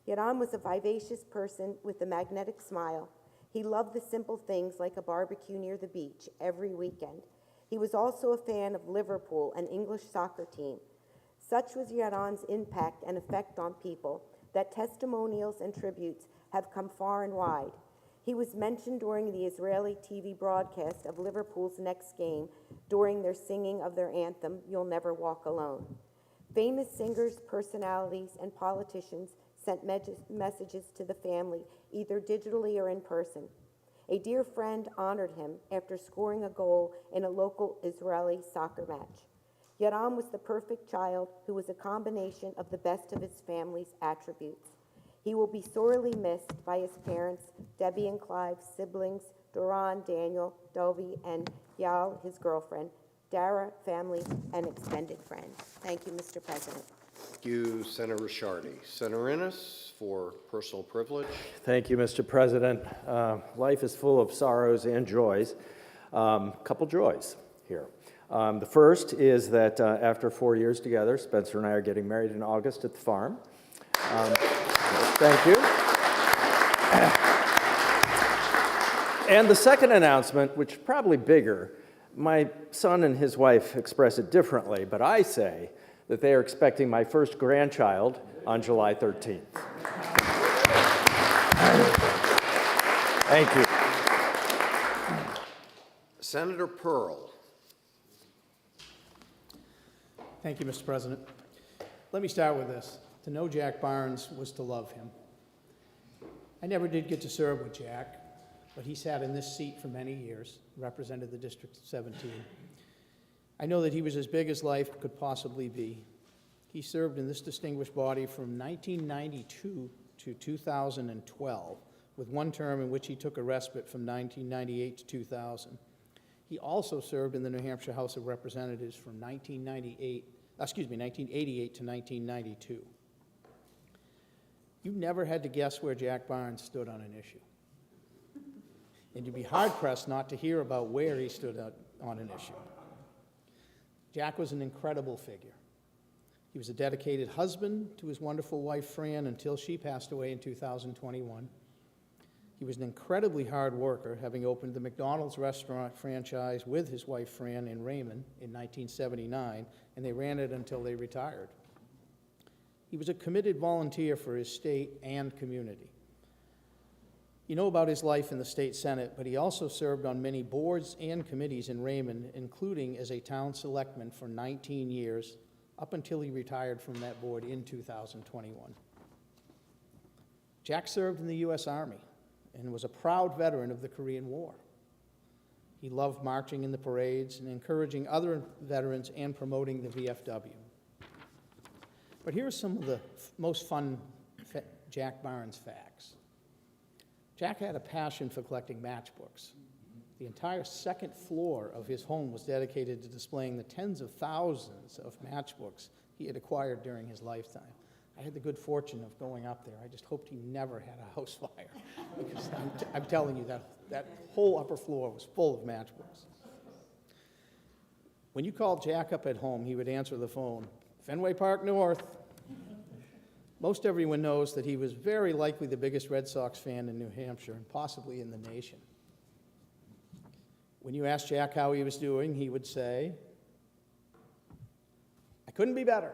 Yadon was a vivacious person with a magnetic smile. He loved the simple things like a barbecue near the beach every weekend. He was also a fan of Liverpool, an English soccer team. Such was Yadon's impact and effect on people that testimonials and tributes have come far and wide. He was mentioned during the Israeli TV broadcast of Liverpool's next game during their singing of their anthem, "You'll Never Walk Alone." Famous singers, personalities, and politicians sent messages to the family, either digitally or in person. A dear friend honored him after scoring a goal in a local Israeli soccer match. Yadon was the perfect child who was a combination of the best of his family's attributes. He will be sorely missed by his parents, Debbie and Clive, siblings, Doron, Daniel, Dovi, and Yal, his girlfriend, Dara, family, and extended friends. Thank you, Mr. President. Thank you, Senator Ricciardi. Senator Innis for personal privilege. Thank you, Mr. President. Life is full of sorrows and joys. Couple joys here. The first is that after 4 years together, Spencer and I are getting married in August at the farm. Thank you. And the second announcement, which is probably bigger, my son and his wife express it differently, but I say that they are expecting my first grandchild on July 13th. Thank you. Senator Pearl. Thank you, Mr. President. Let me start with this. To know Jack Barnes was to love him. I never did get to serve with Jack, but he sat in this seat for many years, represented the District of 17. I know that he was as big as life could possibly be. He served in this distinguished body from 1992 to 2012, with one term in which he took a respite from 1998 to 2000. He also served in the New Hampshire House of Representatives from 1988 to 1992. You never had to guess where Jack Barnes stood on an issue. And you'd be hard-pressed not to hear about where he stood on an issue. Jack was an incredible figure. He was a dedicated husband to his wonderful wife, Fran, until she passed away in 2021. He was an incredibly hard worker, having opened the McDonald's restaurant franchise with his wife, Fran, in Raymond in 1979, and they ran it until they retired. He was a committed volunteer for his state and community. You know about his life in the state Senate, but he also served on many boards and committees in Raymond, including as a town selectman for 19 years, up until he retired from that board in 2021. Jack served in the U.S. Army and was a proud veteran of the Korean War. He loved marching in the parades and encouraging other veterans and promoting the VFW. But here are some of the most fun Jack Barnes facts. Jack had a passion for collecting matchbooks. The entire second floor of his home was dedicated to displaying the tens of thousands of matchbooks he had acquired during his lifetime. I had the good fortune of going up there. I just hoped he never had a house fire. Because I'm telling you, that whole upper floor was full of matchbooks. When you called Jack up at home, he would answer the phone, Fenway Park North. Most everyone knows that he was very likely the biggest Red Sox fan in New Hampshire and possibly in the nation. When you asked Jack how he was doing, he would say, I couldn't be better.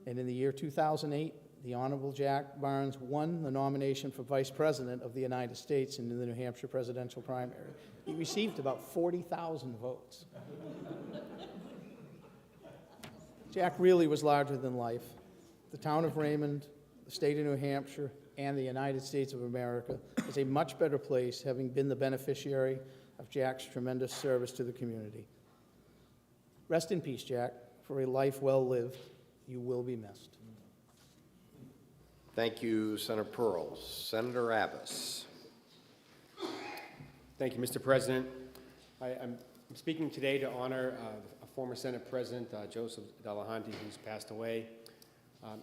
And in the year 2008, the Honorable Jack Barnes won the nomination for Vice President of the United States in the New Hampshire presidential primary. He received about 40,000 votes. Jack really was larger than life. The town of Raymond, the state of New Hampshire, and the United States of America is a much better place, having been the beneficiary of Jack's tremendous service to the community. Rest in peace, Jack, for a life well lived. You will be missed. Thank you, Senator Pearls. Senator Abbas. Thank you, Mr. President. I'm speaking today to honor a former Senate President, Joseph Delahunty, who's passed away.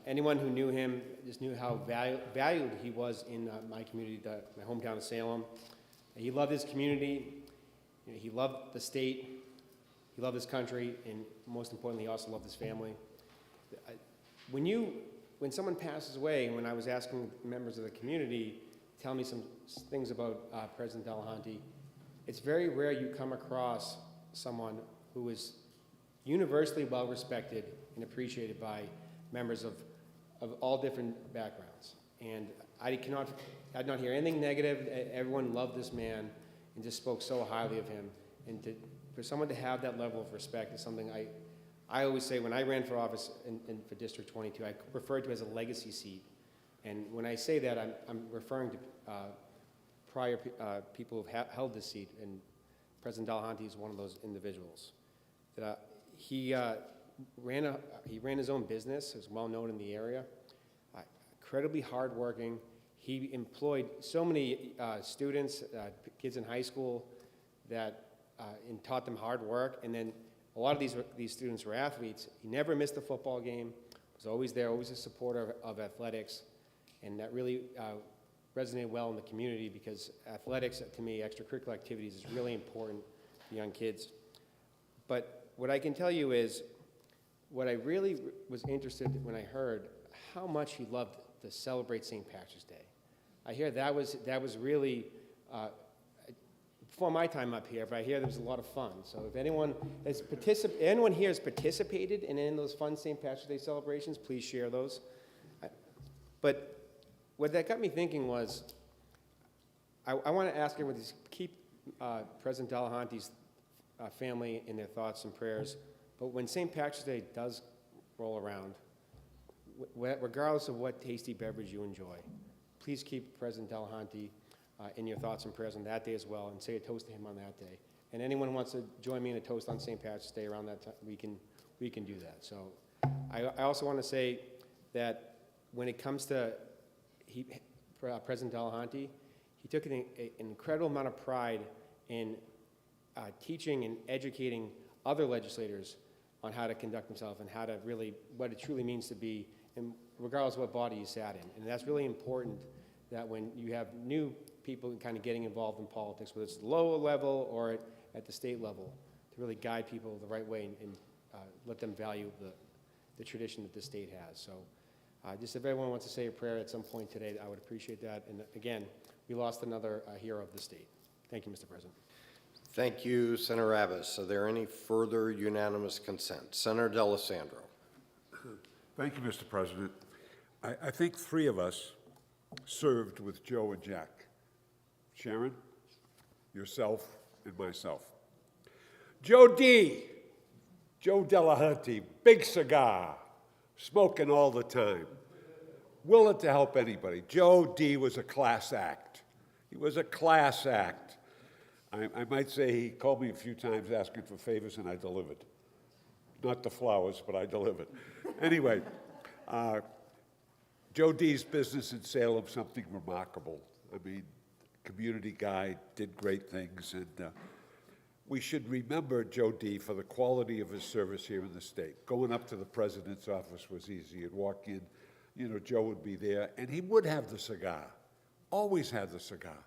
Anyone who knew him just knew how valued he was in my community, my hometown of Salem. He loved his community, he loved the state, he loved his country, and most importantly, he also loved his family. When someone passes away, and when I was asking members of the community, tell me some things about President Delahunty, it's very rare you come across someone who is universally well respected and appreciated by members of all different backgrounds. And I did not hear anything negative. Everyone loved this man and just spoke so highly of him. And for someone to have that level of respect is something I always say when I ran for office for District 22, I referred to it as a legacy seat. And when I say that, I'm referring to prior people who have held this seat, and President Delahunty is one of those individuals. He ran his own business, is well known in the area, incredibly hardworking. He employed so many students, kids in high school, and taught them hard work. And then a lot of these students were athletes. He never missed a football game, was always there, always a supporter of athletics. And that really resonated well in the community because athletics, to me, extracurricular activities is really important for young kids. But what I can tell you is, what I really was interested in when I heard how much he loved to celebrate St. Patrick's Day. I hear that was really, before my time up here, but I hear there was a lot of fun. So if anyone here has participated in any of those fun St. Patrick's Day celebrations, please share those. But what that got me thinking was, I want to ask everyone to keep President Delahunty's family in their thoughts and prayers. But when St. Patrick's Day does roll around, regardless of what tasty beverage you enjoy, please keep President Delahunty in your thoughts and prayers on that day as well, and say a toast to him on that day. And anyone who wants to join me in a toast on St. Patrick's Day around that time, we can do that. So I also want to say that when it comes to President Delahunty, he took an incredible amount of pride in teaching and educating other legislators on how to conduct himself and how to really, what it truly means to be, and regardless of what body you sat in. And that's really important, that when you have new people kind of getting involved in politics, whether it's the lower level or at the state level, to really guide people the right way and let them value the tradition that the state has. So just if everyone wants to say a prayer at some point today, I would appreciate that. And again, we lost another hero of the state. Thank you, Mr. President. Thank you, Senator Abbas. Are there any further unanimous consent? Senator D'Alessandro. Thank you, Mr. President. I think three of us served with Joe and Jack. Sharon, yourself, and myself. Joe D., Joe Delahunty, big cigar, smoking all the time, willing to help anybody. Joe D. was a class act. He was a class act. I might say he called me a few times asking for favors, and I delivered. Not the flowers, but I delivered. Anyway, Joe D.'s business in Salem, something remarkable. I mean, community guy, did great things. And we should remember Joe D. for the quality of his service here in the state. Going up to the president's office was easy. You'd walk in, you know, Joe would be there, and he would have the cigar. Always had the cigar.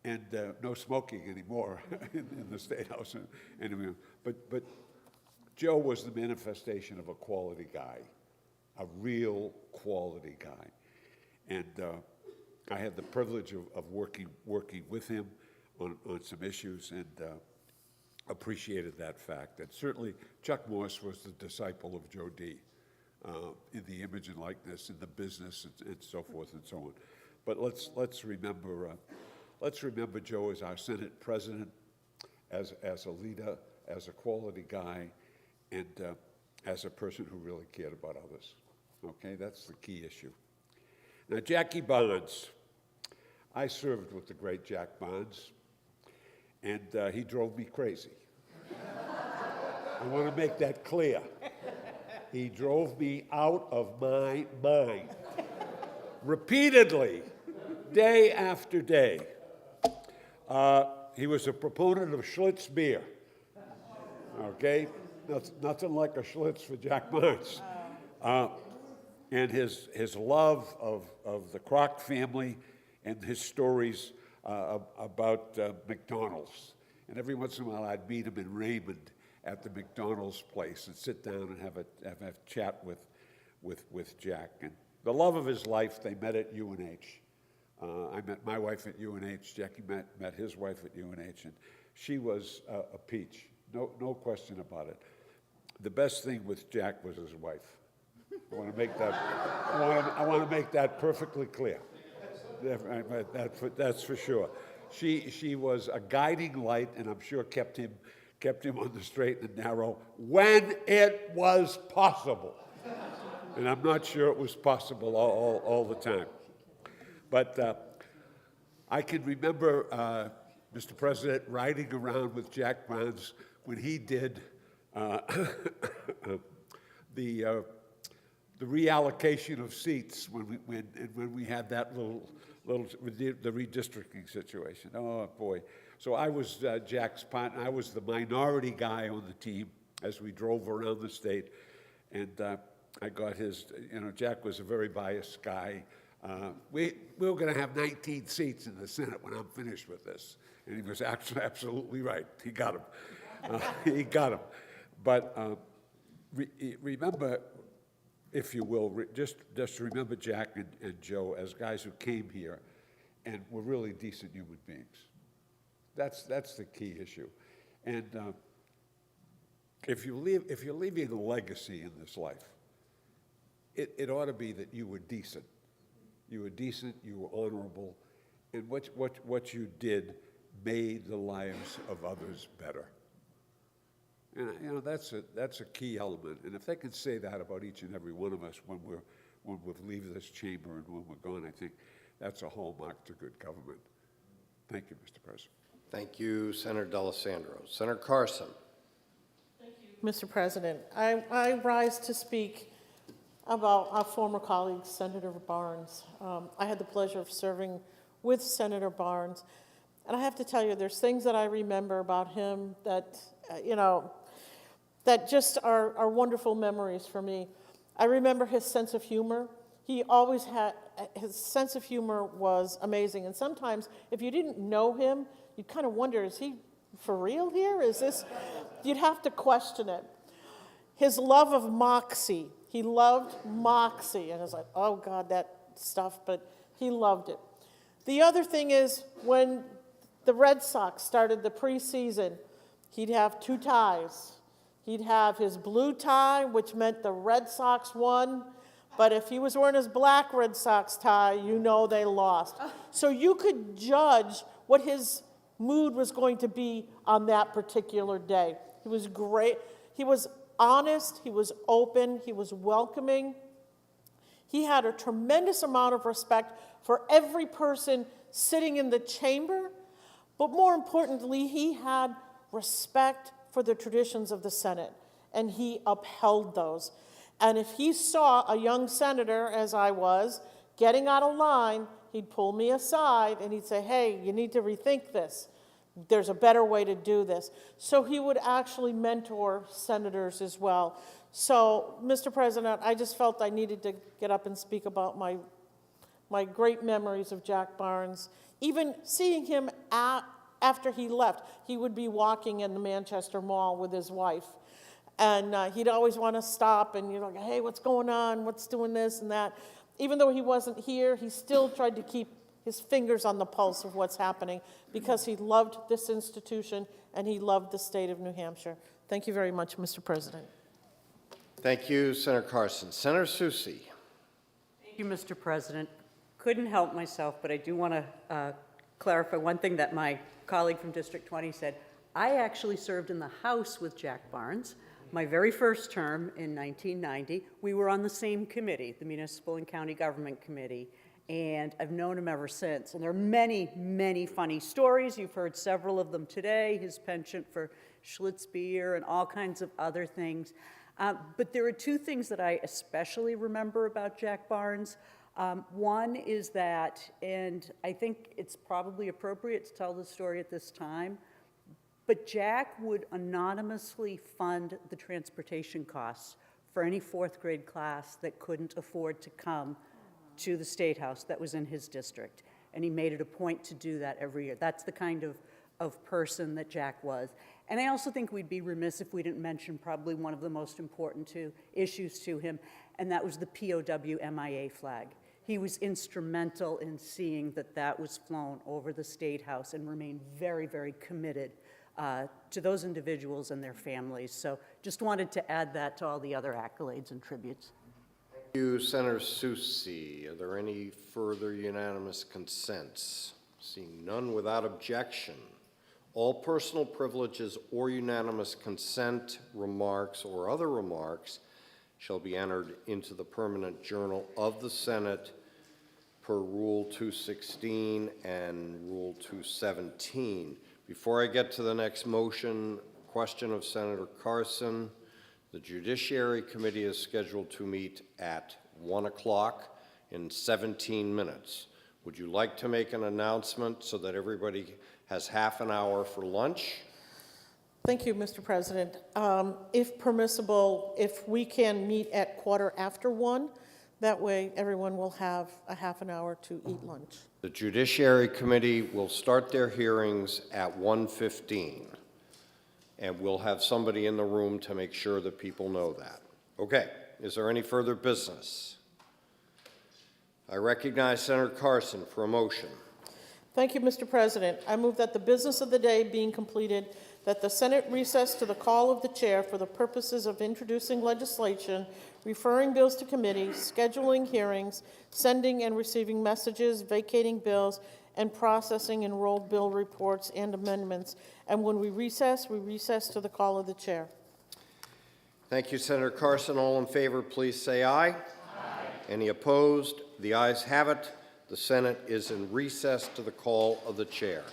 And no smoking anymore in the State House. Anyway, but Joe was the manifestation of a quality guy, a real quality guy. And I had the privilege of working with him on some issues, and appreciated that fact. And certainly Chuck Morse was the disciple of Joe D. In the image and likeness, in the business, and so forth and so on. But let's remember Joe as our Senate president, as a leader, as a quality guy, and as a person who really cared about others. Okay, that's the key issue. Now, Jackie Barnes. I served with the great Jack Barnes, and he drove me crazy. I want to make that clear. He drove me out of my mind, repeatedly, day after day. He was a proponent of Schlitz beer, okay? Nothing like a Schlitz for Jack Barnes. And his love of the Kroc family and his stories about McDonald's. And every once in a while I'd meet him in Raymond at the McDonald's place and sit down and have a chat with Jack. And the love of his life, they met at UNH. I met my wife at UNH. Jackie met his wife at UNH, and she was a peach. No question about it. The best thing with Jack was his wife. I want to make that. I want to make that perfectly clear. That's for sure. She was a guiding light, and I'm sure kept him on the straight and narrow when it was possible. And I'm not sure it was possible all the time. But I can remember, Mr. President, riding around with Jack Barnes when he did the reallocation of seats when we had that little the redistricting situation. Oh boy! So I was Jack's partner. I was the minority guy on the team as we drove around the state, and I got his. You know, Jack was a very biased guy. We were going to have 19 seats in the Senate when I'm finished with this, and he was absolutely right. He got them. He got them. But remember, if you will, just remember Jack and Joe as guys who came here and were really decent human beings. That's the key issue. And if you're leaving a legacy in this life, it ought to be that you were decent. You were decent, you were honorable, and what you did made the lives of others better. And you know, that's a key element. And if they can say that about each and every one of us when we leave this chamber and when we're gone, I think that's a hallmark to good government. Thank you, Mr. President. Thank you, Senator D'Alessandro. Senator Carson. Mr. President, I rise to speak about our former colleague, Senator Barnes. I had the pleasure of serving with Senator Barnes, and I have to tell you, there's things that I remember about him that, that just are wonderful memories for me. I remember his sense of humor. He always had, his sense of humor was amazing, and sometimes if you didn't know him, you'd kind of wonder, is he for real here? Is this, you'd have to question it. His love of moxie. He loved moxie, and I was like, oh God, that stuff, but he loved it. The other thing is, when the Red Sox started the preseason, he'd have two ties. He'd have his blue tie, which meant the Red Sox won, but if he was wearing his black Red Sox tie, you know they lost. So you could judge what his mood was going to be on that particular day. He was great. He was honest, he was open, he was welcoming. He had a tremendous amount of respect for every person sitting in the chamber, but more importantly, he had respect for the traditions of the Senate, and he upheld those. And if he saw a young senator, as I was, getting out of line, he'd pull me aside and he'd say, hey, you need to rethink this. there's a better way to do this. So he would actually mentor senators as well. So, Mr. President, I just felt I needed to get up and speak about my great memories of Jack Barnes. Even seeing him after he left, he would be walking in the Manchester Mall with his wife. And he'd always want to stop and, like, hey, what's going on? What's doing this and that? Even though he wasn't here, he still tried to keep his fingers on the pulse of what's happening because he loved this institution and he loved the state of New Hampshire. Thank you very much, Mr. President. Thank you, Senator Carson. Senator Soucy. Thank you, Mr. President. Couldn't help myself, but I do want to clarify one thing that my colleague from District 20 said. I actually served in the House with Jack Barnes. My very first term in 1990, we were on the same committee, the Municipal and County Government Committee, and I've known him ever since. And there are many, many funny stories. You've heard several of them today, his penchant for Schlitz beer and all kinds of other things. But there are two things that I especially remember about Jack Barnes. One is that, and I think it's probably appropriate to tell the story at this time, but Jack would anonymously fund the transportation costs for any fourth grade class that couldn't afford to come to the State House that was in his district. And he made it a point to do that every year. That's the kind of person that Jack was. And I also think we'd be remiss if we didn't mention probably one of the most important issues to him, and that was the POW MIA flag. He was instrumental in seeing that that was flown over the State House and remained very, very committed to those individuals and their families. So just wanted to add that to all the other accolades and tributes. Thank you, Senator Soucy. Are there any further unanimous consents? Seeing none, without objection, all personal privileges or unanimous consent remarks or other remarks shall be entered into the permanent journal of the Senate per Rule 216 and Rule 217. Before I get to the next motion, question of Senator Carson. The Judiciary Committee is scheduled to meet at 1 o'clock in 17 minutes. Would you like to make an announcement so that everybody has half an hour for lunch? Thank you, Mr. President. If permissible, if we can meet at 1:15, that way everyone will have a half an hour to eat lunch. The Judiciary Committee will start their hearings at 1:15, and we'll have somebody in the room to make sure that people know that. Okay, is there any further business? I recognize Senator Carson for a motion. Thank you, Mr. President. I move that the business of the day being completed, that the Senate recess to the call of the chair for the purposes of introducing legislation, referring bills to committee, scheduling hearings, sending and receiving messages, vacating bills, and processing enrolled bill reports and amendments. And when we recess to the call of the chair. Thank you, Senator Carson. All in favor, please say aye. Aye. Any opposed? The ayes have it. The Senate is in recess to the call of the chair.